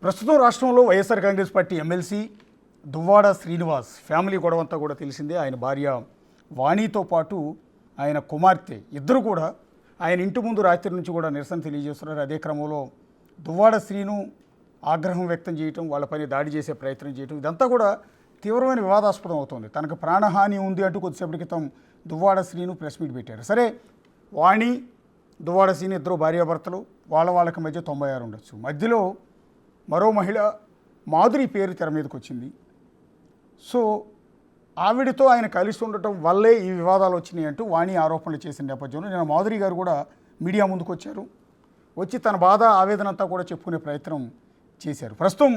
ప్రస్తుతం రాష్ట్రంలో YSR Congress Party MLC Duvvada Srinivas family గొడవంతా కూడా తెలిసిందే. ఆయన భార్య వాణితో పాటు ఆయన కుమార్తె ఇద్దరు కూడా ఆయన ఇంటి ముందు రాత్రి నుంచి కూడా నిరసన తెలియజేస్తున్నారు. అదే క్రమంలో దువ్వాడ శ్రీను ఆగ్రహం వ్యక్తం చేయటం, వాళ్ళపైన దాడి చేసే ప్రయత్నం చేయటం, ఇదంతా కూడా తీవ్రమైన వివాదాస్పదం అవుతుంది. తనకు ప్రాణహాని ఉంది అంటూ కొద్దిసేపటి క్రితం దువ్వాడ శ్రీను ప్రెస్ మీట్ పెట్టారు. సరే, వాణి దువ్వాడ శ్రీను ఇద్దరు భార్యాభర్తలు, వాళ్ళకి మధ్య 96 ఉండొచ్చు. మధ్యలో మరో మహిళ మాధురి పేరు తెర మీదకి వచ్చింది. సో ఆవిడతో ఆయన కలిసి ఉండటం వల్లే ఈ వివాదాలు వచ్చినాయి అంటూ వాణి ఆరోపణలు చేసిన నేపథ్యంలో నేను మాధురి గారు కూడా మీడియా ముందుకు వచ్చారు. వచ్చి తన బాధ ఆవేదన అంతా కూడా చెప్పుకునే ప్రయత్నం చేశారు. ప్రస్తుతం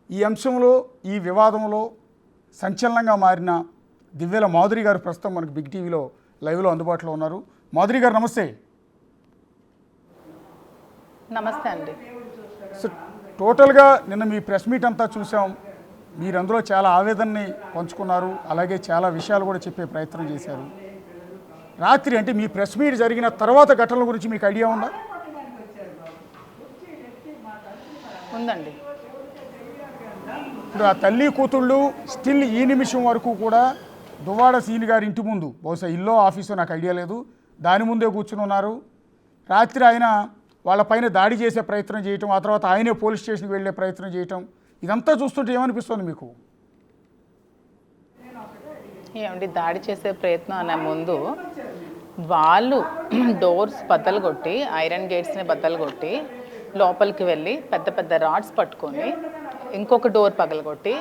ఈ అంశంలో, ఈ వివాదంలో సంచలనంగా మారిన దివ్యల మాధురి గారు ప్రస్తుతం మనకు బిగ్ టీవీలో లైవ్లో అందుబాటులో ఉన్నారు. మాధురి గారు నమస్తే. నమస్తే అండి. సో టోటల్గా నిన్న మీ ప్రెస్ మీట్ అంతా చూసాం. మీరు అందులో చాలా ఆవేదనని పంచుకున్నారు, అలాగే చాలా విషయాలు కూడా చెప్పే ప్రయత్నం చేశారు. రాత్రి అంటే మీ ప్రెస్ మీట్ జరిగిన తర్వాత ఘటనల గురించి మీకు ఐడియా ఉందా? ఉందండి. ఇప్పుడు ఆ తల్లి కూతుళ్ళు స్టిల్ ఈ నిమిషం వరకు కూడా దువ్వాడ శ్రీను గారి ఇంటి ముందు, బహుశా ఇల్లో ఆఫీసో నాకు ఐడియా లేదు, దాని ముందే కూర్చుని ఉన్నారు. రాత్రి ఆయన వాళ్ళపైన దాడి చేసే ప్రయత్నం చేయటం, ఆ తర్వాత ఆయనే పోలీస్ స్టేషన్కి వెళ్ళే ప్రయత్నం చేయటం, ఇదంతా చూస్తుంటే ఏమనిపిస్తుంది మీకు? ఏమండి, దాడి చేసే ప్రయత్నం అనే ముందు వాళ్ళు డోర్స్ బద్దలు కొట్టి, ఐరన్ గేట్స్ని బద్దలు కొట్టి లోపలికి వెళ్ళి పెద్ద పెద్ద రాడ్స్ పట్టుకొని ఇంకొక డోర్ పగలగొట్టి,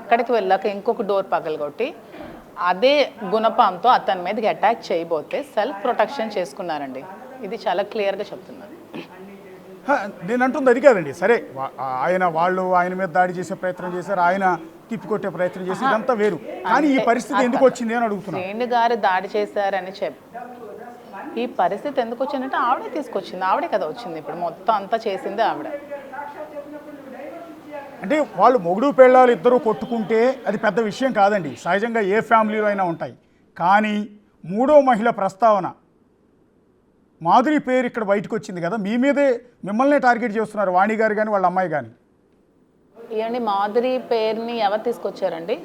అక్కడికి వెళ్ళాక ఇంకొక డోర్ పగలగొట్టి అదే గుణపంతో అతని మీదకి అటాక్ చేయబోతే సెల్ఫ్ ప్రొటెక్షన్ చేసుకున్నారండి. ఇది చాలా క్లియర్గా చెప్తున్నాను. నేను అంటుంది అది కాదండి. సరే, ఆయన మీద దాడి చేసే ప్రయత్నం చేశారు, ఆయన తిప్పికొట్టే ప్రయత్నం చేసి, ఇదంతా వేరు. కానీ ఈ పరిస్థితి ఎందుకు వచ్చింది అని అడుగుతున్నాను. శ్రీను గారు దాడి చేశారని ఈ పరిస్థితి ఎందుకు వచ్చిందంటే ఆవిడే తీసుకొచ్చింది, ఆవిడే కదా వచ్చింది. ఇప్పుడు మొత్తం అంతా చేసింది ఆవిడ. అంటే వాళ్ళు మొగుడు పెళ్ళాలు ఇద్దరు కొట్టుకుంటే అది పెద్ద విషయం కాదండి, సహజంగా ఏ ఫ్యామిలీలో అయినా ఉంటాయి. కానీ మూడో మహిళ ప్రస్తావన, మాధురి పేరు ఇక్కడ బయటకు వచ్చింది కదా, మీ మీదే మిమ్మల్నే టార్గెట్ చేస్తున్నారు, వాణి గారు కానీ వాళ్ళ అమ్మాయి కానీ. ఏమండి, మాధురి పేరుని ఎవరు తీసుకొచ్చారండి?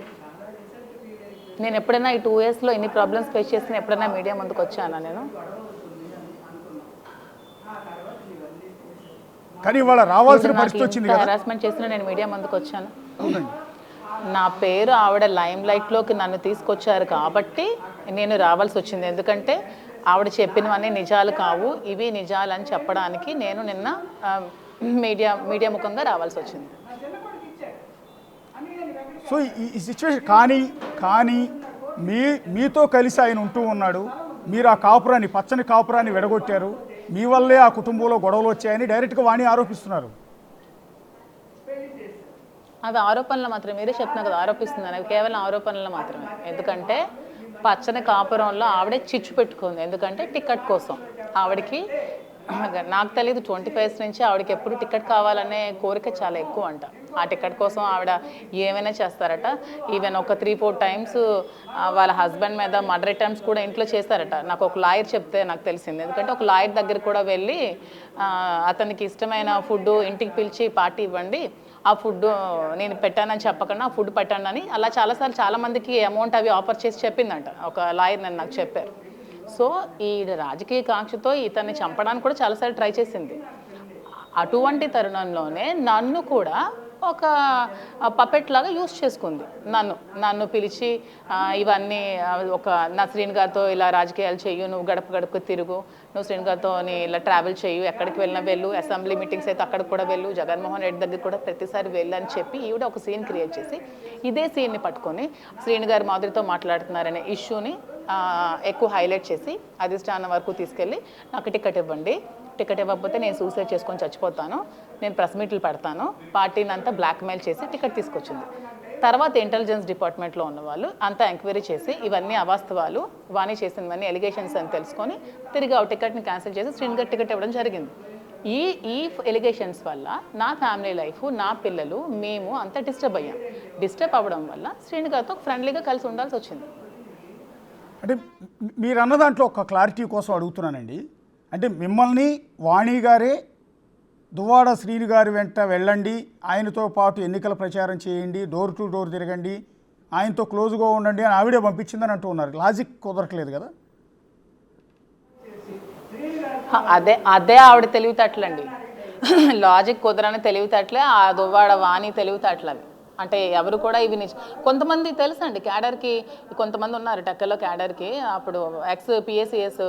నేను ఎప్పుడైనా ఈ 2 yearsలో ఇన్ని ప్రాబ్లమ్స్ ఫేస్ చేసిన ఎప్పుడైనా మీడియా ముందుకు వచ్చానా నేను? కానీ వాళ్ళ రావాల్సిన పరిస్థితి వచ్చింది కదా. హెరాస్మెంట్ చేసిన నేను మీడియా ముందుకు వచ్చాను. నా పేరు ఆవిడ లైమ్ లైట్లోకి నన్ను తీసుకొచ్చారు కాబట్టి నేను రావాల్సి వచ్చింది. ఎందుకంటే ఆవిడ చెప్పినవన్నీ నిజాలు కావు, ఇవి నిజాలు అని చెప్పడానికి నేను నిన్న మీడియా ముఖంగా రావాల్సి వచ్చింది. సో ఈ సిచ్యువేషన్ కానీ మీతో కలిసి ఆయన ఉంటూ ఉన్నాడు, మీరు ఆ కాపురాన్ని, పచ్చని కాపురాన్ని విడగొట్టారు, మీ వల్లే ఆ కుటుంబంలో గొడవలు వచ్చాయని డైరెక్ట్గా వాణి ఆరోపిస్తున్నారు. అవి ఆరోపణలు మాత్రమే, మీరే చెప్తున్నారు కదా ఆరోపిస్తున్నారు, అవి కేవలం ఆరోపణలు మాత్రమే. ఎందుకంటే పచ్చని కాపురంలో ఆవిడే చిచ్చు పెట్టుకుంది. ఎందుకంటే టికెట్ కోసం ఆవిడకి, నాకు తెలియదు 25 నుంచి ఆవిడకి ఎప్పుడు టికెట్ కావాలనే కోరిక చాలా ఎక్కువ అంట. ఆ టికెట్ కోసం ఆవిడ ఏమైనా చేస్తారట. ఈవెన్ ఒక 3-4 టైమ్స్ వాళ్ళ హస్బెండ్ మీద మర్డర్ అటెంప్ట్స్ కూడా ఇంట్లో చేస్తారట. నాకు ఒక లాయర్ చెప్తే నాకు తెలిసింది. ఎందుకంటే ఒక లాయర్ దగ్గర కూడా వెళ్ళి అతనికి ఇష్టమైన ఫుడ్ ఇంటికి పిలిచి పార్టీ ఇవ్వండి, ఆ ఫుడ్ నేను పెట్టానని చెప్పకుండా ఆ ఫుడ్ పెట్టండి అని అలా చాలాసార్లు చాలామందికి అమౌంట్ అవి ఆఫర్ చేసి చెప్పిందంట ఒక లాయర్, నన్ను నాకు చెప్పారు. సో ఈ రాజకీయ కాంక్షతో ఇతన్ని చంపడానికి కూడా చాలాసార్లు ట్రై చేసింది. అటువంటి తరుణంలోనే నన్ను కూడా ఒక పపెట్ లాగా యూజ్ చేసుకుంది. నన్ను పిలిచి ఇవన్నీ ఒక నా శ్రీను గారితో ఇలా రాజకీయాలు చెయ్యు, నువ్వు గడప గడపకు తిరుగు, నువ్వు శ్రీను గారితో ఇలా ట్రావెల్ చెయ్యు, ఎక్కడికి వెళ్ళినా వెళ్ళు, అసెంబ్లీ మీటింగ్స్ అయితే అక్కడికి కూడా వెళ్ళు, జగన్మోహన్ రెడ్డి దగ్గర కూడా ప్రతిసారి వెళ్ళు అని చెప్పి ఈవిడ ఒక సీన్ క్రియేట్ చేసి ఇదే సీన్ని పట్టుకొని శ్రీను గారు మాధురితో మాట్లాడుతున్నారనే ఇష్యూని ఎక్కువ హైలైట్ చేసి అధిష్టానం వరకు తీసుకెళ్ళి నాకు టికెట్ ఇవ్వండి, టికెట్ ఇవ్వకపోతే నేను సూసైడ్ చేసుకొని చచ్చిపోతాను, నేను ప్రెస్ మీట్లు పెడతాను, పార్టీని అంతా బ్లాక్మెయిల్ చేసి టికెట్ తీసుకొచ్చింది. తర్వాత ఇంటెలిజెన్స్ డిపార్ట్మెంట్లో ఉన్న వాళ్ళు అంతా ఎంక్వైరీ చేసి ఇవన్నీ అవాస్తవాలు, వాణి చేసినవన్నీ ఎలిగేషన్స్ అని తెలుసుకొని తిరిగి ఆ టికెట్ని క్యాన్సిల్ చేసి శ్రీను గారు టికెట్ ఇవ్వడం జరిగింది. ఈ ఎలిగేషన్స్ వల్ల నా ఫ్యామిలీ లైఫ్, నా పిల్లలు, మేము అంతా డిస్టర్బ్ అయ్యాం. డిస్టర్బ్ అవ్వడం వల్ల శ్రీను గారితో ఫ్రెండ్లీగా కలిసి ఉండాల్సి వచ్చింది. అంటే మీరు అన్న దాంట్లో ఒక క్లారిటీ కోసం అడుగుతున్నానండి. అంటే మిమ్మల్ని వాణి గారే దువ్వాడ శ్రీను గారి వెంట వెళ్ళండి, ఆయనతో పాటు ఎన్నికల ప్రచారం చేయండి, డోర్ టు డోర్ తిరగండి, ఆయనతో క్లోజ్గా ఉండండి అని ఆవిడే పంపించిందని అంటూ ఉన్నారు. లాజిక్ కుదరట్లేదు కదా. అదే ఆవిడ తెలివితేటలండి. లాజిక్ కుదరని తెలివితేటలే ఆ దువ్వాడ వాణి తెలివితేటలు. అంటే ఎవరు కూడా ఇవి కొంతమంది తెలుసండి క్యాడర్కి, కొంతమంది ఉన్నారు టెక్కల్లో క్యాడర్కి. అప్పుడు ఎక్స్ పిఎస్సిఎస్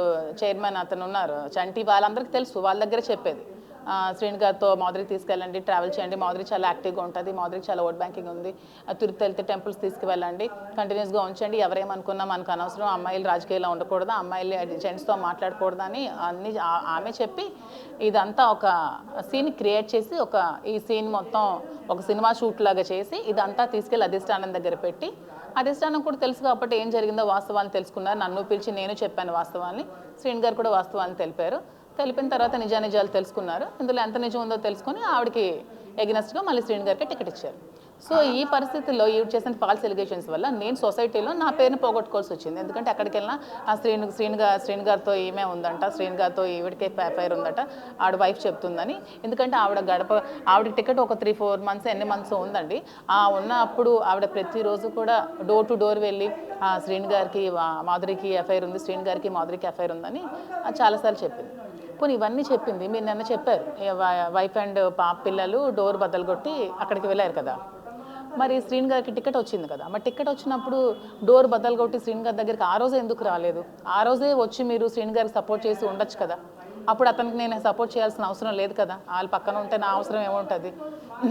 చైర్మన్ అతను ఉన్నారు చంటి, వాళ్ళందరికీ తెలుసు. వాళ్ళ దగ్గర చెప్పేది శ్రీను గారితో మాధురికి తీసుకెళ్ళండి, ట్రావెల్ చేయండి, మాధురి చాలా యాక్టివ్గా ఉంటుంది, మాధురికి చాలా ఓట్ బ్యాంకింగ్ ఉంది, తిరుపతి వెళ్తే టెంపుల్స్ తీసుకువెళ్ళండి, కంటిన్యూస్గా ఉంచండి, ఎవరేమనుకున్నా మనకు అనవసరం, అమ్మాయిలు రాజకీయాల్లో ఉండకూడదు, అమ్మాయిలు జెంట్స్తో మాట్లాడకూడదు అని అన్ని ఆమె చెప్పి ఇదంతా ఒక సీన్ క్రియేట్ చేసి ఈ సీన్ మొత్తం ఒక సినిమా షూట్ లాగా చేసి ఇదంతా తీసుకెళ్ళి అధిష్టానం దగ్గర పెట్టి, అధిష్టానం కూడా తెలుసు కాబట్టి ఏం జరిగిందో వాస్తవాన్ని తెలుసుకున్నారు. నన్ను పిలిచి నేను చెప్పాను వాస్తవాన్ని, శ్రీను గారు కూడా వాస్తవాన్ని తెలిపారు. తెలిపిన తర్వాత నిజాలు తెలుసుకున్నారు. ఇందులో ఎంత నిజం ఉందో తెలుసుకొని ఆవిడకి ఎగ్నెస్ట్గా మళ్ళీ శ్రీను గారికి టికెట్ ఇచ్చారు. సో ఈ పరిస్థితుల్లో ఈవిడ చేసిన ఫాల్స్ ఎలిగేషన్స్ వల్ల నేను సొసైటీలో నా పేరుని పోగొట్టుకోవాల్సి వచ్చింది. ఎందుకంటే అక్కడికి వెళ్ళినా ఆ శ్రీను గారితో ఈమె ఉందంట, శ్రీను గారితో ఈవిడికే పేరు ఉందట, ఆవిడ వైఫ్ చెప్తుందని. ఎందుకంటే ఆవిడకి టికెట్ ఒక 3-4 మంత్స్ ఎన్ని మంత్స్ ఉందండి. ఉన్నప్పుడు ఆవిడ ప్రతిరోజు కూడా డోర్ టు డోర్ వెళ్ళి శ్రీను గారికి మాధురికి ఎఫ్ఐఆర్ ఉంది, శ్రీను గారికి మాధురికి ఎఫ్ఐఆర్ ఉందని చాలాసార్లు చెప్పింది. పోనీ ఇవన్నీ చెప్పింది. మీరు నిన్న చెప్పారు వైఫ్ అండ్ పిల్లలు డోర్ బద్దలుగొట్టి అక్కడికి వెళ్ళారు కదా. మరి శ్రీను గారికి టికెట్ వచ్చింది కదా. మరి టికెట్ వచ్చినప్పుడు డోర్ బద్దలుగొట్టి శ్రీను గారి దగ్గరికి ఆ రోజే ఎందుకు రాలేదు? ఆ రోజే వచ్చి మీరు శ్రీను గారికి సపోర్ట్ చేసి ఉండొచ్చు కదా. అప్పుడు అతనికి నేను సపోర్ట్ చేయాల్సిన అవసరం లేదు కదా. వాళ్ళు పక్కన ఉంటే నా అవసరం ఏముంటుంది,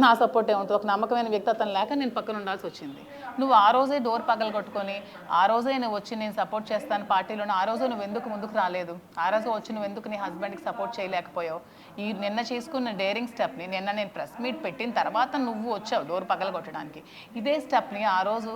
నా సపోర్ట్ ఏముంటుంది? ఒక నమ్మకమైన వ్యక్తి అతను లేక నేను పక్కన ఉండాల్సి వచ్చింది. నువ్వు ఆ రోజే డోర్ పగలు కొట్టుకొని ఆ రోజే నువ్వు వచ్చి నేను సపోర్ట్ చేస్తాను పార్టీలోనే, ఆ రోజు నువ్వు ఎందుకు ముందుకు రాలేదు? ఆ రోజు వచ్చి నువ్వు ఎందుకు నీ హస్బెండ్కి సపోర్ట్ చేయలేకపోయావు? ఈ నిన్న చేసుకున్న డేరింగ్ స్టెప్ని నిన్న నేను ప్రెస్ మీట్ పెట్టిన తర్వాత నువ్వు వచ్చావు డోర్ పగలు కొట్టడానికి. ఇదే స్టెప్ని ఆ రోజు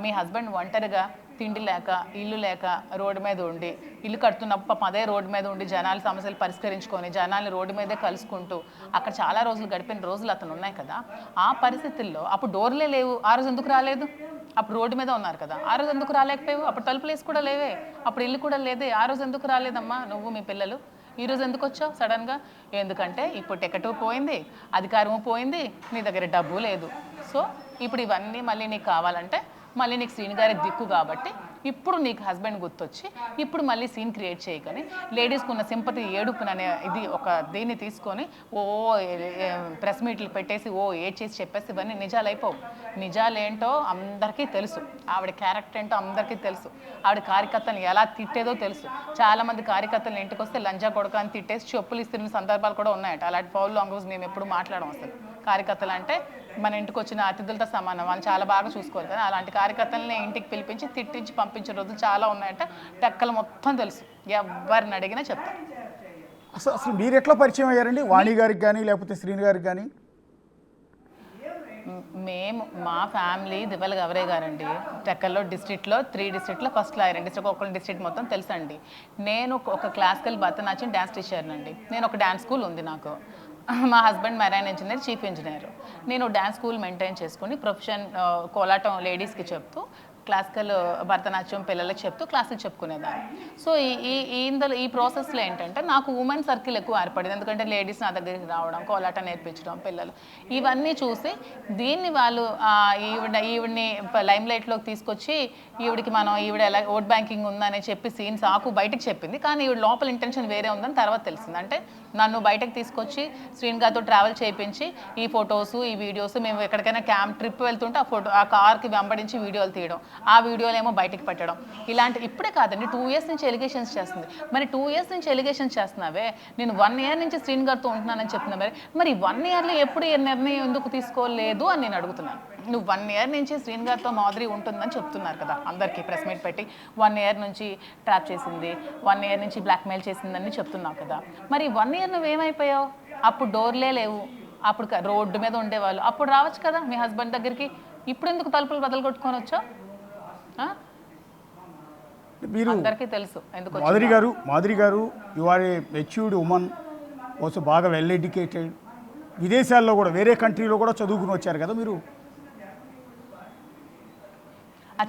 మీ హస్బెండ్ ఒంటరిగా తిండి లేక ఇల్లు లేక రోడ్డు మీద ఉండి, ఇల్లు కడుతున్నప్పుడు అదే రోడ్డు మీద ఉండి జనాల సమస్యలు పరిష్కరించుకొని జనాల్ని రోడ్డు మీదే కలుసుకుంటూ అక్కడ చాలా రోజులు గడిపిన రోజులు అతను ఉన్నాయి కదా. ఆ పరిస్థితుల్లో అప్పుడు డోర్లే లేవు, ఆ రోజు ఎందుకు రాలేదు? అప్పుడు రోడ్డు మీద ఉన్నారు కదా, ఆ రోజు ఎందుకు రాలేకపోయావు? అప్పుడు తలుపులు వేసి కూడా లేవే, అప్పుడు ఇల్లు కూడా లేదే, ఆ రోజు ఎందుకు రాలేదమ్మా నువ్వు మీ పిల్లలు? ఈరోజు ఎందుకు వచ్చావు సడన్గా? ఎందుకంటే ఇప్పుడు టికెట్ పోయింది, అధికారము పోయింది, నీ దగ్గర డబ్బు లేదు. సో ఇప్పుడు ఇవన్నీ మళ్ళీ నీకు కావాలంటే మళ్ళీ నీకు శ్రీను గారి దిక్కు కాబట్టి ఇప్పుడు నీకు హస్బెండ్ గుర్తొచ్చి ఇప్పుడు మళ్ళీ సీన్ క్రియేట్ చేయగానే లేడీస్కి ఉన్న సింపతి ఏడుపుననే ఇది ఒక దీన్ని తీసుకొని ప్రెస్ మీట్లు పెట్టేసి ఏడ్ చేసి చెప్పేసి ఇవన్నీ నిజాలు అయిపోవు. నిజాలేంటో అందరికీ తెలుసు, ఆవిడ క్యారెక్టర్ ఏంటో అందరికీ తెలుసు, ఆవిడ కార్యకర్తలను ఎలా తిట్టేదో తెలుసు. చాలామంది కార్యకర్తలు ఇంటికి వస్తే లంజా కొడక అని తిట్టేసి చెప్పులు ఇస్తున్న సందర్భాలు కూడా ఉన్నాయట. అలాంటి ఫౌల్ లాంగ్వేజ్ మేము ఎప్పుడు మాట్లాడడం అసలు. కార్యకర్తలు అంటే మన ఇంటికి వచ్చిన అతిథులతో సమానం, వాళ్ళు చాలా బాగా చూసుకోవాలి కదా. అలాంటి కార్యకర్తలని ఇంటికి పిలిపించి తిట్టించి పంపించిన రోజులు చాలా ఉన్నాయంటే టెక్కలు మొత్తం తెలుసు, ఎవరిని అడిగినా చెప్తారు. అసలు మీరు ఎట్లా పరిచయం అయ్యారండి వాణి గారికి కానీ లేకపోతే శ్రీను గారికి కానీ? మా ఫ్యామిలీ దివ్వల గవరే గారండి. టెక్కల్లో డిస్ట్రిక్ట్లో 3 డిస్ట్రిక్ట్లో ఫస్ట్ లాయర్. ఒక్కొక్క డిస్ట్రిక్ట్ మొత్తం తెలుసండి. నేను ఒక క్లాసికల్ భరతనాట్యం డ్యాన్స్ టీచర్నండి. నేను ఒక డ్యాన్స్ స్కూల్ ఉంది నాకు. మా husband marine engineer, chief engineer. నేను డ్యాన్స్ స్కూల్ మెయింటైన్ చేసుకుని ప్రొఫెషన్ కోలాటం లేడీస్కి చెప్తూ, క్లాసికల్ భరతనాట్యం పిల్లలకి చెప్తూ క్లాసులు చెప్పుకునేదాన్ని. సో ఇందులో ఈ ప్రాసెస్లో ఏంటంటే నాకు ఉమెన్ సర్కిల్ ఎక్కువ ఏర్పడింది. ఎందుకంటే లేడీస్ నా దగ్గరికి రావడం, కోలాటం నేర్పించడం, పిల్లలు ఇవన్నీ చూసి దీన్ని వాళ్ళు ఈవిడ్ని లైమ్ లైట్లోకి తీసుకొచ్చి ఈవిడ ఎలా ఓట్ బ్యాంకింగ్ ఉందని చెప్పి సీన్స్ బయటకు చెప్పింది. కానీ ఈవిడ లోపల ఇంటెన్షన్ వేరే ఉందని తర్వాత తెలిసింది. అంటే నన్ను బయటకు తీసుకొచ్చి శ్రీను గారితో ట్రావెల్ చేయించి ఈ ఫొటోస్ ఈ వీడియోస్, మేము ఎక్కడికైనా ట్రిప్ వెళ్తుంటే ఆ కార్కి వెంబడించి వీడియోలు తీయడం, ఆ వీడియోలు ఏమో బయటకు పెట్టడం, ఇలాంటి ఇప్పుడే కాదండి 2 ఇయర్స్ నుంచి ఎలిగేషన్స్ చేస్తుంది. మరి 2 ఇయర్స్ నుంచి ఎలిగేషన్స్ చేస్తున్నావే, నేను 1 ఇయర్ నుంచి శ్రీను గారితో ఉంటున్నానని చెప్తున్నా, మరి 1 ఇయర్లో ఎప్పుడు నిర్ణయం ఎందుకు తీసుకోలేదు అని నేను అడుగుతున్నాను. నువ్వు 1 ఇయర్ నుంచి శ్రీను గారితో మాధురి ఉంటుందని చెప్తున్నారు కదా అందరికీ ప్రెస్ మీట్ పెట్టి. 1 ఇయర్ నుంచి ట్రాప్ చేసింది, 1 ఇయర్ నుంచి బ్లాక్మెయిల్ చేసిందని చెప్తున్నావు కదా. మరి 1 ఇయర్ నువ్వేమైపోయావు? అప్పుడు డోర్లే లేవు, అప్పుడు రోడ్డు మీద ఉండేవాళ్ళు, అప్పుడు రావచ్చు కదా మీ హస్బెండ్ దగ్గరికి. ఇప్పుడు ఎందుకు తలుపులు బదలు కొట్టుకొని వచ్చావు? మీరు అందరికీ తెలుసు ఎందుకు. Madhuri garu you are a matured women, also బాగా వెల్ ఎడ్యుకేటెడ్, విదేశాల్లో కూడా వేరే కంట్రీలో కూడా చదువుకుని వచ్చారు కదా మీరు.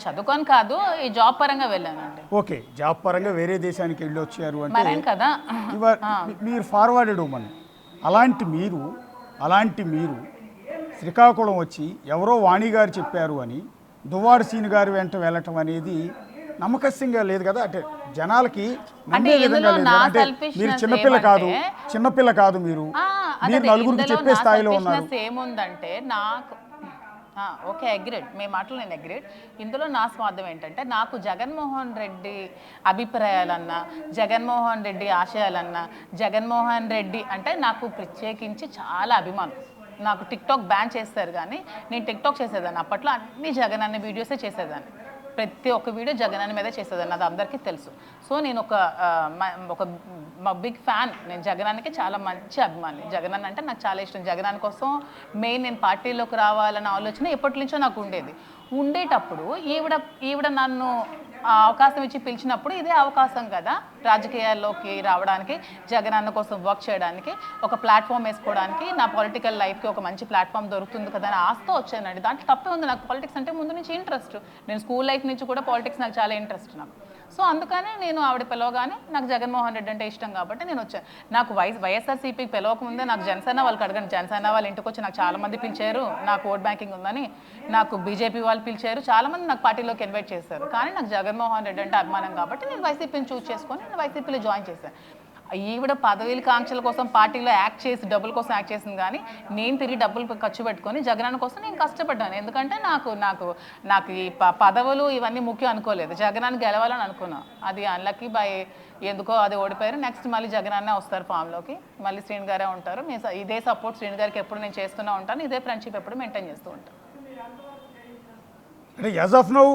చదువుకొని కాదు, ఈ జాబ్ పరంగా వెళ్ళానండి. ఓకే, జాబ్ పరంగా వేరే దేశానికి వెళ్ళి వచ్చారు అంటే కదా. మీరు ఫార్వర్డెడ్ ఉమెన్. అలాంటి మీరు శ్రీకాకుళం వచ్చి ఎవరో వాణి గారు చెప్పారు అని దువ్వాడ సీని గారి వెంట వెళ్ళటం అనేది నమ్మకస్యంగా లేదు కదా. అంటే జనాలకి నమ్మే విధంగా లేదు కదా. అంటే మీరు చిన్నపిల్ల కాదు మీరు నలుగురికి చెప్పే స్థాయిలో ఉన్నారు. ఏముందంటే నాకు ఓకే అగ్రీడ్, మీ మాటలు నేను అగ్రీడ్. ఇందులో నా స్వార్థం ఏంటంటే నాకు జగన్మోహన్ రెడ్డి అభిప్రాయాలన్నా, జగన్మోహన్ రెడ్డి ఆశయాలన్నా, జగన్మోహన్ రెడ్డి అంటే నాకు ప్రత్యేకించి చాలా అభిమానం. నాకు టిక్టాక్ బ్యాన్ చేస్తారు కానీ నేను టిక్టాక్ చేసేదాన్ని. అప్పట్లో అన్ని జగన్ అనే వీడియోసే చేసేదాన్ని. ప్రతి ఒక్క వీడియో జగన్ అనే మీదే చేసేదాన్ని, అది అందరికీ తెలుసు. సో నేను ఒక బిగ్ ఫ్యాన్. నేను జగనానికి చాలా మంచి అభిమాని. జగన్ అంటే నాకు చాలా ఇష్టం. జగన్ కోసం మెయిన్ నేను పార్టీలోకి రావాలన్న ఆలోచన ఎప్పటి నుంచో నాకు ఉండేటప్పుడు ఈవిడ నన్ను అవకాశం ఇచ్చి పిలిచినప్పుడు ఇదే అవకాశం కదా రాజకీయాల్లోకి రావడానికి, జగనన్న కోసం వర్క్ చేయడానికి, ఒక ప్లాట్ఫామ్ వేసుకోవడానికి, నా పొలిటికల్ లైఫ్కి ఒక మంచి ప్లాట్ఫామ్ దొరుకుతుంది కదా అని ఆస్తో వచ్చానండి. దాంట్లో తప్పే ఉంది. నాకు పాలిటిక్స్ అంటే ముందు నుంచి ఇంట్రెస్ట్. నేను స్కూల్ లైఫ్ నుంచి కూడా పాలిటిక్స్ నాకు చాలా ఇంట్రెస్ట్ నాకు. సో అందుకనే నేను ఆవిడ పిలవగానే నాకు జగన్మోహన్ రెడ్డి అంటే ఇష్టం కాబట్టి నేను వచ్చాను. నాకు వైఎస్ఆర్సీపీకి పిలవకముందే నాకు జనసేన వాళ్ళకి అడగండి. జనసేన వాళ్ళ ఇంటికి వచ్చి నాకు చాలామంది పిలిచారు, నాకు ఓట్ బ్యాంకింగ్ ఉందని. నాకు బీజేపీ వాళ్ళు పిలిచారు, చాలామంది నాకు పార్టీలోకి ఇన్వైట్ చేశారు. కానీ నాకు జగన్మోహన్ రెడ్డి అంటే అభిమానం కాబట్టి నేను వైసీపీని చూస్ చేసుకొని నేను వైసీపీలో జాయిన్ చేశాను. ఈవిడ పదవిల కాంక్షల కోసం పార్టీలో యాక్ట్ చేసి డబ్బుల కోసం యాక్ట్ చేసింది కానీ నేను తిరిగి డబ్బులు ఖర్చు పెట్టుకొని జగనన్న కోసం నేను కష్టపడ్డాను. ఎందుకంటే నాకు ఈ పదవులు ఇవన్నీ ముఖ్యం అనుకోలేదు. జగనాన్ని గెలవాలని అనుకున్నాను. అది అన్లక్కీ బై ఎందుకో అది ఓడిపోయారు. నెక్స్ట్ మళ్ళీ జగనన్నే వస్తారు ఫామ్లోకి, మళ్ళీ శ్రీని గారే ఉంటారు. ఇదే సపోర్ట్ శ్రీని గారికి ఎప్పుడు నేను చేస్తూనే ఉంటాను, ఇదే ఫ్రెండ్షిప్ ఎప్పుడు మెయింటైన్ చేస్తూ ఉంటాను. అంటే యాజ్ ఆఫ్ నౌ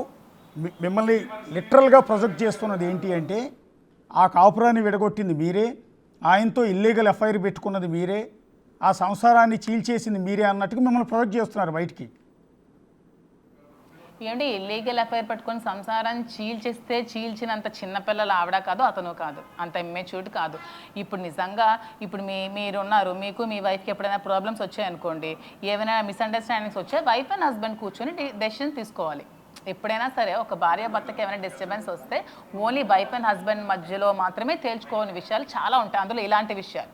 మిమ్మల్ని లిటరల్గా ప్రొజెక్ట్ చేస్తున్నది ఏంటి అంటే ఆ కాపురాన్ని విడగొట్టింది మీరే, ఆయనతో ఇల్లీగల్ ఎఫ్ఐఆర్ పెట్టుకున్నది మీరే, ఆ సంసారాన్ని చీల్చేసింది మీరే అన్నట్టుగా మిమ్మల్ని ప్రొజెక్ట్ చేస్తున్నారు బయటికి. ఏమంటే ఇల్లీగల్ ఎఫ్ఐఆర్ పెట్టుకొని సంసారాన్ని చీల్చినంత చిన్నపిల్లలు ఆవిడ కాదు, అతను కాదు, అంత ఇమ్మెచ్యూర్డ్ కాదు. ఇప్పుడు నిజంగా మీరున్నారు, మీకు మీ వైఫ్కి ఎప్పుడైనా ప్రాబ్లమ్స్ వచ్చాయనుకోండి, ఏమైనా మిస్అండర్స్టాండింగ్స్ వచ్చాయి, వైఫ్ అండ్ హస్బెండ్ కూర్చొని డెసిషన్ తీసుకోవాలి. ఎప్పుడైనా సరే ఒక భార్య భర్తకి ఏమైనా డిస్టర్బెన్స్ వస్తే ఓన్లీ వైఫ్ అండ్ హస్బెండ్ మధ్యలో మాత్రమే తేల్చుకోని విషయాలు చాలా ఉంటాయి. అందులో ఇలాంటి విషయాలు.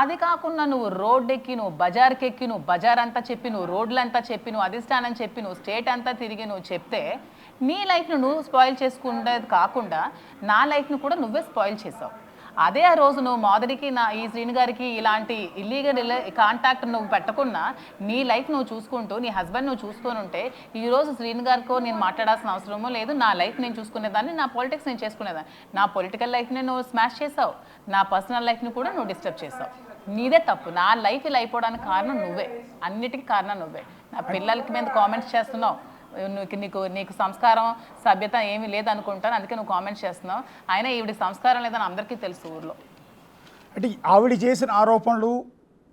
అది కాకుండా నువ్వు రోడ్ ఎక్కి, నువ్వు బజార్కి ఎక్కి, నువ్వు బజార్ అంతా చెప్పి, నువ్వు రోడ్లంతా చెప్పి, నువ్వు అధిష్టానం చెప్పి, నువ్వు స్టేట్ అంతా తిరిగి నువ్వు చెప్తే నీ లైఫ్ను నువ్వు స్పాయిల్ చేసుకునేది కాకుండా నా లైఫ్ను కూడా నువ్వే స్పాయిల్ చేసావు. అదే ఆ రోజు నువ్వు మాధురికి ఈ శ్రీని గారికి ఇలాంటి ఇల్లీగల్ కాంటాక్ట్ నువ్వు పెట్టకుండా నీ లైఫ్ నువ్వు చూసుకుంటూ నీ హస్బెండ్ నువ్వు చూసుకొని ఉంటే ఈరోజు శ్రీని గారితో నేను మాట్లాడాల్సిన అవసరమో లేదు. నా లైఫ్ నేను చూసుకునేదాన్ని, నా పాలిటిక్స్ నేను చేసుకునేదాన్ని. నా పొలిటికల్ లైఫ్ని నువ్వు స్మాష్ చేసావు, నా పర్సనల్ లైఫ్ని కూడా నువ్వు డిస్టర్బ్ చేసావు. నీదే తప్పు. నా లైఫ్ ఇలా అయిపోవడానికి కారణం నువ్వే, అన్నిటికీ కారణం నువ్వే. నా పిల్లలకి మీద కామెంట్స్ చేస్తున్నావు, నీకు సంస్కారం సభ్యత ఏమీ లేదనుకుంటాను, అందుకే నువ్వు కామెంట్స్ చేస్తున్నావు. అయినా ఈవిడ సంస్కారం లేదని అందరికీ తెలుసు ఊర్లో. అంటే ఆవిడ చేసిన ఆరోపణలు,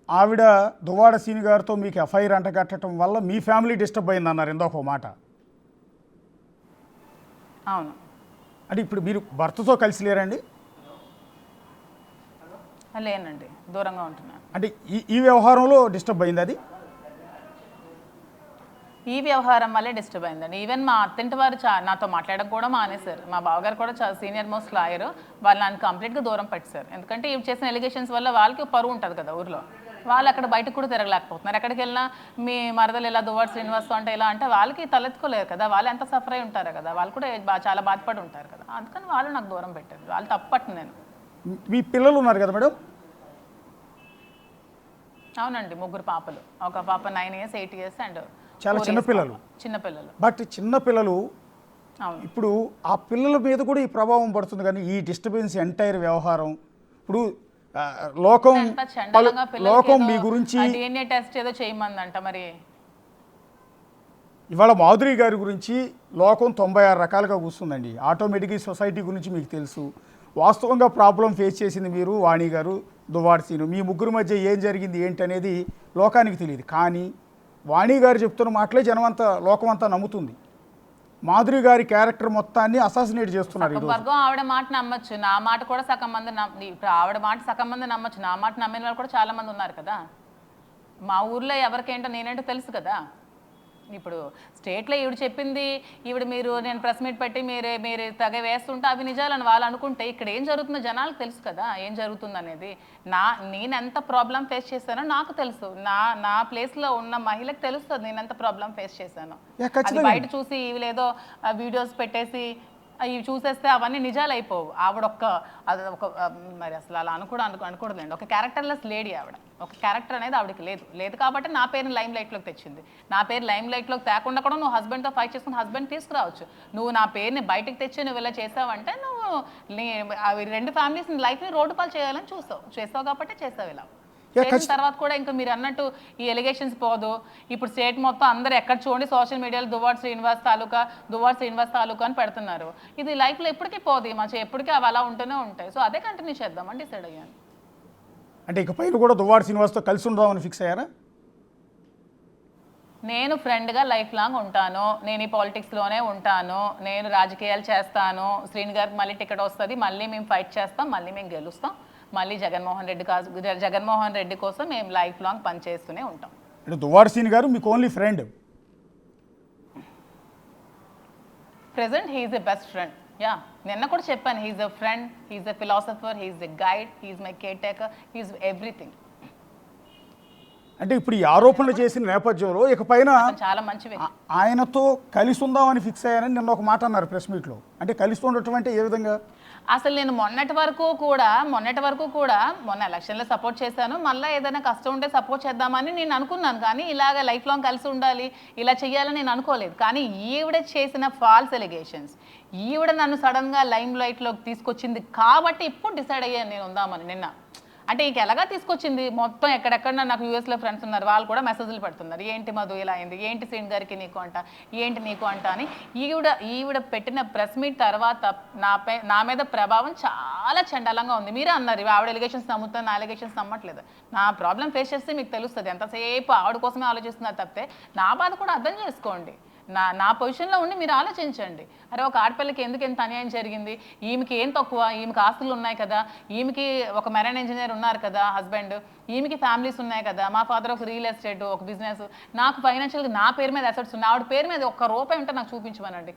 ఆవిడ దువ్వాడ సీని గారితో మీకు ఎఫ్ఐఆర్ అంటగట్టడం వల్ల మీ ఫ్యామిలీ డిస్టర్బ్ అయింది అన్నారు ఇందాక మాట. అవును. అంటే ఇప్పుడు మీరు భర్తతో కలిసి లేరండి? లేనండి, దూరంగా ఉంటున్నాను. అంటే ఈ వ్యవహారంలో డిస్టర్బ్ అయింది అది? ఈ వ్యవహారం వల్లే డిస్టర్బ్ అయిందండి. ఈవెన్ మా అత్తింటి వారు నాతో మాట్లాడడం కూడా మానేశారు. మా బావగారు కూడా చాలా సీనియర్ మోస్ట్ లాయర్, వాళ్ళు నన్ను కంప్లీట్గా దూరం పెట్టారు. ఎందుకంటే ఇవి చేసిన ఎలిగేషన్స్ వల్ల వాళ్ళకి పరువు ఉంటుంది కదా ఊర్లో. వాళ్ళు అక్కడ బయటకు కూడా తిరగలేకపోతున్నారు. ఎక్కడికి వెళ్ళినా మీ మరదలు ఇలా దువ్వాడ శ్రీనివాస్ అంటే ఇలా అంటే వాళ్ళకి తలెత్తుకోలేరు కదా, వాళ్ళు ఎంత సఫర్ అయి ఉంటారు కదా, వాళ్ళు కూడా చాలా బాధపడి ఉంటారు కదా. అందుకని వాళ్ళు నాకు దూరం పెట్టారు. వాళ్ళు తప్పట్టు. నేను మీ పిల్లలు ఉన్నారు కదా మేడం? అవునండి, 3 పాపలు. ఒక పాప 9 years, 8 years అండ్ చాలా చిన్నపిల్లలు. బట్ చిన్నపిల్లలు ఇప్పుడు ఆ పిల్లల మీద కూడా ఈ ప్రభావం పడుతుంది. కానీ ఈ డిస్టర్బెన్స్ ఎంటైర్ వ్యవహారం ఇప్పుడు లోకం మీ గురించి DNA టెస్ట్ ఏదో చేయమందంట. మరి ఇవాళ మాధురి గారి గురించి లోకం 96 రకాలుగా కూర్చుందండి. ఆటోమేటిక్గా సొసైటీ గురించి మీకు తెలుసు. వాస్తవంగా ప్రాబ్లం ఫేస్ చేసింది మీరు, వాణి గారు, దువ్వాడ సీను. మీ ముగ్గురు మధ్య ఏం జరిగింది ఏంటి అనేది లోకానికి తెలియదు. కానీ వాణి గారు చెప్తున్న మాటలే జనమంతా లోకమంతా నమ్ముతుంది. మాధురి గారి క్యారెక్టర్ మొత్తాన్ని అసాసినేట్ చేస్తున్నారు. ఆవిడ మాట నమ్మచ్చు, నా మాట కూడా సగం మంది ఇప్పుడు ఆవిడ మాట సగం మంది నమ్మచ్చు, నా మాట నమ్మిన వాళ్ళు కూడా చాలా మంది ఉన్నారు కదా. మా ఊర్లో ఎవరికేంటో నేనేంటో తెలుసు కదా. ఇప్పుడు స్టేట్లో ఈవిడ చెప్పింది, ఈవిడ నేను ప్రెస్ మీట్ పెట్టి మీరు తెగ వేస్తుంటే అవి నిజాలని వాళ్ళు అనుకుంటే ఇక్కడ ఏం జరుగుతుందో జనాలకు తెలుసు కదా ఏం జరుగుతుంది అనేది. నేను ఎంత ప్రాబ్లం ఫేస్ చేశానో నాకు తెలుసు, నా ప్లేస్లో ఉన్న మహిళకు తెలుస్తుంది నేను ఎంత ప్రాబ్లం ఫేస్ చేశాను. అది బయట చూసి ఇవి లేదో వీడియోస్ పెట్టేసి ఇవి చూసేస్తే అవన్నీ నిజాలు అయిపోవు. అది మరి అసలు అలా అనకూడదండి. ఒక క్యారెక్టర్లెస్ లేడీ ఆవిడ. ఒక క్యారెక్టర్ అనేది ఆవిడకి లేదు కాబట్టి నా పేరుని లైమ్ లైట్లోకి తెచ్చింది. నా పేరు లైమ్ లైట్లోకి తేకుండా కూడా నువ్వు హస్బెండ్తో ఫైట్ చేసుకుని హస్బెండ్ తీసుకురావచ్చు. నువ్వు నా పేరుని బయటకు తెచ్చి నువ్వు ఇలా చేసావంటే నువ్వు అవి 2 ఫ్యామిలీస్ లైఫ్ని రోడ్డు పాలు చేయాలని చేసావు కాబట్టి చేసావు ఇలా. చేసిన తర్వాత కూడా ఇంకా మీరు అన్నట్టు ఈ ఎలిగేషన్స్ పోదు. ఇప్పుడు స్టేట్ మొత్తం అందరూ ఎక్కడ చూడండి సోషల్ మీడియాలో దువ్వాడ శ్రీనివాస్ తాలూకా అని పెడుతున్నారు. ఇది లైఫ్లో ఎప్పటికీ పోదు, ఎప్పటికీ అవి అలా ఉంటూనే ఉంటాయి. సో అదే కంటిన్యూ చేద్దామని డిసైడ్ అయ్యాను. అంటే ఇక పైన కూడా దువ్వాడ శ్రీనివాస్తో కలిసి ఉందామని ఫిక్స్ అయ్యారా? నేను ఫ్రెండ్గా లైఫ్ లాంగ్ ఉంటాను, నేను ఈ పాలిటిక్స్లోనే ఉంటాను, నేను రాజకీయాలు చేస్తాను. శ్రీని గారికి మళ్ళీ టికెట్ వస్తుంది, మళ్ళీ మేము ఫైట్ చేస్తాం, మళ్ళీ మేము గెలుస్తాం, మళ్ళీ జగన్మోహన్ రెడ్డి కోసం మేము లైఫ్ లాంగ్ పనిచేస్తూనే ఉంటాం. అంటే దువ్వాడ శ్రీని గారు మీకు only friend? Present he's a best friend. Yeah, నిన్న కూడా చెప్పాను, he's a friend, he's a philosopher, he's a guide, he's my caretaker, he's everything. అంటే ఇప్పుడు ఈ ఆరోపణలు చేసిన నేపథ్యంలో ఇక పైన చాలా మంచివి ఆయనతో కలిసి ఉందామని ఫిక్స్ అయ్యానని నిన్న ఒక మాట అన్నారు ప్రెస్ మీట్లో. అంటే కలిసి ఉండటం అంటే ఏ విధంగా? అసలు నేను మొన్నటి వరకు కూడా మొన్న ఎలక్షన్లో సపోర్ట్ చేశాను, మళ్ళీ ఏదైనా కష్టం ఉంటే సపోర్ట్ చేద్దామని నేను అనుకున్నాను. కానీ ఇలాగ లైఫ్ లాంగ్ కలిసి ఉండాలి, ఇలా చేయాలని నేను అనుకోలేదు. కానీ ఈవిడ చేసిన ఫాల్స్ ఎలిగేషన్స్, ఈవిడ నన్ను సడన్గా లైమ్ లైట్లోకి తీసుకొచ్చింది కాబట్టి ఇప్పుడు డిసైడ్ అయ్యాను నేను ఉందామని. నిన్న అంటే ఇంక ఎలాగా తీసుకొచ్చింది మొత్తం ఎక్కడెక్కడ నాకు యూఎస్లో ఫ్రెండ్స్ ఉన్నారు, వాళ్ళు కూడా మెసేజ్లు పెడుతున్నారు, ఏంటి మధు ఇలా అయింది, ఏంటి శ్రీని గారికి నీకు అంట, ఏంటి నీకు అంట అని. ఈవిడ పెట్టిన ప్రెస్ మీట్ తర్వాత నా మీద ప్రభావం చాలా చండాలంగా ఉంది. మీరే అన్నారు ఆవిడ ఎలిగేషన్స్ నమ్ముతాను, నా ఎలిగేషన్స్ నమ్మట్లేదు. నా ప్రాబ్లం ఫేస్ చేస్తే మీకు తెలుస్తుంది, ఎంతసేపు ఆవిడ కోసమే ఆలోచిస్తున్నారు తప్పితే నా బాధ కూడా అర్థం చేసుకోండి. నా పొజిషన్లో ఉండి మీరు ఆలోచించండి. అరే ఒక ఆడపిల్లకి ఎందుకు ఎంత అన్యాయం జరిగింది, ఈమెకి ఏం తక్కువ, ఈమెకి ఆస్తులు ఉన్నాయి కదా, ఈమెకి ఒక మెరైన్ ఇంజనీర్ ఉన్నారు కదా హస్బెండ్, ఈమెకి ఫ్యామిలీస్ ఉన్నాయి కదా, మా ఫాదర్ ఒక రియల్ ఎస్టేట్ ఒక బిజినెస్, నాకు ఫైనాన్షియల్గా నా పేరు మీద అసెట్స్ ఉన్నాయి, ఆవిడ పేరు మీద ₹1 ఉంటే నాకు చూపించమనండి.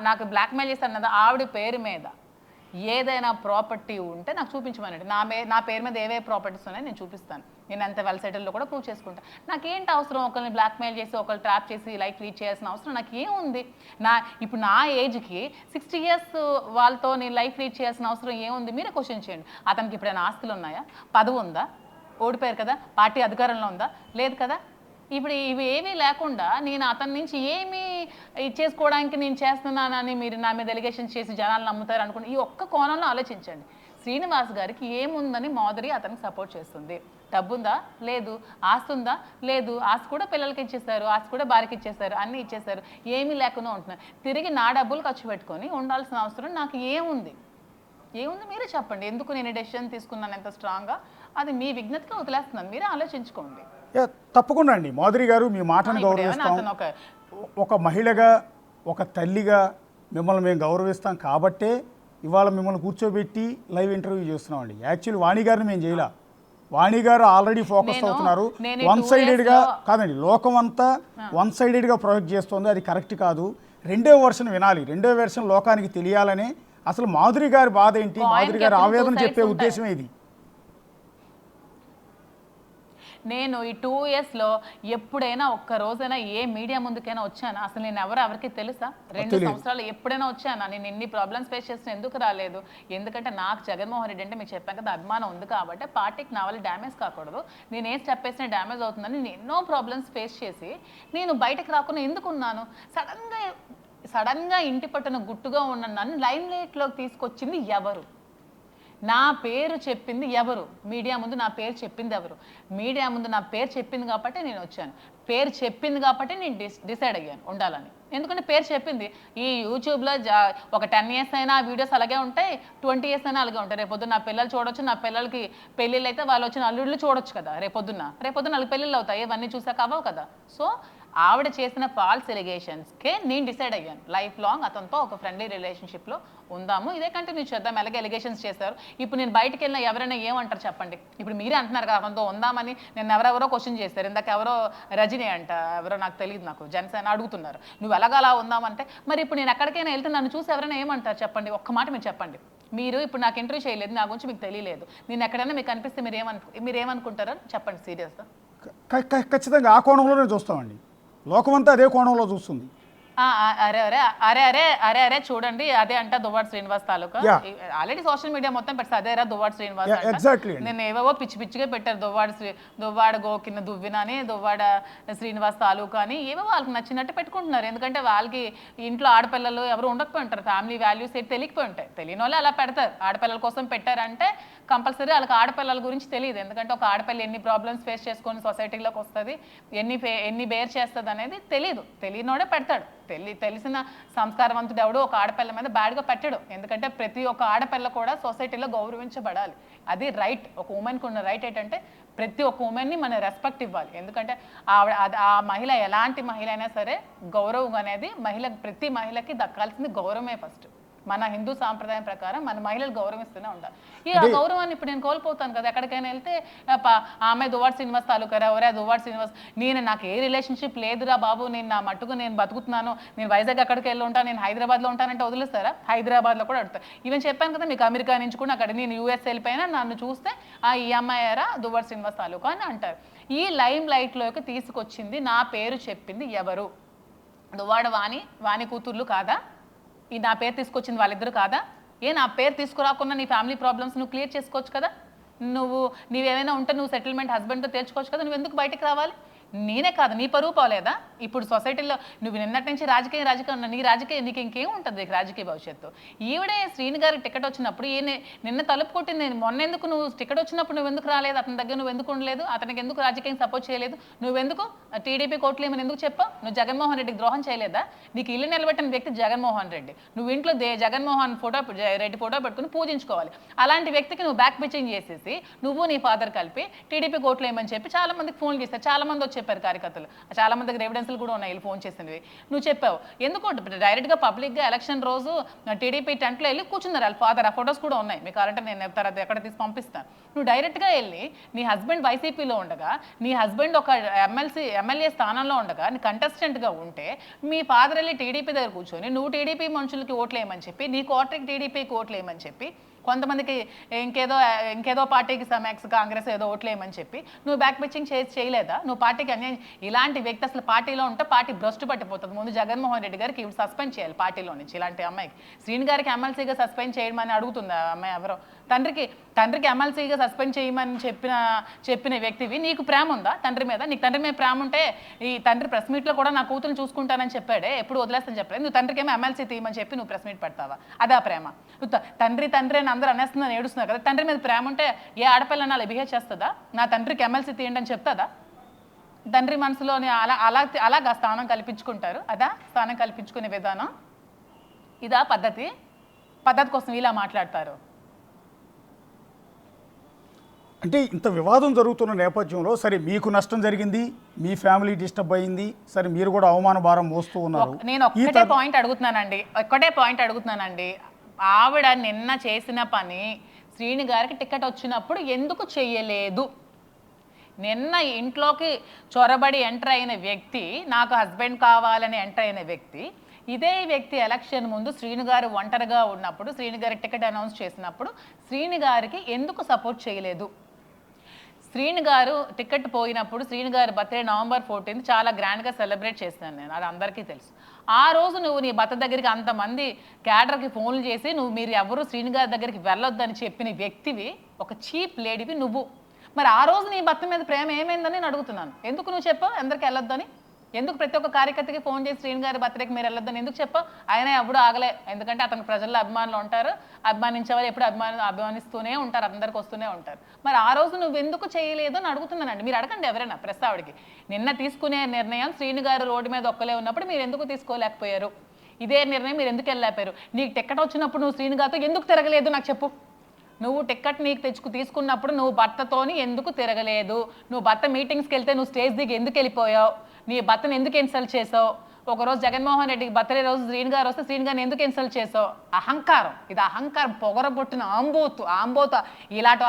నాకు బ్లాక్మెయిల్ చేస్తాను కదా, ఆవిడ పేరు మీద ఏదైనా ప్రాపర్టీ ఉంటే నాకు చూపించమనండి. నా పేరు మీద ఏవే ప్రాపర్టీస్ ఉన్నాయో నేను చూపిస్తాను. నేను అంత వెల్ సెటిల్లో కూడా ప్రూవ్ చేసుకుంటాను. నాకేంటి అవసరం ఒకరిని బ్లాక్మెయిల్ చేసి ఒకరు ట్రాప్ చేసి లైఫ్ లీడ్ చేయాల్సిన అవసరం నాకు ఏముంది? ఇప్పుడు నా ఏజ్కి 60 years వాళ్ళతో నేను లైఫ్ లీడ్ చేయాల్సిన అవసరం ఏముంది? మీరే క్వశ్చన్ చేయండి. అతనికి ఇప్పుడైనా ఆస్తులు ఉన్నాయా, పదవి ఉందా, ఓడిపోయారు కదా, పార్టీ అధికారంలో ఉందా, లేదు కదా. ఇప్పుడు ఇవి ఏమీ లేకుండా నేను అతని నుంచి ఏమీ ఇచ్చేసుకోవడానికి నేను చేస్తున్నానని మీరు నా మీద ఎలిగేషన్ చేసి జనాలు నమ్ముతారు అనుకుని ఈ ఒక్క కోణంలో ఆలోచించండి. శ్రీనివాస్ గారికి ఏముందని మాధురి అతనికి సపోర్ట్ చేస్తుంది? డబ్బుందా? లేదు. ఆస్తి ఉందా? లేదు. ఆస్తి కూడా పిల్లలకి ఇచ్చేస్తారు, ఆస్తి కూడా భార్యకి ఇచ్చేస్తారు, అన్నీ ఇచ్చేస్తారు, ఏమీ లేకుండా ఉంటున్నారు. తిరిగి నా డబ్బులు ఖర్చు పెట్టుకొని ఉండాల్సిన అవసరం నాకు ఏముంది? మీరే చెప్పండి. ఎందుకు నేను డెసిషన్ తీసుకున్నాను ఎంత స్ట్రాంగ్గా? అది మీ విజ్ఞతగా వదిలేస్తున్నాను, మీరే ఆలోచించుకోండి. తప్పకుండా అండి మాధురి గారు, మీ మాటను గౌరవిస్తాం. ఒక మహిళగా, ఒక తల్లిగా మిమ్మల్ని మేము గౌరవిస్తాం కాబట్టే ఇవాళ మిమ్మల్ని కూర్చోబెట్టి లైవ్ ఇంటర్వ్యూ చేస్తున్నామండి. యాక్చువల్లీ వాణి గారిని మేము చేయలే. వాణి గారు ఆల్రెడీ ఫోకస్ అవుతున్నారు. వన్ సైడెడ్గా కాదండి, లోకం అంతా వన్ సైడెడ్గా ప్రొజెక్ట్ చేస్తుంది, అది కరెక్ట్ కాదు. రెండో వెర్షన్ వినాలి, రెండో వెర్షన్ లోకానికి తెలియాలని అసలు మాధురి గారి బాధ ఏంటి, మాధురి గారి ఆవేదన చెప్పే ఉద్దేశమే ఇది. నేను ఈ 2 yearsలో ఎప్పుడైనా ఒక్క రోజైనా ఏ మీడియా ముందుకైనా వచ్చానా? అసలు నేను ఎవరికి తెలుసా? 2 సంవత్సరాలు ఎప్పుడైనా వచ్చానా? నేను ఎన్ని ప్రాబ్లమ్స్ ఫేస్ చేసిన ఎందుకు రాలేదు? ఎందుకంటే నాకు జగన్మోహన్ రెడ్డి అంటే మీకు చెప్పాను కదా అభిమానం ఉంది కాబట్టి, పార్టీకి నా వల్ల డ్యామేజ్ కాకూడదు, నేను ఏ స్టెప్ వేసినా డ్యామేజ్ అవుతుందని నేను ఎన్నో ప్రాబ్లమ్స్ ఫేస్ చేసి నేను బయటకు రాకుండా ఎందుకున్నాను? సడన్గా ఇంటి పట్టున గుట్టుగా ఉన్న నన్ను లైమ్ లైట్లోకి తీసుకొచ్చింది ఎవరు? నా పేరు చెప్పింది ఎవరు? మీడియా ముందు నా పేరు చెప్పింది ఎవరు? మీడియా ముందు నా పేరు చెప్పింది కాబట్టి నేను వచ్చాను. పేరు చెప్పింది కాబట్టి నేను డిసైడ్ అయ్యాను ఉండాలని. ఎందుకంటే పేరు చెప్పింది. ఈ యూట్యూబ్లో ఒక 10 years అయినా వీడియోస్ అలాగే ఉంటాయి, 20 years అయినా అలాగే ఉంటాయి. రేపొద్దున నా పిల్లలు చూడొచ్చు, నా పిల్లలకి పెళ్ళిళ్ళు అయితే వాళ్ళు వచ్చిన అల్లుళ్ళు చూడొచ్చు కదా. రేపొద్దున వాళ్ళకి పెళ్ళిళ్ళు అవుతాయి, ఇవన్నీ చూసాక అవ్వవు కదా. సో ఆవిడ చేసిన ఫాల్స్ ఎలిగేషన్స్కే నేను డిసైడ్ అయ్యాను లైఫ్ లాంగ్ అతనితో ఒక ఫ్రెండ్లీ రిలేషన్షిప్లో ఉందాము, ఇదే కంటిన్యూ చేద్దాం. ఎలాగే ఎలిగేషన్స్ చేశారు. ఇప్పుడు నేను బయటకు వెళ్ళినా ఎవరైనా ఏమంటారు చెప్పండి? ఇప్పుడు మీరే అంటున్నారు కదా అతనితో ఉందామని. నేను ఎవరెవరో క్వశ్చన్ చేశారు. ఇందాక ఎవరో రజనీ అంట, ఎవరో నాకు తెలియదు, నాకు జనసేన అడుగుతున్నారు నువ్వు ఎలాగలా ఉందామంటే. మరి ఇప్పుడు నేను ఎక్కడికైనా వెళ్తే నన్ను చూసి ఎవరైనా ఏమంటారు చెప్పండి? ఒక్క మాట మీరు చెప్పండి. మీరు ఇప్పుడు నాకు ఇంటర్వ్యూ చేయలేదు, నా గురించి మీకు తెలియలేదు, నేను ఎక్కడైనా మీకు అనిపిస్తే మీరేమనుకుంటారో చెప్పండి సీరియస్గా. ఖచ్చితంగా ఆ కోణంలోనే చూస్తామండి. లోకమంతా అదే కోణంలో చూస్తుంది. అరే అరే అరే అరే అరే అరే చూడండి, అదే అంట దువ్వాడ శ్రీనివాస్ తాలూకా. ఆల్రెడీ సోషల్ మీడియా మొత్తం పెట్టి అదేరా దువ్వాడ శ్రీనివాస్ ఎగ్జాక్ట్లీ. నేను ఏవేవో పిచ్చి పిచ్చిగా పెట్టారు. దువ్వాడ గోకిన దువ్విన అని, దువ్వాడ శ్రీనివాస్ తాలూకా అని, ఏవో వాళ్ళకి నచ్చినట్టు పెట్టుకుంటున్నారు. ఎందుకంటే వాళ్ళకి ఇంట్లో ఆడపిల్లలు ఎవరు ఉండకపోయి ఉంటారు, ఫ్యామిలీ వాల్యూస్ ఏంటి తెలియకపోయి ఉంటాయి. తెలియని వాళ్ళు అలా పెడతారు. ఆడపిల్లల కోసం పెట్టారంటే కంపల్సరీ వాళ్ళకి ఆడపిల్లల గురించి తెలియదు. ఎందుకంటే ఒక ఆడపిల్ల ఎన్ని ప్రాబ్లమ్స్ ఫేస్ చేసుకొని సొసైటీలోకి వస్తుంది, ఎన్ని బేర్ చేస్తుంది అనేది తెలియదు. తెలియనోడే పెడతాడు. తెలిసిన సంస్కారవంతుడు ఎవడు ఒక ఆడపిల్ల మీద బ్యాడ్గా పెట్టడు. ఎందుకంటే ప్రతి ఒక్క ఆడపిల్ల కూడా సొసైటీలో గౌరవించబడాలి. అది రైట్. ఒక ఉమెన్కి ఉన్న రైట్ ఏంటంటే ప్రతి ఒక్క ఉమెన్ని మనం రెస్పెక్ట్ ఇవ్వాలి. ఎందుకంటే ఆ మహిళ ఎలాంటి మహిళ అయినా సరే గౌరవం అనేది ప్రతి మహిళకి దక్కాల్సింది గౌరవమే ఫస్ట్. మన హిందూ సాంప్రదాయం ప్రకారం మన మహిళలు గౌరవిస్తూనే ఉండాలి. ఈ ఆ గౌరవాన్ని ఇప్పుడు నేను కోల్పోతాను కదా. ఎక్కడికైనా వెళ్తే ఆమె దువ్వాడ శ్రీనివాస్ తాలూకారా, ఎవరే దువ్వాడ శ్రీనివాస్, నాకు ఏ రిలేషన్షిప్ లేదురా బాబు, నేను నా మట్టుకు నేను బతుకుతున్నాను, నేను వైజాగ్ అక్కడికి వెళ్ళి ఉంటాను, నేను హైదరాబాద్లో ఉంటానంటే వదిలేస్తారా? హైదరాబాద్లో కూడా అడుగుతారు. ఈవెన్ చెప్పాను కదా మీకు, అమెరికా నుంచి కూడా అక్కడ నేను యూఎస్ వెళ్ళిపోయినా నన్ను చూస్తే ఈ అమ్మాయారా దువ్వాడ శ్రీనివాస్ తాలూకా అని అంటారు. ఈ లైమ్ లైట్లోకి తీసుకొచ్చింది, నా పేరు చెప్పింది ఎవరు? దువ్వాడ వాణి కూతుర్లు కాదా? నా పేరు తీసుకొచ్చింది వాళ్ళిద్దరు కాదా? నా పేరు తీసుకురాకుండా నీ ఫ్యామిలీ ప్రాబ్లమ్స్ నువ్వు క్లియర్ చేసుకోవచ్చు కదా. నీవేమైనా ఉంటే నువ్వు సెటిల్మెంట్ హస్బెండ్తో తెచ్చుకోవచ్చు కదా. నువ్వు ఎందుకు బయటకు రావాలి? నేనే కాదు, నీ పరువు పోలేదా? ఇప్పుడు సొసైటీలో నువ్వు నిన్నటి నుంచి రాజకీయం నీ రాజకీయం నీకు ఇంకేం ఉంటుంది రాజకీయ భవిష్యత్తు? ఈవిడే శ్రీని గారికి టికెట్ వచ్చినప్పుడు నిన్న తలుపు కొట్టింది. మొన్నెందుకు నువ్వు టికెట్ వచ్చినప్పుడు నువ్వు ఎందుకు రాలేదు? అతని దగ్గర నువ్వు ఎందుకు ఉండలేదు? అతనికి ఎందుకు రాజకీయం సపోర్ట్ చేయలేదు? నువ్వెందుకు టీడీపీ కోట్లు ఏమని ఎందుకు చెప్పావు? నువ్వు జగన్మోహన్ రెడ్డికి ద్రోహం చేయలేదా? నీకు ఇల్లు నిలబెట్టిన వ్యక్తి జగన్మోహన్ రెడ్డి. నువ్వు ఇంట్లో జగన్మోహన్ రెడ్డి ఫోటో పెట్టుకుని పూజించుకోవాలి. అలాంటి వ్యక్తికి నువ్వు బ్యాక్ పిచ్చింగ్ చేసేసి నువ్వు నీ ఫాదర్ కలిపి టీడీపీ కోట్లు ఏమని చెప్పి చాలా మందికి ఫోన్ చేస్తారు. చాలా మంది వచ్చి చెప్పారు కార్యకర్తలు, చాలా మంది దగ్గర ఎవిడెన్స్లు కూడా ఉన్నాయి ఫోన్ చేసినవి. నువ్వు చెప్పావు ఎందుకు? డైరెక్ట్గా పబ్లిక్గా ఎలక్షన్ రోజు టీడీపీ టెంట్లో వెళ్ళి కూర్చున్నారు వాళ్ళ ఫాదర్. ఆ ఫొటోస్ కూడా ఉన్నాయి, మీకు కావాలంటే నేను తర్వాత ఎక్కడ తీసి పంపిస్తాను. నువ్వు డైరెక్ట్గా వెళ్ళి నీ హస్బెండ్ వైసీపీలో ఉండగా, నీ హస్బెండ్ ఒక ఎమ్మెల్యే స్థానంలో ఉండగా, నీ కంటెస్టెంట్గా ఉంటే మీ ఫాదర్ వెళ్ళి టీడీపీ దగ్గర కూర్చొని నువ్వు టీడీపీ మనుషులకి ఓట్లు వేయమని చెప్పి, నీ కోటకి టీడీపీకి ఓట్లు వేయమని చెప్పి, కొంతమందికి ఇంకేదో పార్టీకి సమాక్స్ కాంగ్రెస్ ఏదో ఓట్లు వేయమని చెప్పి నువ్వు బ్యాక్ పిచ్చింగ్ చేయలేదా? నువ్వు పార్టీకి అన్యాయం. ఇలాంటి వ్యక్తి అసలు పార్టీలో ఉంటే పార్టీ భ్రష్టు పట్టిపోతుంది. ముందు జగన్మోహన్ రెడ్డి గారికి ఇవి సస్పెండ్ చేయాలి పార్టీలో నుంచి. ఇలాంటి అమ్మాయికి శ్రీని గారికి ఎమ్మెల్సీగా సస్పెండ్ చేయమని అడుగుతుంది ఆ అమ్మాయి. ఎవరో తండ్రికి ఎమ్మెల్సీగా సస్పెండ్ చేయమని చెప్పిన వ్యక్తివి. నీకు ప్రేమ ఉందా తండ్రి మీద? నీకు తండ్రి మీద ప్రేమ ఉంటే ఈ తండ్రి ప్రెస్ మీట్లో కూడా నా కూతురు చూసుకుంటానని చెప్పాడే, ఎప్పుడు వదిలేస్తాను చెప్పలేదు. నువ్వు తండ్రికి ఏమో ఎమ్మెల్సీ తీయమని చెప్పి నువ్వు ప్రెస్ మీట్ పెడతావా? అదా ప్రేమ? తండ్రి అని అందరూ అనేస్తుందని ఏడుస్తున్నారు కదా. తండ్రి మీద ప్రేమ ఉంటే ఏ ఆడపిల్ల అలా బిహేవ్ చేస్తుందా? నా తండ్రికి ఎమ్మెల్సీ తీయండి అని చెప్తుందా? తండ్రి మనసులోని అలాగా స్థానం కల్పించుకుంటారు. అదా స్థానం కల్పించుకునే విధానం? ఇదా పద్ధతి కోసం ఇలా మాట్లాడతారు. అంటే ఇంత వివాదం జరుగుతున్న నేపథ్యంలో సరే మీకు నష్టం జరిగింది, మీ ఫ్యామిలీ డిస్టర్బ్ అయింది, సరే మీరు కూడా అవమాన భారం మోస్తూ ఉన్నారు. నేను ఒక్కటే పాయింట్ అడుగుతున్నానండి. ఆవిడ నిన్న చేసిన పని శ్రీని గారికి టికెట్ వచ్చినప్పుడు ఎందుకు చెయ్యలేదు? నిన్న ఇంట్లోకి చొరబడి ఎంటర్ అయిన వ్యక్తి, నాకు హస్బెండ్ కావాలని ఎంటర్ అయిన వ్యక్తి, ఇదే వ్యక్తి ఎలక్షన్ ముందు శ్రీని గారు ఒంటరిగా ఉన్నప్పుడు, శ్రీని గారి టికెట్ అనౌన్స్ చేసినప్పుడు శ్రీని గారికి ఎందుకు సపోర్ట్ చేయలేదు? శ్రీని గారు టికెట్ పోయినప్పుడు శ్రీని గారి బర్త్డే November 14 చాలా గ్రాండ్గా సెలబ్రేట్ చేస్తాను నేను, అది అందరికీ తెలుసు. ఆ రోజు నువ్వు నీ భర్త దగ్గరికి అంతమంది క్యాడర్కి ఫోన్లు చేసి మీరు ఎవరు శ్రీని గారి దగ్గరికి వెళ్ళొద్దని చెప్పిన వ్యక్తివి, ఒక చీప్ లేడీవి నువ్వు. మరి ఆ రోజు నీ భర్త మీద ప్రేమ ఏమైందని నేను అడుగుతున్నాను. ఎందుకు నువ్వు చెప్పావు అందరికి వెళ్ళొద్దని? ఎందుకు ప్రతి ఒక్క కార్యకర్తకి ఫోన్ చేసి శ్రీని గారి బర్త్డేకి మీరు వెళ్ళొద్దని ఎందుకు చెప్పావు? ఆయన ఎప్పుడు ఆగలే, ఎందుకంటే అతనికి ప్రజల్లో అభిమానులు ఉంటారు, అభిమానించేవాళ్ళు ఎప్పుడు అభిమానిస్తూనే ఉంటారు, అందరికి వస్తూనే ఉంటారు. మరి ఆ రోజు నువ్వు ఎందుకు చేయలేదు అని అడుగుతున్నానండి. మీరు అడగండి ఎవరైనా ప్రెస్ ఆవిడకి. నిన్న తీసుకునే నిర్ణయం శ్రీని గారు రోడ్డు మీద ఒక్కలే ఉన్నప్పుడు మీరు ఎందుకు తీసుకోలేకపోయారు? ఇదే నిర్ణయం మీరు ఎందుకు వెళ్ళలేకపోయారు? నీకు టికెట్ వచ్చినప్పుడు నువ్వు శ్రీని గారితో ఎందుకు తిరగలేదు నాకు చెప్పు. నువ్వు టికెట్ నీకు తీసుకున్నప్పుడు నువ్వు భర్తతోని ఎందుకు తిరగలేదు? నువ్వు భర్త మీటింగ్స్కి వెళ్తే నువ్వు స్టేజ్ దిగి ఎందుకు వెళ్ళిపోయావు? నీ భర్తను ఎందుకు ఇన్సల్ట్ చేసావు, ఒకరోజు జగన్మోహన్ రెడ్డికి బర్త్డే రోజు శ్రీని గారు వస్తే శ్రీని గారిని ఎందుకు ఇన్సల్ట్ చేసావు, అహంకారం, ఇది అహంకారం, పొగరబొట్టిన ఆంబోతు ఇలాంటి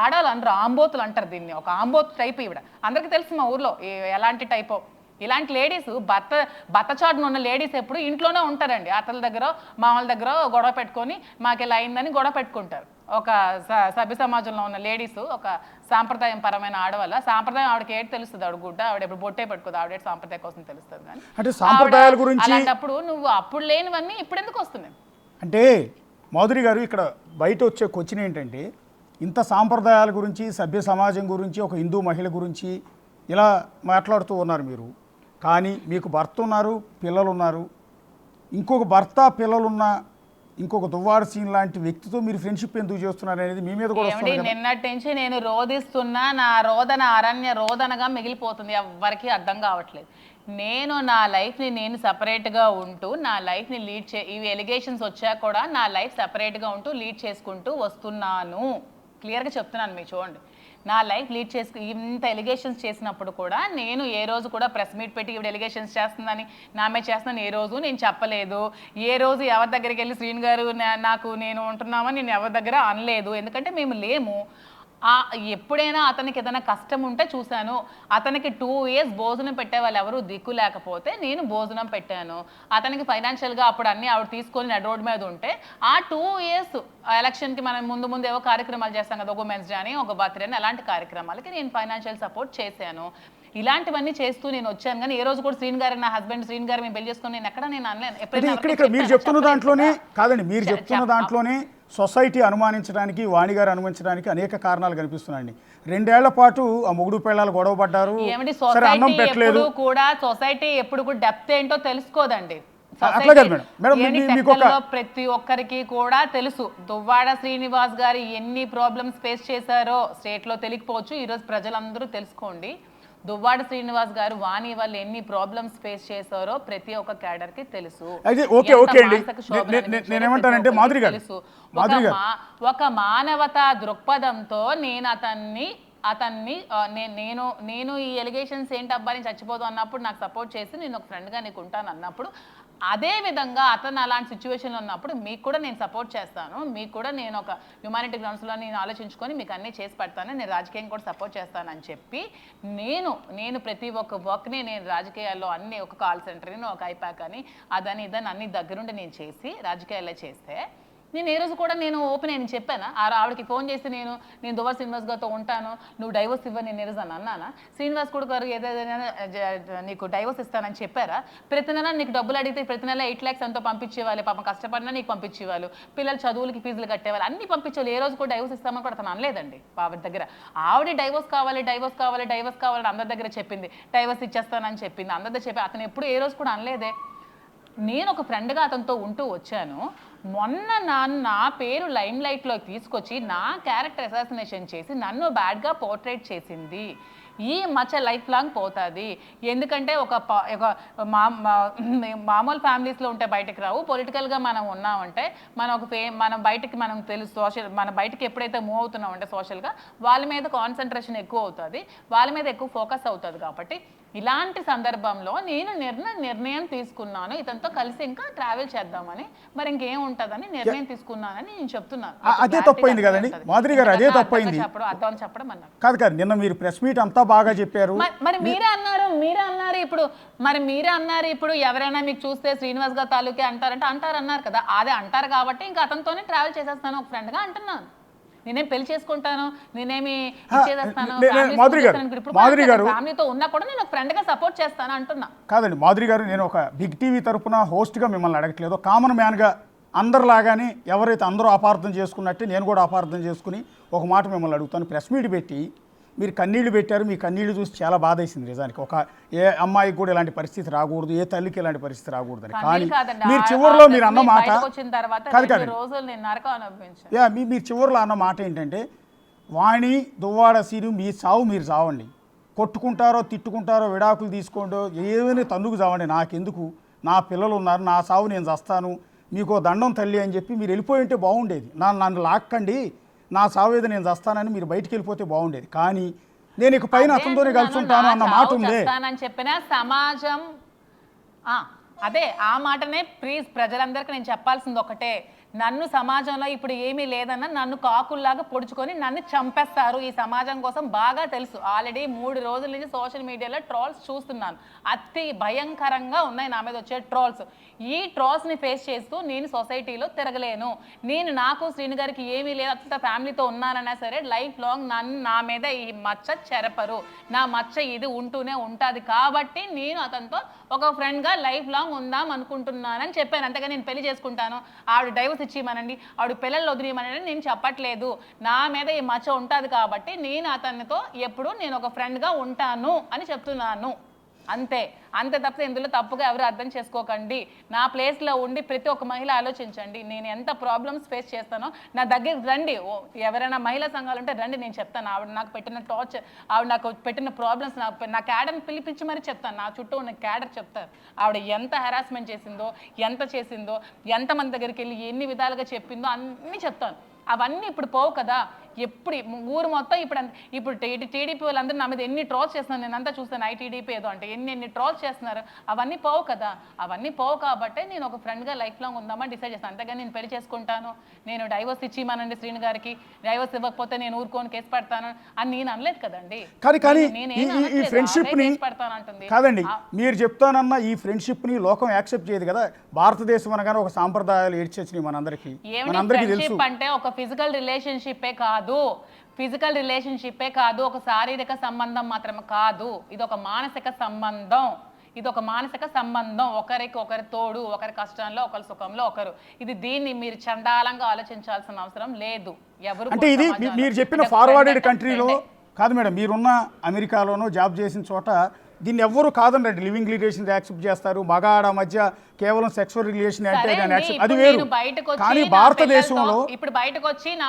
ఆడాలి అంటారు, ఆంబోతులు అంటారు దీన్ని, ఒక ఆంబోతు టైప్ ఇవిడ, అందరికీ తెలుసు మా ఊర్లో ఎలాంటి టైపో. ఇలాంటి లేడీస్ భర్త చాటున ఉన్న లేడీస్ ఎప్పుడు ఇంట్లోనే ఉంటారండి, అత్తల దగ్గర మామల దగ్గర గొడవ పెట్టుకొని మాకు ఇలా అయిందని గొడవ పెట్టుకుంటారు. ఒక సభ్య సమాజంలో ఉన్న లేడీస్ ఒక సాంప్రదాయం పరమైన ఆడవాళ్ళ, సాంప్రదాయం ఆవిడకి ఏడు తెలుస్తుంది, ఆవిడ గుడ్డ, ఆవిడ ఎప్పుడు బొట్టే పెట్టుకోదు, ఆవిడ సాంప్రదాయం కోసం తెలుస్తుంది. కానీ అంటే సాంప్రదాయాల గురించి అలాంటప్పుడు నువ్వు అప్పుడు లేనివన్నీ ఇప్పుడు ఎందుకు వస్తున్నాయి అంటే మాధురి గారు, ఇక్కడ బయట వచ్చే క్వశ్చన్ ఏంటంటే, ఇంత సాంప్రదాయాల గురించి, సభ్య సమాజం గురించి, ఒక హిందూ మహిళ గురించి ఇలా మాట్లాడుతూ ఉన్నారు మీరు, కానీ మీకు భర్త ఉన్నారు, పిల్లలు ఉన్నారు, ఇంకొక భర్త పిల్లలున్న ఇంకొక దువ్వాడ సీన్ లాంటి వ్యక్తితో మీరు ఫ్రెండ్షిప్ ఎందుకు చేస్తున్నారు అనేది మీ మీద కూడా వస్తుంది. నిన్నటి నుంచి నేను రోధిస్తున్నా, నా రోదన అరణ్య రోదనగా మిగిలిపోతుంది, ఎవ్వరికీ అర్థం కావట్లేదు. నేను నా లైఫ్ని నేను సపరేట్గా ఉంటూ నా లైఫ్ని ఇవి ఎలిగేషన్స్ వచ్చా కూడా నా లైఫ్ సపరేట్గా ఉంటూ లీడ్ చేసుకుంటూ వస్తున్నాను. క్లియర్గా చెప్తున్నాను, మీకు చూడండి, నా లైఫ్ లీడ్ ఇంత ఎలిగేషన్స్ చేసినప్పుడు కూడా నేను ఏ రోజు కూడా ప్రెస్ మీట్ పెట్టి ఇవి ఎలిగేషన్స్ చేస్తుందని, నా మీద చేస్తున్నాను ఏ రోజు నేను చెప్పలేదు. ఏ రోజు ఎవరి దగ్గరికి వెళ్ళి శ్రీని గారు నేను ఉంటున్నామని నేను ఎవరి దగ్గర అనలేదు, ఎందుకంటే మేము లేము. ఎప్పుడైనా అతనికి ఏదైనా కష్టం ఉంటే చూశాను. అతనికి 2 years భోజనం పెట్టే వాళ్ళు ఎవరు దిక్కు లేకపోతే నేను భోజనం పెట్టాను. అతనికి ఫైనాన్షియల్గా అప్పుడు అన్నీ ఆవిడ తీసుకొని నడు రోడ్ మీద ఉంటే ఆ 2 years ఎలక్షన్కి మనం ముందు ఏవో కార్యక్రమాలు చేస్తాం కదా, ఒక ఉమెన్స్ డే అని, ఒక బర్త్డే అని, అలాంటి కార్యక్రమాలకి నేను ఫైనాన్షియల్ సపోర్ట్ చేశాను. ఇలాంటివన్నీ చేస్తూ నేను వచ్చాను. కానీ ఏ రోజు కూడా శ్రీని గారు, నా హస్బెండ్ శ్రీని గారు మేము పెళ్లి చేసుకుని నేను ఎక్కడ నేను అనలేను. ఇక్కడ మీరు చెప్తున్న దాంట్లోనే కాదండి, మీరు చెప్తున్న దాంట్లోనే సొసైటీ అనుమానించడానికి, వాణి గారు అనుమానించడానికి అనేక కారణాలు కనిపిస్తున్నాయండి. 2 ఏళ్ల పాటు ఆ మొగుడు పిల్లలు గొడవ పడ్డారు, అన్నం పెట్టలేదు కూడా. సొసైటీ ఎప్పుడు కూడా డెప్త్ ఏంటో తెలుసుకోదండి. ప్రతి ఒక్కరికి కూడా తెలుసు దువ్వాడ శ్రీనివాస్ గారు ఎన్ని ప్రాబ్లమ్స్ ఫేస్ చేశారో స్టేట్ లో తెలియకపోవచ్చు, ఈరోజు ప్రజలందరూ తెలుసుకోండి. దువ్వాడ శ్రీనివాస్ గారు వాణి వాళ్ళు ఎన్ని ప్రాబ్లమ్స్ ఫేస్ చేశారో ప్రతి ఒక్క క్యాడర్ కి తెలుసు. ఒక మానవతా దృక్పథంతో నేను నేను ఈ ఎలిగేషన్స్ ఏంటి అబ్బా నేను చచ్చిపోదు అన్నప్పుడు నాకు సపోర్ట్ చేసి నేను ఒక ఫ్రెండ్గా నీకు ఉంటాను అన్నప్పుడు, అదే విధంగా అతను అలాంటి సిచ్యువేషన్లో ఉన్నప్పుడు మీకు కూడా నేను సపోర్ట్ చేస్తాను, మీకు కూడా నేను ఒక హ్యూమానిటీ గ్రౌండ్స్లో నేను ఆలోచించుకొని మీకు అన్నీ చేసి పెడతాను, నేను రాజకీయం కూడా సపోర్ట్ చేస్తానని చెప్పి నేను ప్రతి ఒక్క వర్క్ని నేను రాజకీయాల్లో అన్ని ఒక కాల్ సెంటర్ని, ఒక ఐపాక్ అని, అదని ఇదని అన్ని దగ్గరుండి నేను చేసి రాజకీయాల్లో చేస్తే నేను ఏ రోజు కూడా నేను ఓపెన్ అని చెప్పాను. ఆవిడకి ఫోన్ చేసి నేను దువ్వాడ శ్రీనివాస్ గారితో ఉంటాను, నువ్వు డైవర్స్ ఇవ్వని నేను ఏ రోజు అని అన్నానా? శ్రీనివాస్ కూడా గారు ఏదైనా నీకు డైవర్స్ ఇస్తానని చెప్పారా? ప్రతి నెల నీకు డబ్బులు అడిగితే ప్రతి నెల 8 lakhs ఎంతో పంపించేవాళ్ళు, పాపం కష్టపడినా నీకు పంపించేవాళ్ళు, పిల్లలు చదువులకి ఫీజులు కట్టేవాళ్ళు, అన్ని పంపించేవాళ్ళు. ఏ రోజు కూడా డైవర్స్ ఇస్తామని కూడా అతను అనలేదండి. ఆవిడ దగ్గర ఆవిడ డైవర్స్ కావాలి అందరి దగ్గర చెప్పింది, డైవర్స్ ఇచ్చేస్తానని చెప్పింది, అందరి దగ్గర చెప్పి అతను ఎప్పుడు ఏ రోజు కూడా అనలేదే. నేను ఒక ఫ్రెండ్గా అతనితో ఉంటూ వచ్చాను. మొన్న నా పేరు లైమ్ లైట్లోకి తీసుకొచ్చి నా క్యారెక్టర్ అసాసినేషన్ చేసి నన్ను బ్యాడ్గా పోర్ట్రేట్ చేసింది. ఈ మచ్చ లైఫ్ లాంగ్ పోతుంది. ఎందుకంటే ఒక మామూలు ఫ్యామిలీస్లో ఉంటే బయటకు రావు, పొలిటికల్గా మనం ఉన్నామంటే మనం బయటకి మనం తెలుసు, మన బయటకి ఎప్పుడైతే మూవ్ అవుతున్నామంటే సోషల్గా వాళ్ళ మీద కాన్సన్ట్రేషన్ ఎక్కువ అవుతుంది, వాళ్ళ మీద ఎక్కువ ఫోకస్ అవుతుంది. కాబట్టి ఇలాంటి సందర్భంలో నేను నిర్ణయం తీసుకున్నాను, ఇతనితో కలిసి ఇంకా ట్రావెల్ చేద్దామని, మరి ఇంకేం ఉంటుందని నిర్ణయం తీసుకున్నానని నేను చెప్తున్నాను. అదే తప్పైంది కదండి మాధురి గారు, అదే తప్పైంది అర్థం చెప్పడం అన్నారు కాదు. నిన్న మీరు ప్రెస్ మీట్ అంతా బాగా చెప్పారు, మరి మీరే అన్నారు ఇప్పుడు ఎవరైనా మీకు చూస్తే శ్రీనివాస్ గారు తాలూకే అంటారన్నారు కదా, అదే అంటారు కాబట్టి ఇంకా అతనితోనే ట్రావెల్ చేసేస్తాను ఒక ఫ్రెండ్గా అంటున్నాను. నేనేం పెళ్లి చేసుకుంటాను, నేనేమి ఫ్యామిలీతో ఉన్నా కూడా నేను ఒక ఫ్రెండ్గా సపోర్ట్ చేస్తాను అంటున్నా. కాదండి మాధురి గారు, నేను ఒక బిగ్ టీవీ తరపున హోస్ట్గా మిమ్మల్ని అడగట్లేదు, కామన్ మ్యాన్గా అందరిలాగానే ఎవరైతే అందరూ అపార్థం చేసుకున్నట్టే నేను కూడా అపార్థం చేసుకుని ఒక మాట మిమ్మల్ని అడుగుతాను. ప్రెస్ మీట్ పెట్టి మీరు కన్నీళ్లు పెట్టారు, మీ కన్నీళ్లు చూసి చాలా బాధ వేసింది నిజానికి. ఒక ఏ అమ్మాయికి కూడా ఇలాంటి పరిస్థితి రాకూడదు, ఏ తల్లికి ఇలాంటి పరిస్థితి రాకూడదని. కానీ మీరు చివరిలో మీరు అన్న మాట మీరు చివరిలో అన్న మాట ఏంటంటే, వాణి దువ్వాడ సీను మీ సావు మీరు చావండి, కొట్టుకుంటారో తిట్టుకుంటారో విడాకులు తీసుకోండో ఏమైనా తన్నుకు చావండి, నాకెందుకు, నా పిల్లలు ఉన్నారు, నా సావు నేను చస్తాను, మీకు దండం తల్లి అని చెప్పి మీరు వెళ్ళిపోయి ఉంటే బాగుండేది. నన్ను లాక్కండి, నా సావేది నేను చస్తానని మీరు బయటికి వెళ్ళిపోతే బాగుండేది. కానీ నేను ఇక పైన అతనితోనే కలిసి ఉంటాను అన్న మాట ఉంది. చెప్తానని చెప్పిన సమాజం అదే ఆ మాటనే ప్లీజ్ ప్రజలందరికీ నేను చెప్పాల్సింది ఒకటే, నన్ను సమాజంలో ఇప్పుడు ఏమీ లేదన్న నన్ను కాకుల్లాగా పొడుచుకొని నన్ను చంపేస్తారు ఈ సమాజం కోసం బాగా తెలుసు. ఆల్రెడీ 3 రోజుల నుంచి సోషల్ మీడియాలో ట్రోల్స్ చూస్తున్నాను. అతి భయంకరంగా ఉన్నాయి నా మీద వచ్చే ట్రోల్స్. ఈ ట్రోల్స్ని ఫేస్ చేస్తూ నేను సొసైటీలో తిరగలేను. నేను నాకు శ్రీను గారికి ఏమీ లేదు, అంత ఫ్యామిలీతో ఉన్నానన్నా సరే లైఫ్ లాంగ్ నా మీద ఈ మచ్చ చెరపరు. నా మచ్చ ఇది ఉంటూనే ఉంటుంది. కాబట్టి నేను అతనితో ఒక ఫ్రెండ్గా లైఫ్ లాంగ్ ఉందాం అనుకుంటున్నానని చెప్పాను. అంతగా నేను పెళ్లి చేసుకుంటాను, ఆవిడ డైవర్స్ ఇచ్చేయమనండి, ఆవిడ పిల్లలు వదిలేయమనండి నేను చెప్పట్లేదు. నా మీద ఈ మచ్చ ఉంటుంది కాబట్టి నేను అతనితో ఎప్పుడు నేను ఒక ఫ్రెండ్గా ఉంటాను అని చెప్తున్నాను. అంతే తప్పితే ఇందులో తప్పుగా ఎవరు అర్థం చేసుకోకండి. నా ప్లేస్లో ఉండి ప్రతి ఒక్క మహిళ ఆలోచించండి. నేను ఎంత ప్రాబ్లమ్స్ ఫేస్ చేస్తానో నా దగ్గరికి రండి. ఎవరైనా మహిళా సంఘాలు ఉంటే రండి, నేను చెప్తాను. ఆవిడ నాకు పెట్టిన టార్చర్, ఆవిడ నాకు పెట్టిన ప్రాబ్లమ్స్, నా క్యాడర్ని పిలిపించి మరీ చెప్తాను. నా చుట్టూ ఉన్న క్యాడర్ చెప్తారు ఆవిడ ఎంత హెరాస్మెంట్ చేసిందో, ఎంత చేసిందో, ఎంతమంది దగ్గరికి వెళ్ళి ఎన్ని విధాలుగా చెప్పిందో అన్నీ చెప్తాను. అవన్నీ ఇప్పుడు పోవు కదా. ఎప్పుడు ఊరు మొత్తం ఇప్పుడు టీడీపీ వాళ్ళందరూ నా మీద ఎన్ని ట్రోల్స్ చేస్తున్నారు, నేనంతా చూస్తాను. ఐటీడీపీ ఏదో అంటే ఎన్ని ట్రోల్స్ చేస్తున్నారు. అవన్నీ పోవు కదా. అవన్నీ పోవు కాబట్టే నేను ఒక ఫ్రెండ్గా లైఫ్ లాంగ్ ఉందామని డిసైడ్ చేస్తాను. అంతేగాని నేను పెళ్లి చేసుకుంటాను, నేను డైవర్స్ ఇచ్చిమానండి శ్రీను గారికి, డైవర్స్ ఇవ్వకపోతే నేను ఊరుకొని కేసు పెడతాను అని నేను అనలేదు కదండి. కానీ ఈ ఫ్రెండ్షిప్ని కాదండి, మీరు చెప్తానన్న ఈ ఫ్రెండ్షిప్ని లోకం యాక్సెప్ట్ చేయదు కదా. భారతదేశం అనగానే ఒక సాంప్రదాయాలు ఏడ్చేసినాయి మనందరికీ తెలుసు. అంటే ఒక ఫిజికల్ రిలేషన్షిప్పే కాదు, ఒక శారీరక సంబంధం మాత్రమే కాదు, ఇది ఒక మానసిక సంబంధం. ఒకరి తోడు, ఒకరి కష్టంలో, ఒకరి సుఖంలో ఒకరు. దీన్ని మీరు చండాలంగా ఆలోచించాల్సిన అవసరం లేదు. ఎవరు అంటే ఇది మీరు చెప్పిన ఫార్వర్డెడ్ కంట్రీలో కాదు మేడం, మీరున్న అమెరికాలోనో జాబ్ చేసిన చోట దీన్ని ఎవ్వరు కాదండి. లివింగ్ రిలేషన్ యాక్సెప్ట్ చేస్తారు. మగ ఆడ మధ్య కేవలం సెక్సువల్ రిలేషన్ అంటే అది వేరు. కానీ భారతదేశంలో ఇప్పుడు బయటకు వచ్చి నా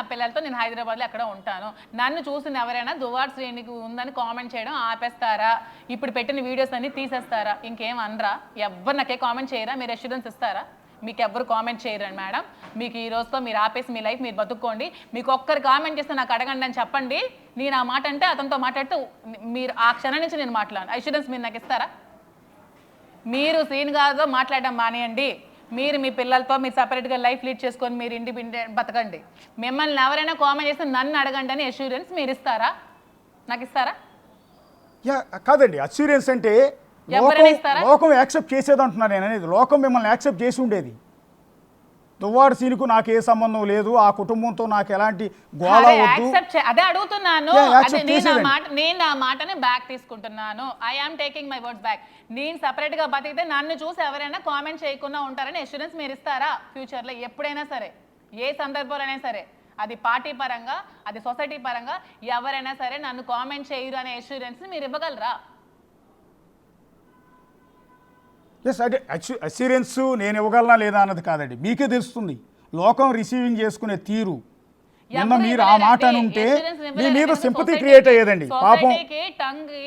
పిల్లలతో నేను హైదరాబాద్లో ఎక్కడ ఉంటాను, నన్ను చూసిన ఎవరైనా దువ్వాడ శ్రేణికి ఉందని కామెంట్ చేయడం ఆపేస్తారా? ఇప్పుడు పెట్టిన వీడియోస్ అన్ని తీసేస్తారా? ఇంకేం అనరా? ఎవ్వరు నాకే కామెంట్ చేయరా? మీరు అష్యూరెన్స్ ఇస్తారా? మీకు ఎవ్వరు కామెంట్ చేయరండి మేడం. మీకు ఈ రోజుతో మీరు ఆపేసి మీ లైఫ్ మీరు బతుక్కోండి. మీకు ఒక్కరు కామెంట్ చేస్తే నాకు అడగండి అని చెప్పండి. నేను ఆ మాట అంటే అతనితో మాట్లాడుతూ మీరు ఆ క్షణం నుంచి నేను మాట్లాడాను. అష్యూరెన్స్ మీరు నాకు ఇస్తారా? మీరు శ్రీను గారితో మాట్లాడడం మానేయండి. మీరు మీ పిల్లలతో మీరు సపరేట్గా లైఫ్ లీడ్ చేసుకొని మీరు ఇండిపెండెంట్ బతకండి. మిమ్మల్ని ఎవరైనా కామెంట్ చేస్తే నన్ను అడగండి అని అష్యూరెన్స్ మీరు ఇస్తారా? నాకు ఇస్తారా? కాదండి, అష్యూరెన్స్ అంటే లోకం యాక్సెప్ట్ చేసేది అంటున్నాను నేను అనేది. లోకం మిమ్మల్ని యాక్సెప్ట్ చేసి ఉండేది. దువ్వాడ సీనుకు నాకు ఏ సంబంధం లేదు, ఆ కుటుంబంతో నాకు ఎలాంటి గోళ వద్దు, అదే అడుగుతున్నాను. నేను ఆ మాటని బ్యాక్ తీసుకుంటున్నాను. I am taking my words back. నేను సపరేట్ గా బతికితే నన్ను చూసి ఎవరైనా కామెంట్ చేయకుండా ఉంటారని అష్యూరెన్స్ మీరు ఇస్తారా? ఫ్యూచర్ లో ఎప్పుడైనా సరే, ఏ సందర్భంలోనైనా సరే, అది పార్టీ పరంగా, అది సొసైటీ పరంగా ఎవరైనా సరే నన్ను కామెంట్ చేయరు అనే అష్యూరెన్స్ మీరు ఇవ్వగలరా? అంటే అష్యూరెన్స్ నేను ఇవ్వగలనా లేదా అన్నది కాదండి, మీకే తెలుస్తుంది లోకం రిసీవింగ్ చేసుకునే తీరు. నిన్న మీరు ఆ మాట అనుంటే మీ మీద సింపతి క్రియేట్ అయ్యేదండి.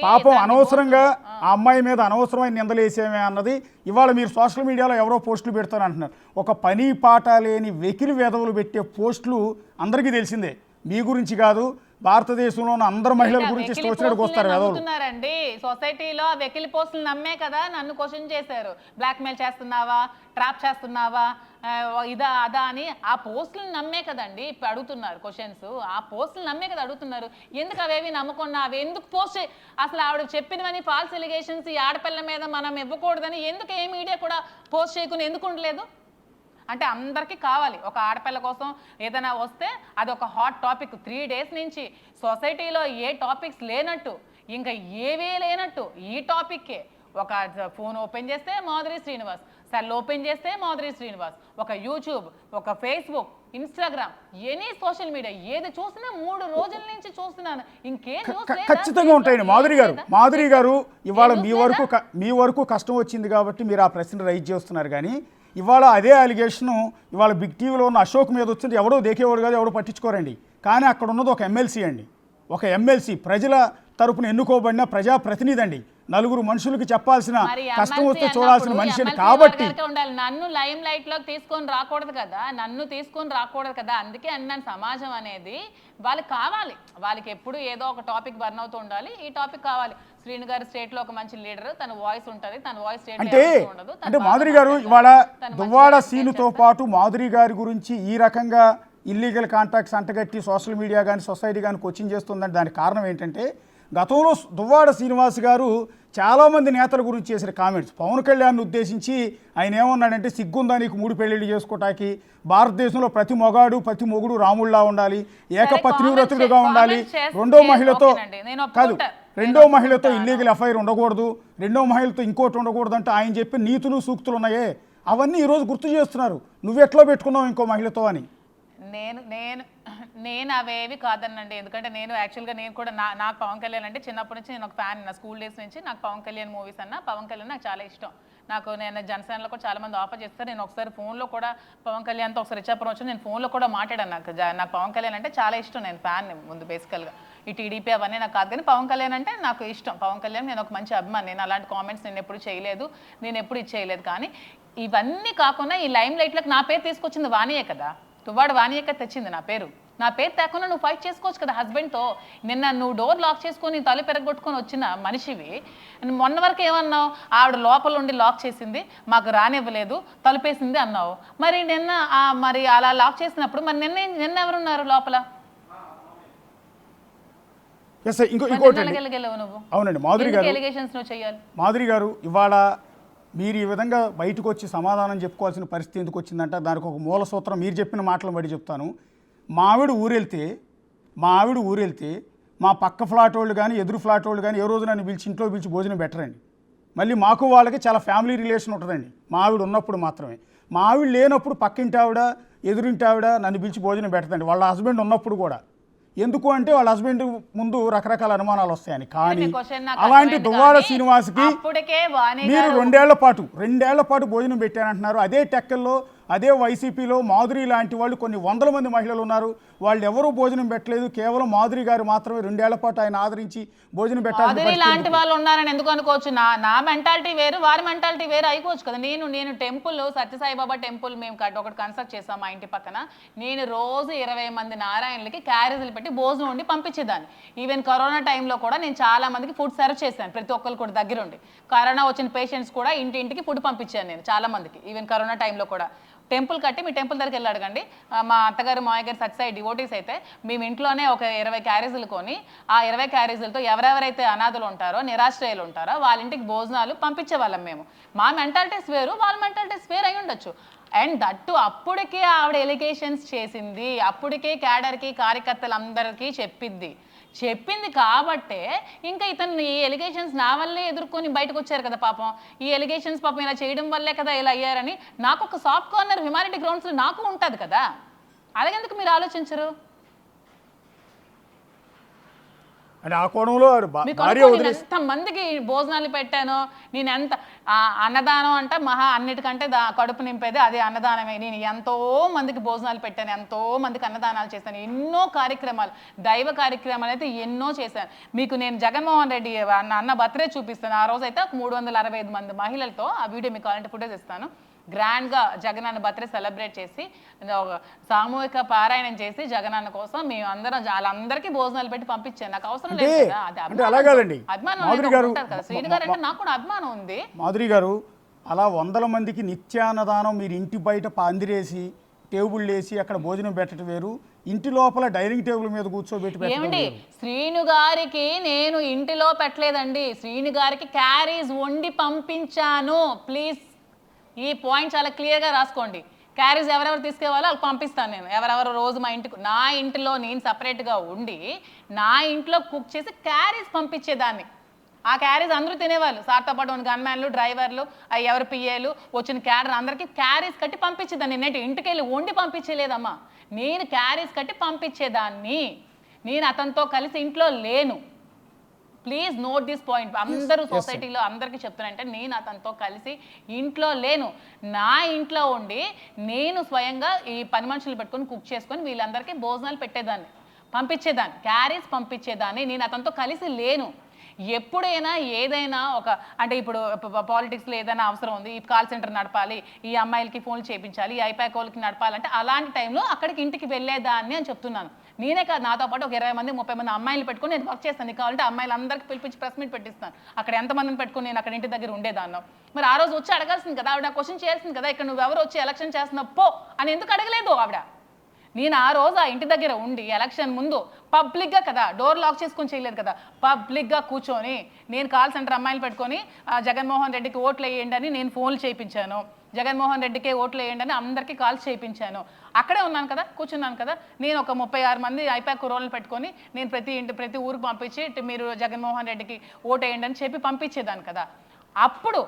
పాపం అనవసరంగా ఆ అమ్మాయి మీద అనవసరమైన నిందలేసేమే అన్నది ఇవాళ మీరు సోషల్ మీడియాలో ఎవరో పోస్టులు పెడతారు అంటున్నారు. ఒక పని పాట లేని వెకిలి వెధవులు పెట్టే పోస్టులు అందరికీ తెలిసిందే. మీ గురించి కాదు, భారతదేశంలో ఉన్న అందరు మహిళల గురించి వచ్చినట్టు వస్తారు వెధవులున్నారండి. సొసైటీలో వెకిలి పోస్టులు నమ్మే కదా నన్ను క్వశ్చన్ చేశారు. బ్లాక్మెయిల్ చేస్తున్నావా, ట్రాప్ చేస్తున్నావా, ఇదా అదా అని ఆ పోస్టులు నమ్మే కదండి ఇప్పుడు అడుగుతున్నారు క్వశ్చన్స్. ఆ పోస్టులు నమ్మే కదా అడుగుతున్నారు. ఎందుకు అవేవి నమ్మకుండా అవి ఎందుకు పోస్ట్ అసలు ఆవిడ చెప్పినవని ఫాల్స్ ఎలిగేషన్స్ ఈ ఆడపిల్ల మీద మనం ఇవ్వకూడదని ఎందుకు ఏ మీడియా కూడా పోస్ట్ చేయకుండా ఎందుకు ఉండలేదు? అంటే అందరికీ కావాలి. ఒక ఆడపిల్ల కోసం ఏదైనా వస్తే అది ఒక హాట్ టాపిక్. 3 days నుంచి సొసైటీలో ఏ టాపిక్స్ లేనట్టు, ఇంకా ఏవే లేనట్టు ఈ టాపిక్కే. ఒక ఫోన్ ఓపెన్ చేస్తే మాధురి శ్రీనివాస్, సెల్ ఓపెన్ చేస్తే మాధురి శ్రీనివాస్, ఒక యూట్యూబ్, ఒక Facebook, Instagram, any social media ఏది చూసినా 3 రోజుల నుంచి చూస్తున్నాను. ఇంకేం ఖచ్చితంగా ఉంటాయండి. మాధురి గారు ఇవాళ మీ వరకు కష్టం వచ్చింది కాబట్టి మీరు ఆ ప్రశ్న రైజ్ చేస్తున్నారు. కానీ ఇవాళ అదే అలిగేషను ఇవాళ బిగ్ టీవీలో ఉన్న అశోక్ మీద వచ్చింది. ఎవడో దేకేవాడు కాదు, ఎవడో పట్టించుకోరండి. కానీ అక్కడ ఉన్నది ఒక ఎమ్మెల్సీ అండి. ఒక ఎమ్మెల్సీ ప్రజల తరపున ఎన్నుకోబడిన ప్రజాప్రతినిధి అండి. నలుగురు మనుషులకు చెప్పాల్సిన మరి కష్టం MLC వస్తే చూడాల్సిన అన్నప్పుడు మనిషిని MLC కాబట్టి వర్గాలకే ఉండాలి. నన్ను లైమ్ లైట్ లోకి తీసుకొని రాకూడదు కదా, నన్ను తీసుకొని రాకూడదు కదా. అందుకే అన్నాను సమాజం అనేది వాళ్ళకి కావాలి, వాళ్ళకి ఎప్పుడు ఏదో ఒక టాపిక్ బర్న్ అవుతూ ఉండాలి. ఈ టాపిక్ కావాలి. శ్రీను గారు స్టేట్ లో ఒక మంచి లీడర్, తన వాయిస్ ఉంటుంది, తన వాయిస్ స్టేట్ అంటే మాధురి గారు ఇవాళ దువ్వాడ సీనుతో పాటు మాధురి గారి గురించి ఈ రకంగా ఇల్లీగల్ కాంటాక్ట్స్ అంటగట్టి సోషల్ మీడియా కానీ సొసైటీ కానీ కోచింగ్ చేస్తుందంటే దానికి కారణం ఏంటంటే గతంలో దువ్వాడ శ్రీనివాస్ గారు చాలామంది నేతల గురించి చేసిన కామెంట్స్. పవన్ కళ్యాణ్ని ఉద్దేశించి ఆయన ఏమన్నాడంటే సిగ్గుందా నీకు 3 పెళ్ళిళ్ళు చేసుకోవటానికి, భారతదేశంలో ప్రతి మొగుడు రాముళ్లా ఉండాలి, ఏకపత్నివ్రతుడుగా ఉండాలి, రెండో మహిళతో ఇల్లీగల్ ఎఫ్ఐఆర్ ఉండకూడదు, రెండో మహిళతో ఇంకోటి ఉండకూడదు అంటే ఆయన చెప్పిన నీతులు సూక్తులు ఉన్నాయే అవన్నీ ఈరోజు గుర్తు చేస్తున్నారు. నువ్వెట్లా పెట్టుకున్నావు ఇంకో మహిళతో అని. నేను అవేవి కాదనండి. ఎందుకంటే నేను యాక్చువల్గా నేను కూడా నాకు పవన్ కళ్యాణ్ అంటే చిన్నప్పటి నుంచి నేను ఒక ఫ్యాన్. నా స్కూల్ డేస్ నుంచి నాకు పవన్ కళ్యాణ్ మూవీస్ అన్న పవన్ కళ్యాణ్ నాకు చాలా ఇష్టం. నేను జనసేనలో కూడా చాలా మంది ఆఫర్ చేస్తారు. నేను ఒకసారి ఫోన్లో కూడా పవన్ కళ్యాణ్తో ఒకసారి ఇచ్చాపురం వచ్చి నేను ఫోన్లో కూడా మాట్లాడాను. నాకు పవన్ కళ్యాణ్ అంటే చాలా ఇష్టం. నేను ఫ్యాన్ ముందు బేసికల్గా. ఈ టీడీపీ అవన్నీ నాకు కాదు, కానీ పవన్ కళ్యాణ్ అంటే నాకు ఇష్టం. పవన్ కళ్యాణ్ నేను ఒక మంచి అభిమాని. నేను అలాంటి కామెంట్స్ నేను ఎప్పుడు చేయలేదు, నేను ఎప్పుడు ఇచ్చేయలేదు. కానీ ఇవన్నీ కాకుండా ఈ లైమ్ లైట్లకు నా పేరు తీసుకొచ్చింది వాణియే కదా, దువ్వాడ వాణియే తెచ్చింది నా పేరు. నా పేరు తేకుండా నువ్వు ఫైట్ చేసుకోవచ్చు కదా హస్బెండ్తో. నిన్న నువ్వు డోర్ లాక్ చేసుకొని తల పెరగొట్టుకొని వచ్చిన మనిషివి. మొన్న వరకు ఏమన్నావు, ఆవిడ లోపల ఉండి లాక్ చేసింది, మాకు రానివ్వలేదు, తలుపేసింది అన్నావు. మరి మరి అలా లాక్ చేసినప్పుడు మరి నిన్న ఎవరున్నారు లోపల? అవునండి మాధురి గారు, ఇవాళ మీరు ఈ విధంగా బయటకు వచ్చి సమాధానం చెప్పుకోవాల్సిన పరిస్థితి ఎందుకు వచ్చిందంటే దానికి ఒక మూల సూత్రం మీరు చెప్పిన మాటలను బట్టి చెప్తాను. మా ఆవిడ ఊరెళ్తే మా పక్క ఫ్లాట్ వాళ్ళు కానీ ఎదురు ఫ్లాట్ వాళ్ళు కానీ ఏ రోజు నన్ను ఇంట్లో పిలిచి భోజనం పెట్టరండి. మళ్ళీ మాకు వాళ్ళకి చాలా ఫ్యామిలీ రిలేషన్ ఉంటుందండి మా ఆవిడ ఉన్నప్పుడు మాత్రమే. మా ఆవిడ లేనప్పుడు పక్కింటి ఆవిడ ఎదురింటి ఆవిడ నన్ను పిలిచి భోజనం పెట్టదండి, వాళ్ళ హస్బెండ్ ఉన్నప్పుడు కూడా. ఎందుకు అంటే వాళ్ళ హస్బెండ్ ముందు రకరకాల అనుమానాలు వస్తాయని. కానీ అలాంటి దువ్వాడ శ్రీనివాస్కి మీరు రెండేళ్ల పాటు భోజనం పెట్టారంటున్నారు. అదే టెక్కల్లో అదే వైసీపీలో మాధురి లాంటి వాళ్ళు కొన్ని వందల మంది మహిళలు ఉన్నారు, వాళ్ళు ఎవరూ భోజనం పెట్టలేదు. కేవలం మాధురి గారు మాత్రమే 2 ఏళ్ల పాటు ఆయన ఆదరించి భోజనం పెట్టాలి. లాంటి వాళ్ళు ఉన్నారని ఎందుకు అనుకోవచ్చు? నా మెంటాలిటీ వేరు, వారి మెంటాలిటీ వేరు అయిపోవచ్చు కదా. నేను టెంపుల్ సత్యసాయిబాబా టెంపుల్ మేము ఒకటి కన్స్ట్రక్ట్ చేసాం మా ఇంటి పక్కన. నేను రోజు 20 మంది నారాయణలకి క్యారేజీలు పెట్టి భోజనం వండి పంపించేదాన్ని. ఈవెన్ కరోనా టైంలో కూడా నేను చాలా మందికి ఫుడ్ సర్వ్ చేశాను, ప్రతి ఒక్కరు కూడా దగ్గరుండి. కరోనా వచ్చిన పేషెంట్స్ కూడా ఇంటింటికి ఫుడ్ పంపించాను నేను చాలా మందికి. ఈవెన్ కరోనా టైంలో కూడా టెంపుల్ కట్టి మీ టెంపుల్ దగ్గరికి వెళ్ళి అడగండి. మా అత్తగారు మామయ్య గారు సత్యసాయి డివోటీస్ అయితే మేము ఇంట్లోనే ఒక 20 క్యారేజీలు కొని ఆ 20 క్యారేజీలతో ఎవరెవరైతే అనాథులు ఉంటారో నిరాశ్రయాలు ఉంటారో వాళ్ళ ఇంటికి భోజనాలు పంపించే వాళ్ళం మేము. మా మెంటాలిటీస్ వేరు, వాళ్ళ మెంటాలిటీస్ వేరు అయి ఉండొచ్చు. అండ్ దట్టు అప్పటికే ఆవిడ ఎలిగేషన్స్ చేసింది, అప్పటికే క్యాడర్కి కార్యకర్తలందరికీ చెప్పింది కాబట్టే ఇంకా ఇతను ఈ ఎలిగేషన్స్ నా వల్లే ఎదుర్కొని బయటకు వచ్చారు కదా పాపం. ఈ ఎలిగేషన్స్ పాపం ఇలా చేయడం వల్లే కదా ఇలా అయ్యారని నాకు ఒక సాఫ్ట్ కార్నర్ హ్యుమానిటీ గ్రౌండ్స్లో నాకు ఉంటుంది కదా. అలాగెందుకు మీరు ఆలోచించరు? అంటే ఆ కోణంలో ఎంతమందికి భోజనాలు పెట్టాను నేను, ఎంత అన్నదానం అంటే అన్నిటికంటే కడుపు నింపేది అదే అన్నదానమే. నేను ఎంతో మందికి భోజనాలు పెట్టాను, ఎంతో మందికి అన్నదానాలు చేశాను, ఎన్నో కార్యక్రమాలు, దైవ కార్యక్రమాలు అయితే ఎన్నో చేశాను. మీకు నేను జగన్మోహన్ రెడ్డి అన్న బర్త్డే చూపిస్తాను. ఆ రోజు అయితే 365 మంది మహిళలతో ఆ వీడియో మీకు కావాలంటే ఫుటేజ్ ఇస్తాను. గ్రాండ్గా జగనన్న బర్త్డే సెలబ్రేట్ చేసి సామూహిక పారాయణం చేసి జగనన్న కోసం మేము అందరం వాళ్ళందరికీ భోజనాలు పెట్టి పంపించాను. నాకు అవసరం లేదు కదా, అది అభిమానం కదా. శ్రీను గారు అంటే నాకు కూడా అభిమానం ఉంది. మాధురి గారు, అలా వందల మందికి నిత్యాన్నదానం మీరు ఇంటి బయట పందిరేసి టేబుల్ వేసి అక్కడ భోజనం పెట్టడం వేరు, ఇంటి లోపల డైనింగ్ టేబుల్ మీద కూర్చోబెట్టి ఏమండి శ్రీను గారికి నేను ఇంటిలో పెట్టలేదండి, శ్రీను గారికి క్యారీస్ వండి పంపించాను. ప్లీజ్ ఈ పాయింట్ చాలా క్లియర్గా రాసుకోండి. క్యారీస్ ఎవరెవరు తీసుకెళ్ళాలో వాళ్ళకి పంపిస్తాను నేను. ఎవరెవరు రోజు నా ఇంటిలో నేను సపరేట్గా ఉండి నా ఇంట్లో కుక్ చేసి క్యారీస్ పంపించేదాన్ని. ఆ క్యారీస్ అందరూ తినేవాళ్ళు, సార్తో పాటు ఉన్న గన్మ్యాన్లు, డ్రైవర్లు, ఎవరు పిఏలు, వచ్చిన క్యాడర్ అందరికీ క్యారీస్ కట్టి పంపించేదాన్ని. నేటి ఇంటికి వెళ్ళి వండి పంపించలేదమ్మా, నేను క్యారీస్ కట్టి పంపించేదాన్ని. నేను అతనితో కలిసి ఇంట్లో లేను. Please note this point. అందరూ సొసైటీలో అందరికీ చెప్తున్నానంటే నేను అతనితో కలిసి ఇంట్లో లేను. నా ఇంట్లో ఉండి నేను స్వయంగా ఈ పని మనుషులు పెట్టుకొని కుక్ చేసుకొని వీళ్ళందరికీ భోజనాలు పెట్టేదాన్ని, పంపించేదాన్ని, క్యారీస్ పంపించేదాన్ని. నేను అతనితో కలిసి లేను. ఎప్పుడైనా ఏదైనా ఒక అంటే ఇప్పుడు పాలిటిక్స్లో ఏదైనా అవసరం ఉంది, ఈ కాల్ సెంటర్ నడపాలి, ఈ అమ్మాయిలకి ఫోన్లు చేయించాలి, ఈ ఐపాక్ వాళ్ళకి నడపాలంటే అలాంటి టైంలో అక్కడికి ఇంటికి వెళ్ళేదాన్ని అని చెప్తున్నాను. నేనే కాదు, నాతో పాటు ఒక 20 మంది 30 మంది అమ్మాయిలు పెట్టుకుని నేను వర్క్ చేస్తాను. నీకు కావాలంటే అమ్మాయిలందరికీ పిలిపించి ప్రెస్ మీట్ పెట్టిస్తాను. అక్కడ ఎంతమందిని పెట్టుకుని నేను అక్కడ ఇంటి దగ్గర ఉండేదాన్ని. మరి ఆ రోజు వచ్చి అడగాల్సింది కదా ఆవిడ, క్వశ్చన్ చేయాల్సింది కదా, ఇక్కడ నువ్వు ఎవరు వచ్చి ఎలక్షన్ చేస్తున్నావు పో అని ఎందుకు అడగలేదు ఆవిడ? నేను ఆ రోజు ఆ ఇంటి దగ్గర ఉండి ఎలక్షన్ ముందు పబ్లిక్గా కదా, డోర్ లాక్ చేసుకొని చేయలేదు కదా, పబ్లిక్గా కూర్చొని నేను కాల్ సెంటర్ అమ్మాయిలు పెట్టుకొని జగన్మోహన్ రెడ్డికి ఓట్లు వేయండి అని నేను ఫోన్లు చేయించాను, జగన్మోహన్ రెడ్డికే ఓట్లు వేయండి అని అందరికీ కాల్స్ చేయించాను. అక్కడే ఉన్నాను కదా, కూర్చున్నాను కదా. నేను ఒక 36 మంది ఐపాక్ రోల్ని పెట్టుకొని నేను ప్రతి ఊరికి పంపించి మీరు జగన్మోహన్ రెడ్డికి ఓటు వేయండి అని చెప్పి పంపించేదాన్ని కదా. అప్పుడు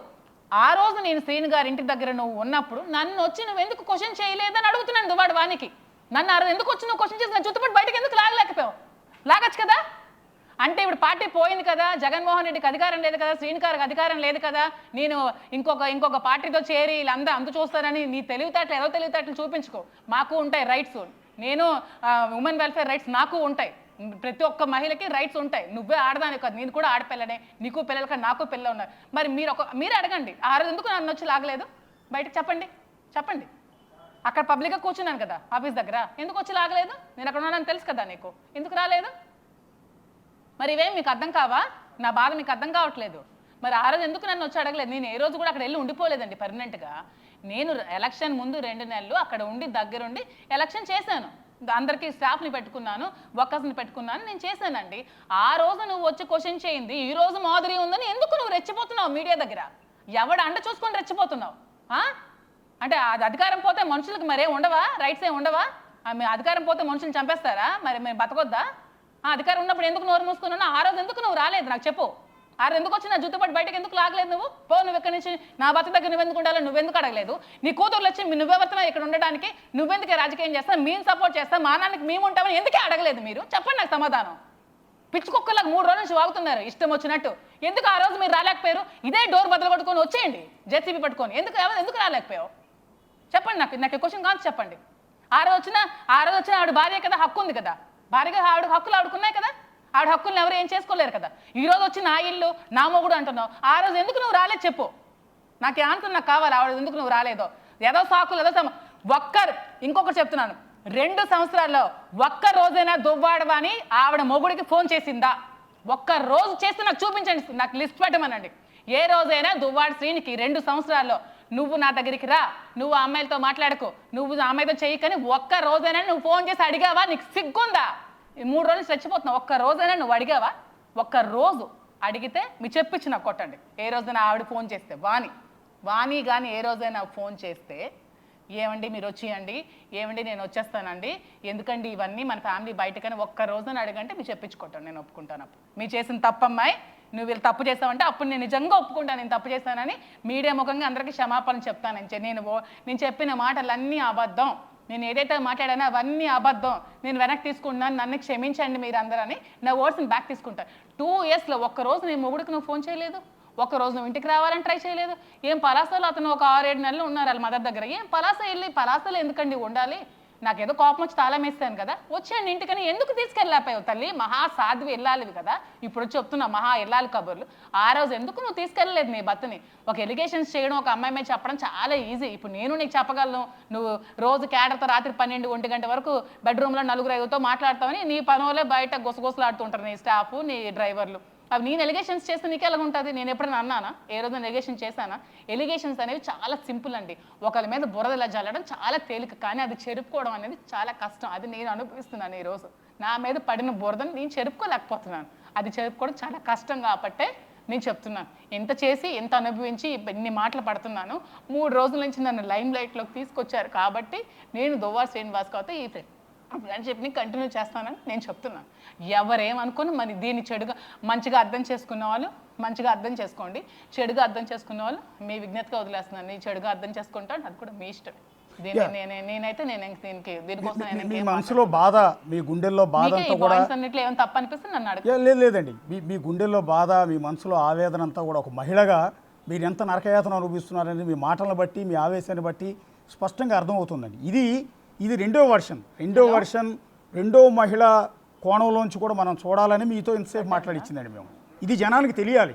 ఆ రోజు నేను శ్రీను గారి ఇంటి దగ్గర నువ్వు ఉన్నప్పుడు నన్ను వచ్చి నువ్వు ఎందుకు క్వశ్చన్ చేయలేదని అడుగుతున్నాను దువాడు వానికి. నన్ను ఎందుకు వచ్చి నువ్వు క్వశ్చన్ చేసి నా చుట్టుపట్టు బయటకు ఎందుకు లాగలేకపోయావు? లాగచ్చు కదా. అంటే ఇప్పుడు పార్టీ పోయింది కదా, జగన్మోహన్ రెడ్డికి అధికారం లేదు కదా, శ్రీను గారికి అధికారం లేదు కదా, నేను ఇంకొక పార్టీతో చేరి వీళ్ళందరూ అందు చూస్తారని నీ తెలివితేటలు ఏదో తెలివితేటలు చూపించుకో. మాకు ఉంటాయి రైట్స్, నేను ఉమెన్ వెల్ఫేర్ రైట్స్ నాకు ఉంటాయి, ప్రతి ఒక్క మహిళకి రైట్స్ ఉంటాయి. నువ్వే ఆడదాని కాదు, నేను కూడా ఆడపిల్లనే, నీకు పిల్లలు కానీ నాకు పిల్లలు ఉన్నారు. మరి మీరే అడగండి, ఆ రోజు ఎందుకు నన్ను వచ్చి లాగలేదు బయటకు చెప్పండి. అక్కడ పబ్లిక్గా కూర్చున్నాను కదా ఆఫీస్ దగ్గర, ఎందుకు వచ్చి లాగలేదు? నేను అక్కడ ఉన్నానని తెలుసు కదా నీకు, ఎందుకు రాలేదు? మరి ఇవేం మీకు అర్థం కావా? నా బాధ మీకు అర్థం కావట్లేదు. మరి ఆ రోజు ఎందుకు నన్ను వచ్చి అడగలేదు? నేను ఏ రోజు కూడా అక్కడ వెళ్ళి ఉండిపోలేదండి పర్మనెంట్గా. నేను ఎలక్షన్ ముందు 2 నెలలు అక్కడ ఉండి దగ్గరుండి ఎలక్షన్ చేశాను. అందరికీ స్టాఫ్ని పెట్టుకున్నాను, వర్కర్స్ని పెట్టుకున్నాను, నేను చేశానండి. ఆ రోజు నువ్వు వచ్చి క్వశ్చన్ చేయింది ఈ రోజు మాదిరి ఉందని ఎందుకు నువ్వు రెచ్చిపోతున్నావు మీడియా దగ్గర? ఎవడ అండ చూసుకొని రెచ్చిపోతున్నావు? అంటే అది అధికారం పోతే మనుషులకు మరేం ఉండవా, రైట్స్ ఏం ఉండవా? అధికారం పోతే మనుషులు చంపేస్తారా? మరి మేము బతకొద్దా? అధికారం ఉన్నప్పుడు ఎందుకు నోరు మూసుకున్నావు? ఆ రోజు ఎందుకు నువ్వు రాలేదు నాకు చెప్పు. ఆ రోజు ఎందుకు వచ్చి నా జుట్టుపట్టి బయటకు ఎందుకు లాగలేదు? నువ్వు ఎక్కడి నుంచి నా బతుకు దగ్గర నువ్వెందుకు ఉండాలో నువ్వెందుకు అడగలేదు? నీ కూతుర్లు వచ్చి నువ్వెవరితో ఇక్కడ ఉండడానికి నువ్వెందుకే రాజకీయం చేస్తా, మేము సపోర్ట్ చేస్తాం, మా నాన్నకి మేము ఉంటామని ఎందుకే అడగలేదు మీరు? చెప్పండి నాకు సమాధానం. పిచ్చుకొక్కలకు 3 రోజుల నుంచి వాగుతున్నారు ఇష్టం వచ్చినట్టు. ఎందుకు ఆ రోజు మీరు రాలేకపోయారు? ఇదే డోర్ బదులు కొట్టుకొని వచ్చేయండి జేసీబీ పట్టుకొని. ఎందుకు రాలేకపోయావు చెప్పండి నాకు క్వశ్చన్ కాదు చెప్పండి. ఆ రోజు వచ్చిన ఆవిడ భార్య కదా, హక్కు ఉంది కదా, భార్యగా ఆవిడ హక్కులు ఆవిడకున్నాయి కదా, ఆవిడ హక్కులను ఎవరు ఏం చేసుకోలేరు కదా. ఈ రోజు వచ్చి నా ఇల్లు నా మొగుడు అంటున్నావు, ఆ రోజు ఎందుకు నువ్వు రాలేదు చెప్పు. నాకు ఆన్సర్ నాకు కావాలి. ఆవిడ ఎందుకు నువ్వు రాలేదో ఏదో సాకులు ఇంకొకటి చెప్తున్నాను, 2 సంవత్సరాల్లో ఒక్క రోజైనా దువ్వాడవని ఆవిడ మొగుడికి ఫోన్ చేసిందా? ఒక్క రోజు చేస్తే నాకు చూపించండి, నాకు లిస్ట్ పెట్టమనండి. ఏ రోజైనా దువ్వాడ శ్రీనికి 2 సంవత్సరాల్లో నువ్వు నా దగ్గరికి రా, నువ్వు ఆ అమ్మాయిలతో మాట్లాడుకో, నువ్వు ఆ అమ్మాయితో చెయ్యకని ఒక్క రోజైనా నువ్వు ఫోన్ చేసి అడిగావా? నీకు సిగ్గుందా? 3 రోజులు చచ్చిపోతున్నావు, ఒక్క రోజైనా నువ్వు అడిగావా? ఒక్క రోజు అడిగితే మీ చెప్పించి నాకు కొట్టండి. ఏ రోజైనా ఆవిడ ఫోన్ చేస్తే వాణి కానీ ఏ రోజైనా ఫోన్ చేస్తే ఏమండి మీరు వచ్చేయండి, ఏమండి నేను వచ్చేస్తానండి, ఎందుకండి ఇవన్నీ మన ఫ్యామిలీ బయటకని ఒక్క రోజున అడగంటే మీరు చెప్పించుకుంటాను, నేను ఒప్పుకుంటాను. అప్పుడు మీరు చేసిన తప్పమ్మాయి, నువ్వు వీళ్ళు తప్పు చేస్తావంటే అప్పుడు నేను నిజంగా ఒప్పుకుంటాను నేను తప్పు చేస్తానని, మీడియా ముఖంగా అందరికీ క్షమాపణ చెప్తాను. నేను చెప్పిన మాటలన్నీ అబద్ధం, నేను ఏదైతే మాట్లాడానో అవన్నీ అబద్ధం, నేను వెనక్కి తీసుకుంటున్నాను, నన్ను క్షమించండి మీరు అందరని నా వర్డ్స్ని బ్యాక్ తీసుకుంటాను. 2 ఇయర్స్లో ఒక్కరోజు నేను మొగుడికి నువ్వు ఫోన్ చేయలేదు, ఒక్కరోజు నువ్వు ఇంటికి రావాలని ట్రై చేయలేదు. ఏం పలాసలో అతను ఒక 6-7 నెలలు ఉన్నారు వాళ్ళ మదర్ దగ్గర. ఏం పలాసలో ఎందుకండి ఉండాలి? నాకేదో కోపం వచ్చి తాళం వేస్తాను కదా, వచ్చాను ఇంటికని ఎందుకు తీసుకెళ్ళలేకపోయావు తల్లి? మహా సాధ్వి వెళ్ళాలివి కదా, ఇప్పుడు చెప్తున్నా మహా వెళ్ళాలి కబుర్లు. ఆ రోజు ఎందుకు నువ్వు తీసుకెళ్ళలేదు నీ భర్తని? ఒక ఎలిగేషన్స్ చేయడం, ఒక అమ్మాయి మీద చెప్పడం చాలా ఈజీ. ఇప్పుడు నేను నీకు చెప్పగలను, నువ్వు రోజు క్యాడర్తో రాత్రి 12-1 గంట వరకు బెడ్రూమ్లో 4-5తో మాట్లాడతావని, నీ పనులే బయట గుసగుసలాడుతుంటారు నీ స్టాఫ్ నీ డ్రైవర్లు. అవి నేను ఎలిగేషన్స్ చేస్తే నీకు ఎలా ఉంటుంది? నేను ఎప్పుడైనా అన్నానా? ఏ రోజు ఎలిగేషన్ చేశానా? ఎలిగేషన్స్ అనేవి చాలా సింపుల్ అండి. ఒకరి మీద బురదలా జల్లడం చాలా తేలిక, కానీ అది చెరుపుకోవడం అనేది చాలా కష్టం. అది నేను అనుభవిస్తున్నాను. ఈరోజు నా మీద పడిన బురదని నేను చెరుపుకోలేకపోతున్నాను. అది చెరుపుకోవడం చాలా కష్టం కాబట్టే నేను చెప్తున్నాను. ఎంత చేసి ఎంత అనుభవించి ఇన్ని మాటలు పడుతున్నాను. 3 రోజుల నుంచి నన్ను లైమ్ లైట్లోకి తీసుకొచ్చారు కాబట్టి నేను దువ్వాడ శ్రీనివాస్ కాబట్టి ఈ ఫ్రెండ్షిప్ని కంటిన్యూ చేస్తానని నేను చెప్తున్నాను. ఎవరేమనుకుని మరి దీన్ని చెడుగా మంచిగా అర్థం చేసుకున్న వాళ్ళు మంచిగా అర్థం చేసుకోండి, చెడుగా అర్థం చేసుకున్న వాళ్ళు మీ విజ్ఞతగా వదిలేస్తున్నాను. నీ చెడుగా అర్థం చేసుకుంటాను, అది కూడా మీ ఇష్టం. నేనైతే మీ మనసులో బాధ, మీ గుండెల్లో బాధ అన్నిట్లో ఏమైనా తప్పు అనిపిస్తే నన్ను అడగ లేదండి. మీ గుండెల్లో బాధ, మీ మనసులో ఆవేదన అంతా కూడా ఒక మహిళగా మీరు ఎంత నరకయాతన అనుభవిస్తున్నారనేది మీ మాటలను బట్టి, మీ ఆవేశాన్ని బట్టి స్పష్టంగా అర్థమవుతుందండి. ఇది రెండో వర్షన్. రెండో మహిళ కోణంలోంచి కూడా మనం చూడాలని మీతో ఇంతసేపు మాట్లాడిచ్చిందండి మేము. ఇది జనానికి తెలియాలి.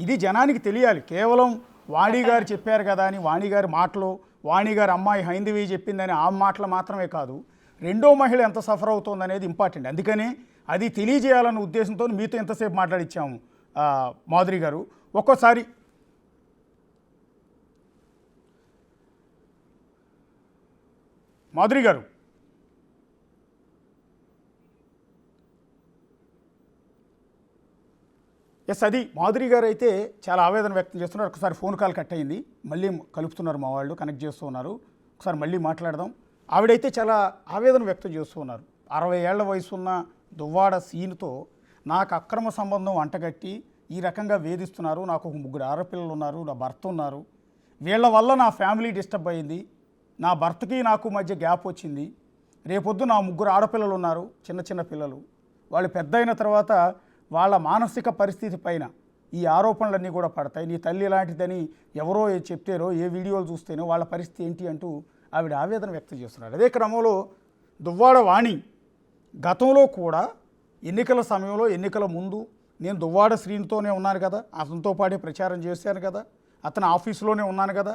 ఇది జనానికి తెలియాలి. కేవలం వాణి గారు చెప్పారు కదా అని వాణి గారి మాటలు, వాణి గారి అమ్మాయి హైందవి చెప్పిందని ఆ మాటలు మాత్రమే కాదు, రెండో మహిళ ఎంత సఫర్ అవుతుంది అనేది ఇంపార్టెంట్. అందుకని అది తెలియజేయాలన్న ఉద్దేశంతో మీతో ఎంతసేపు మాట్లాడిచ్చాము మాధురి గారు. ఒక్కోసారి మాధురి గారు అది మాధురి గారు అయితే చాలా ఆవేదన వ్యక్తం చేస్తున్నారు. ఒకసారి ఫోన్ కాల్ కట్ అయింది, మళ్ళీ కలుపుతున్నారు మా వాళ్ళు, కనెక్ట్ చేస్తూ ఉన్నారు. ఒకసారి మళ్ళీ మాట్లాడదాం. ఆవిడైతే చాలా ఆవేదన వ్యక్తం చేస్తూ ఉన్నారు. 60 ఏళ్ల వయసు ఉన్న దువ్వాడ సీనుతో నాకు అక్రమ సంబంధం అంటగట్టి ఈ రకంగా వేధిస్తున్నారు, నాకు ఒక 3 ఆడపిల్లలు ఉన్నారు, నా భర్త ఉన్నారు, వీళ్ళ వల్ల నా ఫ్యామిలీ డిస్టర్బ్ అయింది, నా భర్తకి నాకు మధ్య గ్యాప్ వచ్చింది, రేపొద్దు నా 3 ఆడపిల్లలు ఉన్నారు, చిన్న చిన్న పిల్లలు, వాళ్ళు పెద్ద అయిన తర్వాత వాళ్ళ మానసిక పరిస్థితి పైన ఈ ఆరోపణలన్నీ కూడా పడతాయి, నీ తల్లి లాంటిదని ఎవరో చెప్తారో, ఏ వీడియోలు చూస్తేనో వాళ్ళ పరిస్థితి ఏంటి అంటూ ఆవిడ ఆవేదన వ్యక్తం చేస్తున్నారు. అదే క్రమంలో దువ్వాడ వాణి గతంలో కూడా ఎన్నికల సమయంలో, ఎన్నికల ముందు నేను దువ్వాడ శ్రీనితోనే ఉన్నాను కదా, అతనితో పాటే ప్రచారం చేశాను కదా, అతని ఆఫీసులోనే ఉన్నాను కదా,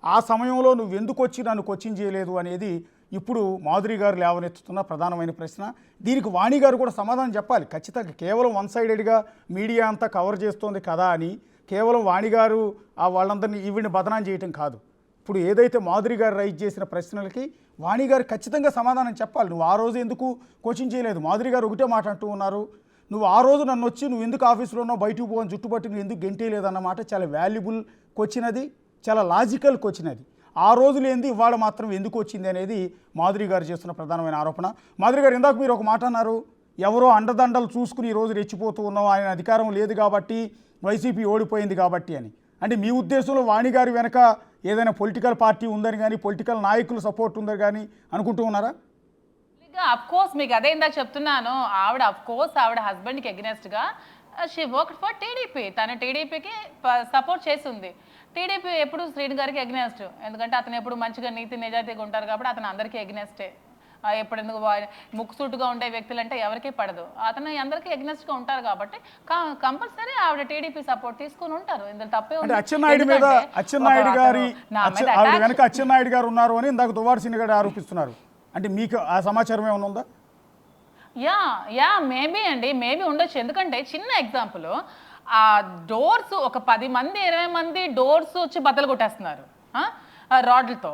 ఆ సమయంలో నువ్వు ఎందుకు వచ్చి నన్ను కోచింగ్ చేయలేదు అనేది ఇప్పుడు మాధురి గారు లేవనెత్తుతున్న ప్రధానమైన ప్రశ్న. దీనికి వాణి గారు కూడా సమాధానం చెప్పాలి ఖచ్చితంగా. కేవలం వన్ సైడెడ్గా మీడియా అంతా కవర్ చేస్తోంది కదా అని కేవలం వాణి గారు వాళ్ళందరినీ ఈవిడిని బదనాం చేయటం కాదు. ఇప్పుడు ఏదైతే మాధురి గారు రైజ్ చేసిన ప్రశ్నలకి వాణి గారు ఖచ్చితంగా సమాధానం చెప్పాలి. నువ్వు ఆ రోజు ఎందుకు కోచింగ్ చేయలేదు? మాధురి గారు ఒకటే మాట అంటూ ఉన్నారు, నువ్వు ఆ రోజు నన్ను వచ్చి నువ్వు ఎందుకు ఆఫీసులో ఉన్నావు, బయటకు పోని జుట్టుపట్టి నువ్వు ఎందుకు గెంటేయలేదన్నమాట చాలా వాల్యుబుల్ క్వశ్చన్, చాలా లాజికల్ క్వశ్చన్. ఆ రోజు లేనిది ఇవాళ మాత్రం ఎందుకు వచ్చింది అనేది మాధురి గారు చేస్తున్న ప్రధానమైన ఆరోపణ. మాధురి గారు, ఇందాక మీరు ఒక మాట అన్నారు, ఎవరో అండదండలు చూసుకుని ఈరోజు రెచ్చిపోతూ ఉన్నాం, ఆయన అధికారం లేదు కాబట్టి, వైసీపీ ఓడిపోయింది కాబట్టి అని. అంటే మీ ఉద్దేశంలో వాణి గారి వెనక ఏదైనా పొలిటికల్ పార్టీ ఉందని కానీ, పొలిటికల్ నాయకుల సపోర్ట్ ఉందని కానీ అనుకుంటూ ఉన్నారా? అఫ్ కోర్స్ మీకు అదే ఇందాక చెప్తున్నాను, ఆవిడ అఫ్ కోర్స్ ఆవిడ హస్బెండ్కి ఎగ్నెస్ట్గా షీ వర్క్ ఫర్ టీడీపీ, తన టీడీపీకి సపోర్ట్ చేస్తుంది. టీడీపీ ఎప్పుడు శ్రీని గారికి ఎగ్నెస్ట్, ఎందుకంటే అతను ఎప్పుడు మంచిగా నీతి నిజాయితీగా ఉంటారు కాబట్టి అతను అందరికీ ఎగ్నెస్టే. ఎప్పుడు ఎందుకు ముక్కుసూటుగా ఉండే వ్యక్తులు అంటే ఎవరికీ పడదు, అతను అందరికీ ఎగ్నెస్ట్గా ఉంటారు కాబట్టి కంపల్సరీ ఆవిడ టీడీపీ సపోర్ట్ తీసుకుని ఉంటారు. ఇందులో తప్పే ఉంది. అచ్చెన్నాయుడు మీద అచ్చెన్నాయుడు గారు ఉన్నారు అని ఇందాక దువ్వాడ శ్రీని గారు ఆరోపిస్తున్నారు. అంటే మీకు ఆ సమాచారం ఏమైనా ఉందా? యా మేబీ అండి, మేబీ ఉండొచ్చు. ఎందుకంటే చిన్న ఎగ్జాంపుల్, ఆ డోర్స్ ఒక 10 మంది 20 మంది డోర్స్ వచ్చి బద్దలు కొట్టేస్తున్నారు రాడ్లతో,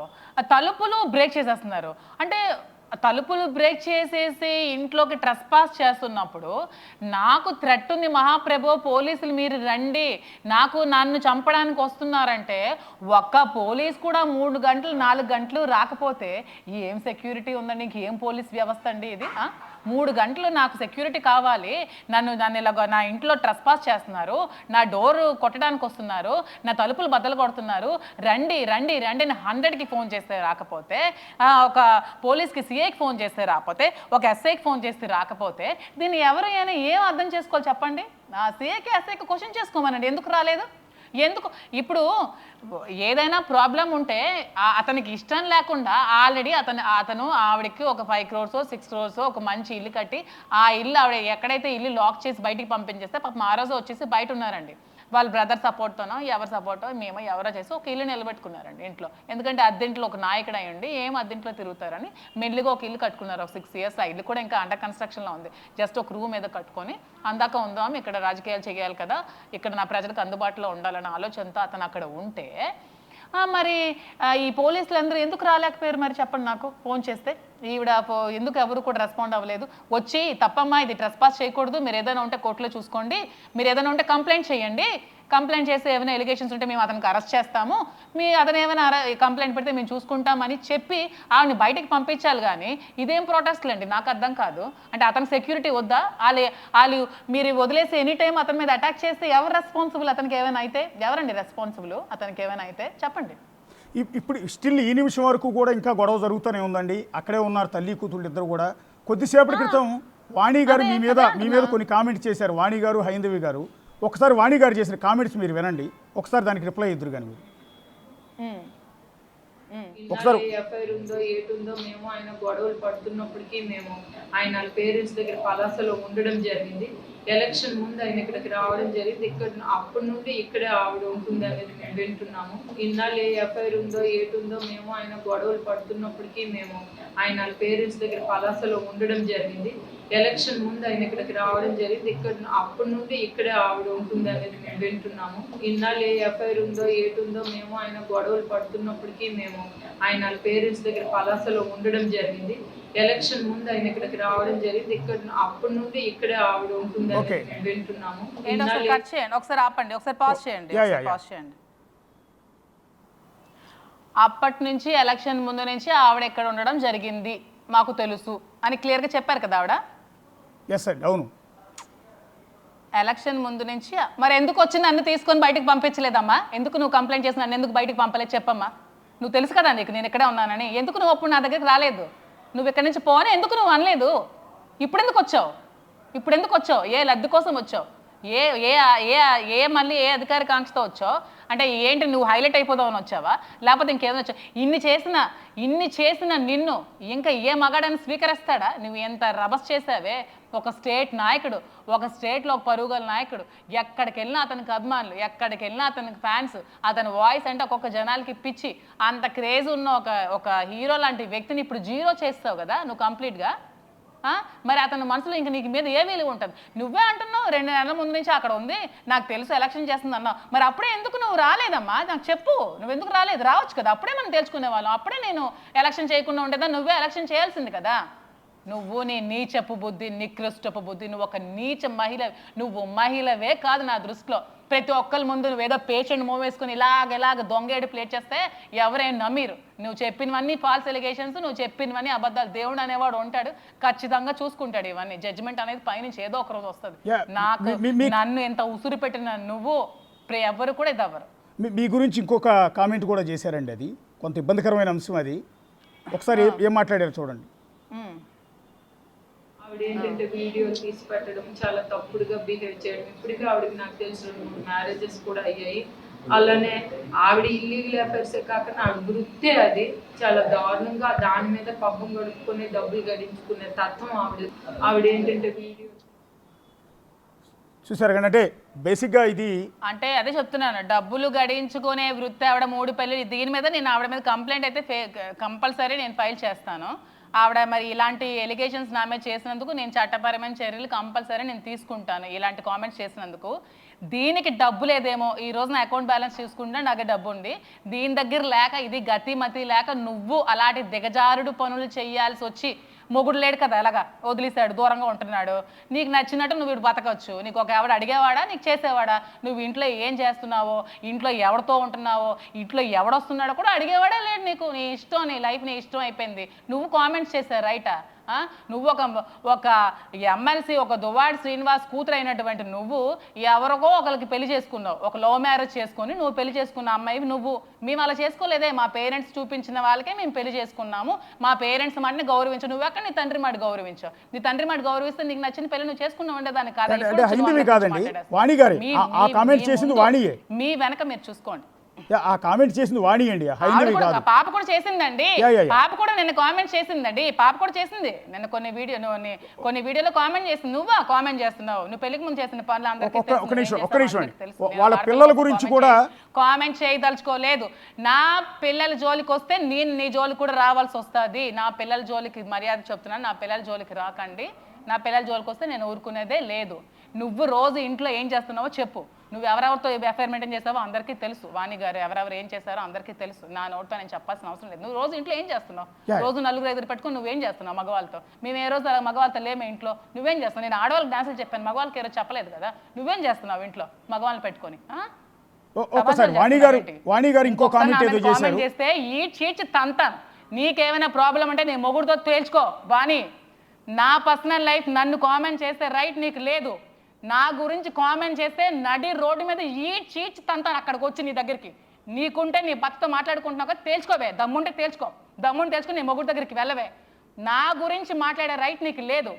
తలుపులు బ్రేక్ చేసేస్తున్నారు. అంటే తలుపులు బ్రేక్ చేసేసి ఇంట్లోకి ట్రెస్పాస్ చేస్తున్నప్పుడు నాకు థ్రెట్ ఉంది, మహాప్రభు పోలీసులు మీరు రండి, నన్ను చంపడానికి వస్తున్నారంటే ఒక్క పోలీస్ కూడా 3 గంటలు 4 గంటలు రాకపోతే ఏం సెక్యూరిటీ ఉందండి? నీకు ఏం పోలీస్ వ్యవస్థ అండి ఇది? 3 గంటలు నాకు సెక్యూరిటీ కావాలి, నన్ను ఇలాగ నా ఇంట్లో ట్రెస్పాస్ చేస్తున్నారు, నా డోర్ కొట్టడానికి వస్తున్నారు, నా తలుపులు బద్దలు కొడుతున్నారు, రండి రండి రండి అని 100కి ఫోన్ చేస్తే రాకపోతే, ఒక పోలీస్కి సిఐకి ఫోన్ చేస్తే రాకపోతే, ఒక ఎస్ఐకి ఫోన్ చేస్తే రాకపోతే దీన్ని ఎవరైనా ఏం అర్థం చేసుకోవాలి చెప్పండి? సిఐకి ఎస్ఐకి క్వశ్చన్ చేసుకోమనండి, ఎందుకు రాలేదు? ఎందుకు? ఇప్పుడు ఏదైనా ప్రాబ్లం ఉంటే అతనికి ఇష్టం లేకుండా ఆల్రెడీ అతను ఆవిడకి ఒక 5 crores 6 crores ఒక మంచి ఇల్లు కట్టి, ఆ ఇల్లు ఆవిడ ఎక్కడైతే ఇల్లు లాక్ చేసి బయటికి పంపించేస్తే పాపం ఆ రోజు వచ్చేసి బయట ఉన్నారండి. వాళ్ళ బ్రదర్ సపోర్ట్తోనో ఎవరి సపోర్టో మేము ఎవరో చేసి ఒక ఇల్లు నిలబెట్టుకున్నారండి ఇంట్లో. ఎందుకంటే అద్దెంట్లో ఒక నాయకుడు అయ్యండి ఏం అద్దెంట్లో తిరుగుతారని మెల్లిగా ఒక ఇల్లు కట్టుకున్నారు. ఒక 6 years ఆ ఇల్లు కూడా ఇంకా అండర్ కన్స్ట్రక్షన్లో ఉంది. జస్ట్ ఒక రూమ్ మీద కట్టుకొని అందాక ఉందాం, ఇక్కడ రాజకీయాలు చేయాలి కదా, ఇక్కడ నా ప్రజలకు అందుబాటులో ఉండాలన్న ఆలోచనతో అతను అక్కడ ఉంటే మరి ఈ పోలీసులు అందరూ ఎందుకు రాలేకపోయారు మరి చెప్పండి నాకు? ఫోన్ చేస్తే ఈవిడ ఎందుకు ఎవరు కూడా రెస్పాండ్ అవ్వలేదు? వచ్చి తప్పమ్మా ఇది ట్రెస్పాస్ చేయకూడదు, మీరు ఏదైనా ఉంటే కోర్టులో చూసుకోండి, మీరు ఏదైనా ఉంటే కంప్లైంట్ చేయండి, కంప్లైంట్ చేస్తే ఏమైనా ఎలిగేషన్స్ ఉంటే మేము అతనికి అరెస్ట్ చేస్తాము, అతను ఏమైనా కంప్లైంట్ పెడితే మేము చూసుకుంటామని చెప్పి ఆవిడని బయటికి పంపించాలి. కానీ ఇదేం ప్రొటెస్ట్లు అండి? నాకు అర్థం కాదు. అంటే అతనికి సెక్యూరిటీ వద్దా? వాళ్ళు మీరు వదిలేసి ఎనీ టైం అతని మీద అటాక్ చేస్తే ఎవరు రెస్పాన్సిబుల్? అతనికి ఏమైనా అయితే ఎవరండి రెస్పాన్సిబుల్? అతనికి ఏమైనా అయితే చెప్పండి. ఇప్పుడు స్టిల్ ఈ నిమిషం వరకు కూడా ఇంకా గొడవ జరుగుతూనే ఉందండి. అక్కడే ఉన్నారు తల్లి కూతుళ్ళు ఇద్దరు కూడా. కొద్దిసేపటి క్రితం వాణి గారు మీ మీద కొన్ని కామెంట్స్ చేశారు, వాణి గారు హైందవి గారు. ఒకసారి వాణి గారు చేసిన కామెంట్స్ మీరు వినండి, ఒకసారి దానికి రిప్లై ఇద్దరు కానీ మీరు ఒకసారి. ఎఫ్ఐఆర్ ఉందో ఏటుందో మేము ఆయన గొడవలు పడుతున్నప్పటికీ మేము ఆయన పేరెంట్స్ దగ్గర పలాసలో ఉండడం జరిగింది. ఎలక్షన్ ముందు ఆయన ఇక్కడికి రావడం జరిగింది. ఇక్కడ అప్పటి నుండి ఇక్కడే ఆవిడ ఉంటుంది అనేది మేము వింటున్నాము. ఇన్నాళ్ళు ఏ ఎఫ్ఐఆర్ ఉందో ఏటుందో మేము ఆయన గొడవలు పడుతున్నప్పటికీ మేము ఆయన పేరెంట్స్ దగ్గర పలాసలో ఉండడం జరిగింది. ఎలక్షన్ ముందు ఆయన ఇక్కడికి రావడం జరిగింది. ఇక్కడ అప్పటి నుండి ఇక్కడే ఆవిడ ఉంటుంది అనేది మేము వింటున్నాము. ఇన్నాళ్ళు ఏ ఎఫ్ఐఆర్ ఉందో ఏటుందో మేము ఆయన గొడవలు పడుతున్నప్పటికీ మేము ఆయన పేరెంట్స్ దగ్గర పలాసలో ఉండడం జరిగింది. ఎలక్షన్ ముందు ఆయన ఇక్కడికి రావడం జరిగింది. ఇక్కడ అప్పటి నుండి ఇక్కడే ఆవిడ ఉంటుంది అనేది మేము వింటున్నాము. ఒకసారి ఆపండి, ఒకసారి పాజ్ చేయండి, పాజ్ చేయండి. అప్పటి నుంచి ఎలక్షన్ ముందు నుంచి ఆవిడ ఎక్కడ ఉండడం జరిగింది మాకు తెలుసు అని క్లియర్గా చెప్పారు కదా ఆవిడ. ఎస్ అండి, అవును. ఎలక్షన్ ముందు నుంచి మరి ఎందుకు వచ్చి నన్ను తీసుకొని బయటకు పంపించలేదమ్మా? ఎందుకు నువ్వు కంప్లైంట్ చేసి నన్ను ఎందుకు బయటకు పంపలేదు చెప్పమ్మా? నువ్వు తెలుసు కదా నీకు నేను ఇక్కడే ఉన్నానని. ఎందుకు నువ్వు అప్పుడు నా దగ్గరికి రాలేదు? నువ్వు ఇక్కడి నుంచి పోనీ ఎందుకు నువ్వు అనలేదు? ఇప్పుడు ఎందుకు వచ్చావు? ఇప్పుడు ఎందుకు వచ్చావు? ఏ లబ్ధి కోసం వచ్చావు? ఏ ఏ ఏ ఏ మళ్ళీ ఏ అధికార కాంక్షతో వచ్చావు? అంటే ఏంటి నువ్వు హైలైట్ అయిపోదామని వచ్చావా, లేకపోతే ఇంకేదో వచ్చావు? ఇన్ని చేసిన నిన్ను ఇంకా ఏ మగాడని స్వీకరిస్తాడా? నువ్వు ఎంత రభస్ చేసావే. ఒక స్టేట్ నాయకుడు, ఒక స్టేట్లో ఒక పరుగుల నాయకుడు, ఎక్కడికి వెళ్ళినా అతనికి అభిమానులు, ఎక్కడికి వెళ్ళినా అతనికి ఫ్యాన్స్, అతని వాయిస్ అంటే ఒక్కొక్క జనాలకి పిచ్చి, అంత క్రేజ్ ఉన్న ఒక హీరో లాంటి వ్యక్తిని ఇప్పుడు జీరో చేస్తావు కదా నువ్వు కంప్లీట్గా. మరి అతని మనసులో ఇంక నీకు మీద ఏ విలువ ఉంటుంది? నువ్వే అంటున్నావు 2 నెలల ముందు నుంచి అక్కడ ఉంది, నాకు తెలుసు ఎలక్షన్ చేస్తుంది అన్నావు. మరి అప్పుడే ఎందుకు నువ్వు రాలేదమ్మా? నాకు చెప్పు, నువ్వు ఎందుకు రాలేదు? రావచ్చు కదా, అప్పుడే మనం తెలుసుకునే వాళ్ళం. అప్పుడే నేను ఎలక్షన్ చేయకుండా ఉండేదా? నువ్వే ఎలక్షన్ చేయాల్సింది కదా. నువ్వు నీ నీచపు బుద్ధి, నికృష్టపు బుద్ధి, నువ్వు ఒక నీచ మహిళ. నువ్వు మహిళవే కాదు నా దృష్టిలో. ప్రతి ఒక్కరి ముందు నువ్వు ఏదో పేషెంట్ మూవ్ వేసుకుని ఇలాగ దొంగేడు ప్లేట్ చేస్తే ఎవరైనా నమ్మీరు. నువ్వు చెప్పినవన్నీ ఫాల్స్ ఎలిగేషన్స్, నువ్వు చెప్పినవన్నీ అబద్ధాలు. దేవుడు అనేవాడు ఉంటాడు, ఖచ్చితంగా చూసుకుంటాడు ఇవన్నీ. జడ్జిమెంట్ అనేది పైనుంచి ఏదో ఒక రోజు వస్తుంది. నాకు నన్ను ఎంత ఉసురు పెట్టిన నువ్వు ఎవరు కూడా ఇది అవ్వరు. మీ గురించి ఇంకొక కామెంట్ కూడా చేశారండి, అది కొంత ఇబ్బందికరమైన అంశం. అది ఒకసారి ఏం మాట్లాడారు చూడండి. ఆవిడ ఏంటంటే వీడియోలు తీసి పెట్టడం, చాలా తప్పుడుగా బిహేవ్ చేయడం. ఇప్పటికీ ఆవిడకి నాకు తెలిసిన 3 మ్యారేజెస్ కూడా అయ్యాయి. అలానే ఆవిడ ఇల్లీగల్ అఫైర్సే కాకుండా ఆవిడ వృత్తే అది. చాలా దారుణంగా దాని మీద పబ్బం గడుపుకునే డబ్బులు గడించుకునే తత్వం ఆవిడ ఏంటంటే వీడియో చూసారు కానీ అంటే బేసిక్గా ఇది అంటే అదే చెప్తున్నాను, డబ్బులు గడించుకునే వృత్తి ఆవిడ 3 పెళ్ళి. దీని మీద నేను ఆవిడ మీద కంప్లైంట్ అయితే కంపల్సరీ నేను ఫైల్ చేస్తాను. ఆవిడ మరి ఇలాంటి ఎలిగేషన్స్ నా మీద చేసినందుకు నేను చట్టపరమైన చర్యలు కంపల్సరీ నేను తీసుకుంటాను. ఇలాంటి కామెంట్స్ చేసినందుకు దీనికి డబ్బు లేదేమో, ఈ రోజు నా అకౌంట్ బ్యాలెన్స్ చూసుకుంటే నాకు డబ్బు ఉంది, దీని దగ్గర లేక, ఇది గతిమతి లేక నువ్వు అలాంటి దిగజారుడు పనులు చేయాల్సి వచ్చి, మొగుడు లేడు కదా అలాగా వదిలేసాడు, దూరంగా ఉంటున్నాడు, నీకు నచ్చినట్టు నువ్వు వీడు బతకవచ్చు. నీకు ఒక ఎవడు అడిగేవాడా, నీకు చేసేవాడా? నువ్వు ఇంట్లో ఏం చేస్తున్నావో, ఇంట్లో ఎవరితో ఉంటున్నావో, ఇంట్లో ఎవడొస్తున్నాడో కూడా అడిగేవాడా లేడు నీకు. నీ ఇష్టం, నీ లైఫ్ నీ ఇష్టం అయిపోయింది. నువ్వు కామెంట్స్ చేశావు రైటా? నువ్వు ఒక ఎమ్మెల్సీ, ఒక దువ్వాడి శ్రీనివాస్ కూతురు అయినటువంటి నువ్వు ఎవరికో ఒకరికి పెళ్లి చేసుకున్నావు. ఒక లవ్ మ్యారేజ్ చేసుకొని నువ్వు పెళ్లి చేసుకున్న అమ్మాయి నువ్వు. మేము అలా చేసుకోలేదే, మా పేరెంట్స్ చూపించిన వాళ్ళకే మేము పెళ్లి చేసుకున్నాము, మా పేరెంట్స్ మాటని గౌరవించు. నువ్వు ఎక్కడ నీ తండ్రి మాట గౌరవించావు? నీ తండ్రి మాట గౌరవిస్తే నీకు నచ్చిన పెళ్లి నువ్వు చేసుకున్నావు ఉండేదాన్ని కాదండి. మీ వెనక మీరు చూసుకోండి. ఆ కామెంట్ చేసింది వాణి అండి, పాప కూడా చేసిందండి. పాప కూడా నిన్న కామెంట్ చేసిందండి. పాప కూడా చేసింది నిన్న కొన్ని వీడియోలో కామెంట్ చేసింది. నువ్వా కామెంట్ చేస్తున్నావు? నువ్వు పెళ్లికి ముందు చేసిన పనులు అందరికీ వాళ్ళ పిల్లల గురించి కూడా కామెంట్ చేయదలుచుకోలేదు. నా పిల్లల జోలికి వస్తే నేను నీ జోలికి కూడా రావాల్సి వస్తుంది. నా పిల్లల జోలికి మర్యాద చెప్తున్నాను, నా పిల్లల జోలికి రాకండి. నా పిల్లల జోలికి వస్తే నేను ఊరుకునేదే లేదు. నువ్వు రోజు ఇంట్లో ఏం చేస్తున్నావో చెప్పు. నువ్వు ఎవరెవరితో ఎఫ్ఐఆర్ మెయింటైన్ చేస్తావో అందరికీ తెలుసు. వాణి గారు ఎవరెవరు ఏం చేస్తారో అందరికీ తెలుసు. నా నోట్తో నేను చెప్పాల్సిన అవసరం లేదు. నువ్వు రోజు ఇంట్లో ఏం చేస్తున్నావు? రోజు 4-5 పెట్టుకుని నువ్వేం చేస్తున్నావు మగవాళ్ళతో? మేము ఏ రోజు మగవాళ్ళతో లేమే ఇంట్లో. నువ్వేం చేస్తావు? నేను ఆడవాళ్ళకి డాన్సులు చెప్పాను, మగవాళ్ళకి ఏదో చెప్పలేదు కదా. నువ్వేం చేస్తున్నావు ఇంట్లో మగవాళ్ళని పెట్టుకొని? కామెంట్ చేస్తే ఈ చీచి తంతాను. నీకేమైనా ప్రాబ్లం అంటే నీ మొగుడుతో తేల్చుకో వాణి. నా పర్సనల్ లైఫ్ నన్ను కామెంట్ చేస్తే రైట్ నీకు లేదు. నా గురించి కామెంట్ చేస్తే నడి రోడ్డు మీద ఈ చీచి తంతాను అక్కడికి వచ్చి నీ దగ్గరికి. నీకుంటే నీ భర్తతో మాట్లాడుకుంటున్నావు కదా, తేల్చుకోవే. దమ్ముంటే తెలుసుకొని నీ మొగుడు దగ్గరికి వెళ్ళవే. నా గురించి మాట్లాడే రైట్ నీకు లేదు.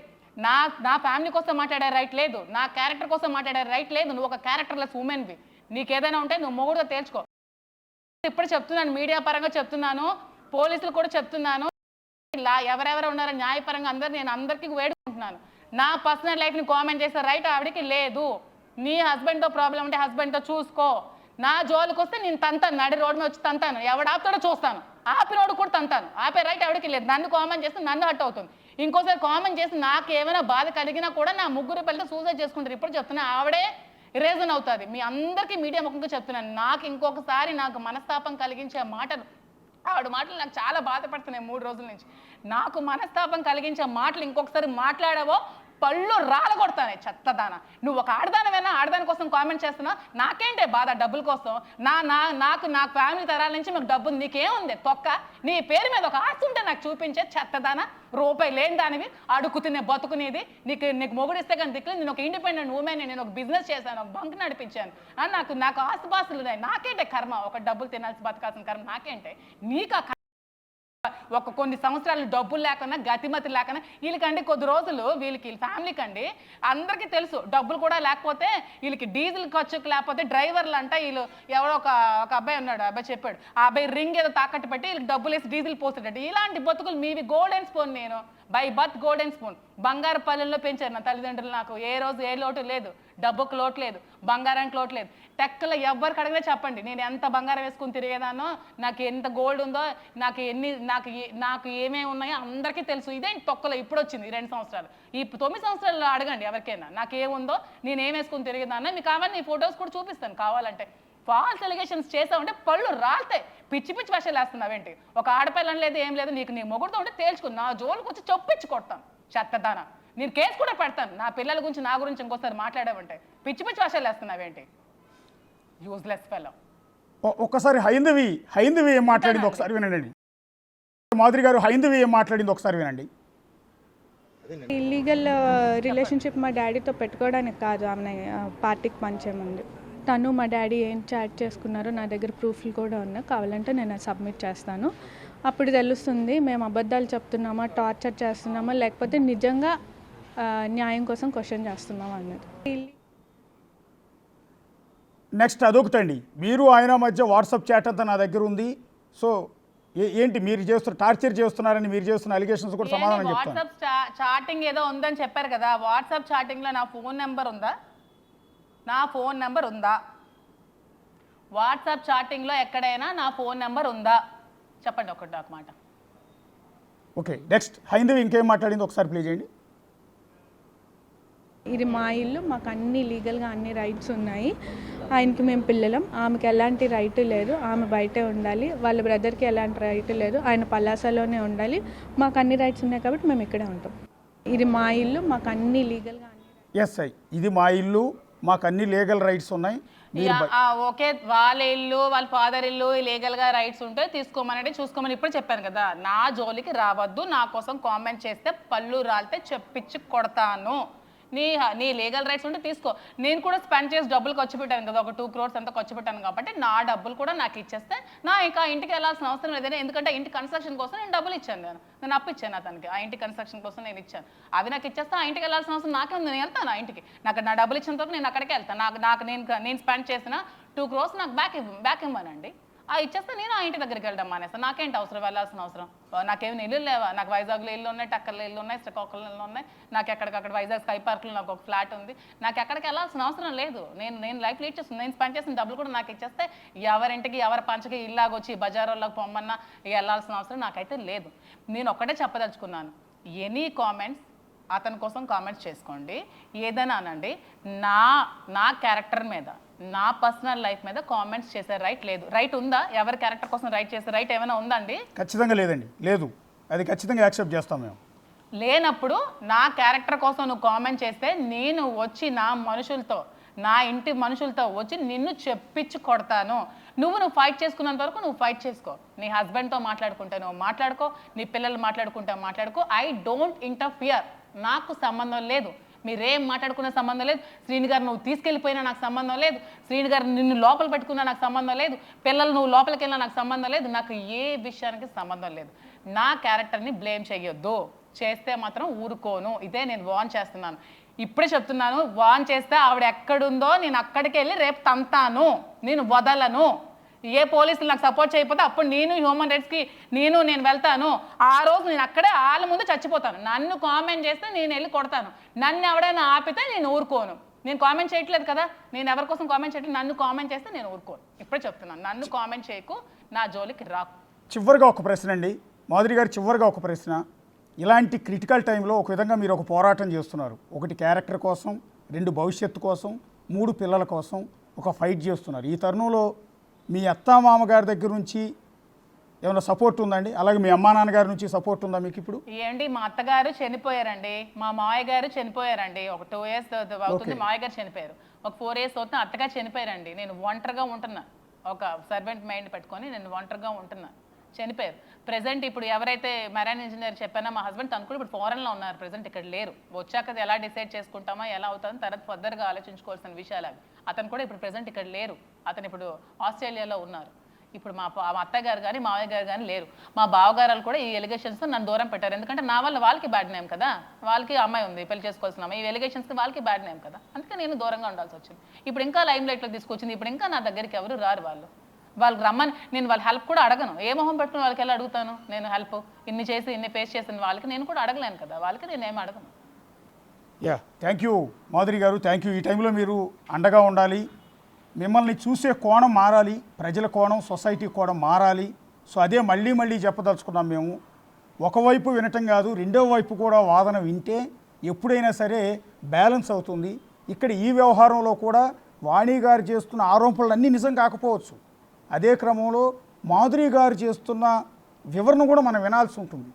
నా ఫ్యామిలీ కోసం మాట్లాడే రైట్ లేదు. నా క్యారెక్టర్ కోసం మాట్లాడే రైట్ లేదు. నువ్వు ఒక క్యారెక్టర్లెస్ ఉమెన్వి. నీకేదైనా ఉంటే నువ్వు మొగుడుతో తేల్చుకో. ఇప్పుడు చెప్తున్నాను, మీడియా పరంగా చెప్తున్నాను, పోలీసులు కూడా చెప్తున్నాను, ఇలా ఎవరెవరు ఉన్నారో న్యాయపరంగా నేను అందరికీ వేడుకుంటున్నాను. నా పర్సనల్ లైఫ్ని కామెంట్ చేసే రైట్ ఆవిడకి లేదు. నీ హస్బెండ్తో ప్రాబ్లం ఉంటే హస్బెండ్తో చూసుకో. నా జోలికి వస్తే నేను తంతాను, నడి రోడ్డు మీద వచ్చి తంతాను, ఎవడు ఆపుతాడో చూస్తాను, ఆపినోడు కూడా తంతాను. ఆపే రైట్ ఆవిడకి లేదు. నన్ను కామెంట్ చేస్తే నన్ను హట్ అవుతుంది. ఇంకోసారి కామెంట్ చేసి నాకు ఏమైనా బాధ కలిగినా కూడా నా ముగ్గురు పిల్లలు సూసైడ్ చేసుకుంటారు. ఇప్పుడు చెప్తున్నా, ఆవిడే రీజన్ అవుతుంది. మీ అందరికీ మీడియా ముఖంగా చెప్తున్నాను. నాకు ఇంకొకసారి నాకు మనస్తాపం కలిగించే మాటలు, ఆవిడ మాటలు నాకు చాలా బాధపడుతున్నాయి 3 రోజుల నుంచి. నాకు మనస్తాపం కలిగించే మాటలు ఇంకొకసారి మాట్లాడావో పళ్ళు రాలగొడతానే చెత్తదానా. నువ్వు ఒక ఆడదానివేనా, ఆడదాని కోసం కామెంట్ చేస్తున్నా, నాకేంటే బాధ డబ్బుల కోసం. నా ఫ్యామిలీ తరాల నుంచి మీకు డబ్బు నీకేముంది తొక్క. నీ పేరు మీద ఒక ఆస్తి ఉంటే నాకు చూపించే చెత్తదానా. రూపాయి లేని దానివి, అడుక్కుతినే బతుకునేది. నీకు మొగుడిస్తే కానీ దిక్కులు. నేను ఒక ఇండిపెండెంట్ ఉమెన్, నేను ఒక బిజినెస్ చేశాను, ఒక బంక్ నడిపించాను. నాకు ఆస్తిపాస్తులు ఉన్నాయి. నాకేంటే కర్మ, ఒక డబ్బులు తినాల్సి బతకాల్సిన కర్మ నాకేంటే. నీకు ఒక కొన్ని సంవత్సరాలు డబ్బులు లేకుండా గతిమతి లేకుండా వీళ్ళకండి కొద్ది రోజులు వీళ్ళకి ఫ్యామిలీకి అండి అందరికీ తెలుసు డబ్బులు కూడా లేకపోతే వీళ్ళకి డీజిల్ ఖర్చుకు లేకపోతే డ్రైవర్లు అంట వీళ్ళు ఎవరో ఒక అబ్బాయి ఉన్నాడు, అబ్బాయి చెప్పాడు, ఆ అబ్బాయి రింగ్ ఏదో తాకట్టు పెట్టి వీళ్ళకి డబ్బులు వేసి డీజిల్ పోస్తాడు. ఇలాంటి బతుకులు మీవి. గోల్డెన్ స్పూన్ నేను బై బర్త్ గోల్డెన్ స్పూన్. బంగారు పల్లెల్లో పెంచారు నా తల్లిదండ్రులు. నాకు ఏ రోజు ఏ లోటు లేదు, డబ్బుకు లోటు లేదు, బంగారానికి లోటు లేదు. టెక్కలో ఎవ్వరికి అడిగినా చెప్పండి నేను ఎంత బంగారం వేసుకుని తిరిగేదానో, నాకు ఎంత గోల్డ్ ఉందో, నాకు ఏమేమి ఉన్నాయో అందరికీ తెలుసు. ఇదే తొక్కలో ఇప్పుడు వచ్చింది 2 సంవత్సరాలు. ఈ 9 సంవత్సరాలు అడగండి ఎవరికైనా నాకేముందో, నేను ఏం వేసుకుని తిరిగేదానో. మీకు కావాలి నీ ఫొటోస్ కూడా చూపిస్తాను కావాలంటే. ఫాల్స్ ఎలిగేషన్స్ చేసావంటే పళ్ళు రాలుతాయి. పిచ్చి పిచ్చి వేషాలు వేస్తున్నావేంటి? ఒక ఆడపిల్లని లేదు ఏం లేదు, నీ మొగుడుతో ఉంటే తేల్చుకుని నా జోలికి వచ్చి చొప్పించి కొడతాను చెత్తదానా. నేను కేసు కూడా పెడతాను నా పిల్లల గురించి, నా గురించి ఇంకోసారి మాట్లాడామంటే. పిచ్చి పిచ్చి వేషాలు వేస్తున్నావేంటి? Useless fellow. ఒక్కసారి హైందవి ఏం మాట్లాడింది ఒకసారి వినండి. మాధురి గారు హైందవి ఏం మాట్లాడింది ఒకసారి వినండి. ఇల్లీగల్ రిలేషన్షిప్ మా డాడీతో పెట్టుకోవడానికి కాదు, ఆమె పార్టీకి పంచే ముందు తను మా డాడీ ఏం చాట్ చేసుకున్నారో నా దగ్గర ప్రూఫ్లు కూడా ఉన్నాయి, కావాలంటే నేను సబ్మిట్ చేస్తాను. అప్పుడు తెలుస్తుంది మేము అబద్ధాలు చెప్తున్నామా, టార్చర్ చేస్తున్నామా, లేకపోతే నిజంగా న్యాయం కోసం క్వశ్చన్ చేస్తున్నామా అన్నది. నెక్స్ట్ అదొకటండి, మీరు ఆయన మధ్య వాట్సాప్ చాట్ అంతా నా దగ్గర ఉంది. సో ఏంటి మీరు టార్చర్ చేస్తున్నారని మీరు చేస్తున్న అలిగేషన్స్ కూడా సమాధానం చెప్తాను. వాట్సాప్ చాటింగ్ ఏదో ఉందని చెప్పారు కదా, వాట్సాప్ చాటింగ్లో నా ఫోన్ నెంబర్ ఉందా? నా ఫోన్ నెంబర్ ఉందా? వాట్సాప్ చాటింగ్లో ఎక్కడైనా నా ఫోన్ నెంబర్ ఉందా? చెప్పండి ఒకటి ఒక మాట. ఓకే, నెక్స్ట్ హైందవి ఇంకేం మాట్లాడింది ఒకసారి ప్లే చేయండి. ఇది మా ఇల్లు, మాకు అన్ని లీగల్గా అన్ని రైట్స్ ఉన్నాయి. ఆయనకి మేము పిల్లలం, ఆమెకి ఎలాంటి రైట్ లేదు, ఆమె బయటే ఉండాలి. వాళ్ళ బ్రదర్కి ఎలాంటి రైట్ లేదు, ఆయన పలాసలోనే ఉండాలి. మాకు అన్ని రైట్స్ ఉన్నాయి కాబట్టి మేము ఇక్కడే ఉంటాం. ఇది మా ఇల్లు, మాకు అన్ని లీగల్గా ఇది మా ఇల్లు, మాకు అన్ని లీగల్ రైట్స్ ఉన్నాయి. ఓకే, వాళ్ళ ఇల్లు వాళ్ళ ఫాదర్ ఇల్లు లీగల్గా రైట్స్ ఉంటే తీసుకోమని చూసుకోమని ఇప్పుడు చెప్పాను కదా. నా జోలికి రావద్దు, నా కోసం కామెంట్ చేస్తే పళ్ళు రాలితే చెప్పించి కొడతాను. నీ లీగల్ రైట్స్ ఉంటే తీసుకో. నేను కూడా స్పెండ్ చేసి డబ్బులు ఖర్చు పెట్టాను కదా, ఒక 2 crores అంతా ఖర్చు పెట్టాను కాబట్టి నా డబ్బులు కూడా నాకు ఇచ్చేస్తే నా ఇంకా ఇంటికి వెళ్ళాల్సిన అవసరం లేదని. ఎందుకంటే ఇంటి కన్స్ట్రక్షన్ కోసం నేను డబ్బులు ఇచ్చాను, నేను అప్పు ఇచ్చాను అతనికి. ఆ ఇంటి కన్స్ట్రక్షన్ కోసం నేను ఇచ్చాను, అవి నాకు ఇచ్చేస్తే ఆ ఇంటికి వెళ్ళాల్సిన అవసరం నాకే ఉంది. నేను వెళ్తాను ఆ ఇంటికి, నాకు నా డబ్బులు ఇచ్చిన తర్వాత నేను అక్కడికి వెళ్తాను. నేను స్పెండ్ చేసిన 2 crores నాకు బ్యాక్ ఇవ్వనండి. ఇచ్చేస్తే నేను ఆ ఇంటి దగ్గరికి వెళ్ళడం మానేస్తాను. నాకేంటి అవసరం వెళ్ళాల్సిన అవసరం? నాకేమైనా ఇల్లు లేవా? నాకు వైజాగ్లో ఇల్లు ఉన్నాయి, టక్కర్లో ఇల్లు ఉన్నాయి, శ్రీకాకుళంలో ఇల్లు ఉన్నాయి, నాకు ఎక్కడికక్కడ వైజాగ్ స్కై పార్క్లో నాకు ఒక ఫ్లాట్ ఉంది. నాకు ఎక్కడికి వెళ్ళాల్సిన అవసరం లేదు. నేను లైఫ్ లీడ్ చేస్తుంది. నేను స్పెండ్ చేసిన డబ్బులు కూడా నాకు ఇచ్చేస్తే ఎవరింటికి ఎవరి పంచకి ఇల్లాగొచ్చి బజారోళ్ళకి పొమ్మన్నా వెళ్ళాల్సిన అవసరం నాకైతే లేదు. నేను ఒక్కటే చెప్పదలుచుకున్నాను, ఎనీ కామెంట్స్ అతని కోసం కామెంట్స్ చేసుకోండి, ఏదైనా అనండి. నా క్యారెక్టర్ మీద, నా పర్సనల్ లైఫ్ మీద కామెంట్స్ చేసే రైట్ లేదు. రైట్ ఉందా? ఎవరి క్యారెక్టర్ కోసం రైట్ చేసే రైట్ ఏమైనా ఉందా అండి? ఖచ్చితంగా లేదండి, లేదు. అది ఖచ్చితంగా యాక్సెప్ట్ చేస్తాం మేము. లేనప్పుడు నా క్యారెక్టర్ కోసం నువ్వు కామెంట్ చేస్తే నేను వచ్చి నా ఇంటి మనుషులతో వచ్చి నిన్ను చెప్పించి కొడతాను. నువ్వు ఫైట్ చేసుకున్నంత వరకు నువ్వు ఫైట్ చేసుకో. నీ హస్బెండ్తో మాట్లాడుకుంటే నువ్వు మాట్లాడుకో, నీ పిల్లలు మాట్లాడుకుంటే మాట్లాడుకో. ఐ డోంట్ ఇంటర్ఫియర్, నాకు సంబంధం లేదు. మీరేం మాట్లాడుకునే సంబంధం లేదు. శ్రీని గారు నువ్వు తీసుకెళ్ళిపోయినా నాకు సంబంధం లేదు, శ్రీని గారు నిన్ను లోపల పెట్టుకున్నా నాకు సంబంధం లేదు, పిల్లలు నువ్వు లోపలికి వెళ్ళినా నాకు సంబంధం లేదు. నాకు ఏ విషయానికి సంబంధం లేదు. నా క్యారెక్టర్ని బ్లేమ్ చేయొద్దు, చేస్తే మాత్రం ఊరుకోను. ఇదే నేను వార్న్ చేస్తున్నాను, ఇప్పుడే చెప్తున్నాను. వార్న్ చేస్తే ఆవిడ ఎక్కడుందో నేను అక్కడికి వెళ్ళి రేపు తంతాను, నేను వదలను. ఏ పోలీసులు నాకు సపోర్ట్ చేయకపోతే అప్పుడు నేను హ్యూమన్ రైట్స్కి నేను వెళ్తాను. ఆ రోజు నేను అక్కడే వాళ్ళ ముందు చచ్చిపోతాను. నన్ను కామెంట్ చేస్తే నేను వెళ్ళి కొడతాను. నన్ను ఎవడైనా ఆపితే నేను ఊరుకోను. నేను కామెంట్ చేయట్లేదు కదా, నేను ఎవరి కోసం కామెంట్ చేయట్లేదు. నన్ను కామెంట్ చేస్తే నేను ఊరుకోను. ఇప్పుడే చెప్తున్నాను, నన్ను కామెంట్ చేయకు, నా జోలికి రాకు. చివరిగా ఒక ప్రశ్న అండి మాధురి గారు, చివరిగా ఒక ప్రశ్న. ఇలాంటి క్రిటికల్ టైంలో ఒక విధంగా మీరు ఒక పోరాటం చేస్తున్నారు. ఒకటి క్యారెక్టర్ కోసం, 2 భవిష్యత్తు కోసం, 3 పిల్లల కోసం ఒక ఫైట్ చేస్తున్నారు. ఈ తరుణంలో మీ అత్త మామగారి దగ్గర నుంచి ఏమైనా సపోర్ట్ ఉందండి? అలాగే మీ అమ్మా నాన్నగారి నుంచి సపోర్ట్ ఉందా మీకు ఇప్పుడు? ఏంటి, మా అత్తగారు చనిపోయారండి, మా మావయ్య గారు చనిపోయారండి. ఒక 2 years అవుతుంది మావయ్య గారు చనిపోయారు. ఒక 4 years అవుతుంది అత్తగారు చనిపోయారండి. నేను ఒంటరిగా ఉంటున్నా, ఒక సర్వెంట్ మైండ్ పెట్టుకొని నేను ఒంటరిగా ఉంటున్నా. చనిపోయారు. ప్రెసెంట్ ఇప్పుడు ఎవరైతే మెరైన్ ఇంజనీర్ చెప్పానో మా హస్బెండ్, తను కూడా ఇప్పుడు ఫారెన్లో ఉన్నారు, ప్రెసెంట్ ఇక్కడ లేరు. వచ్చాక ఎలా డిసైడ్ చేసుకుంటామా, ఎలా అవుతుందో తర్వాత ఫర్దర్గా ఆలోచించుకోవాల్సిన విషయాలు అవి. అతను కూడా ఇప్పుడు ప్రెసెంట్ ఇక్కడ లేరు, అతను ఇప్పుడు ఆస్ట్రేలియాలో ఉన్నారు. ఇప్పుడు మా అత్తగారు కానీ మావయ్య గారు కానీ లేరు. మా బావగారు కూడా ఈ ఎలిగేషన్స్ నన్ను దూరం పెట్టారు. ఎందుకంటే నా వల్ల వాళ్ళకి బ్యాడ్ నేమ్ కదా, వాళ్ళకి అమ్మాయి ఉంది పెళ్లి చేసుకోవాల్సిన అమ్మాయి, ఈ ఎలిగేషన్స్కి వాళ్ళకి బ్యాడ్ నేమ్ కదా, అందుకే నేను దూరంగా ఉండాల్సి వచ్చింది. ఇప్పుడు ఇంకా లైమ్ లైట్లో తీసుకొచ్చింది. ఇప్పుడు ఇంకా నా దగ్గరికి ఎవరు రారు. వాళ్ళకి రమ్మని నేను వాళ్ళ హెల్ప్ కూడా అడగను. ఏ మొహం పెట్టుకుని వాళ్ళకి ఎలా అడుగుతాను నేను హెల్ప్? ఇన్ని ఫేస్ చేసిన వాళ్ళకి నేను కూడా అడగలేను కదా, వాళ్ళకి నేను ఏమి అడగను. థ్యాంక్ యూ మాధురి గారు, థ్యాంక్ యూ. ఈ టైంలో మీరు అండగా ఉండాలి. మిమ్మల్ని చూసే కోణం మారాలి, ప్రజల కోణం, సొసైటీ కోణం మారాలి. సో అదే మళ్ళీ చెప్పదలుచుకున్నాం మేము. ఒకవైపు వినటం కాదు, రెండో వైపు కూడా వాదన వింటే ఎప్పుడైనా సరే బ్యాలెన్స్ అవుతుంది. ఇక్కడ ఈ వ్యవహారంలో కూడా వాణి గారు చేస్తున్న ఆరోపణలు అన్నీ నిజం కాకపోవచ్చు. అదే క్రమంలో మాధురి గారు చేస్తున్న వివరణ కూడా మనం వినాల్సి ఉంటుంది.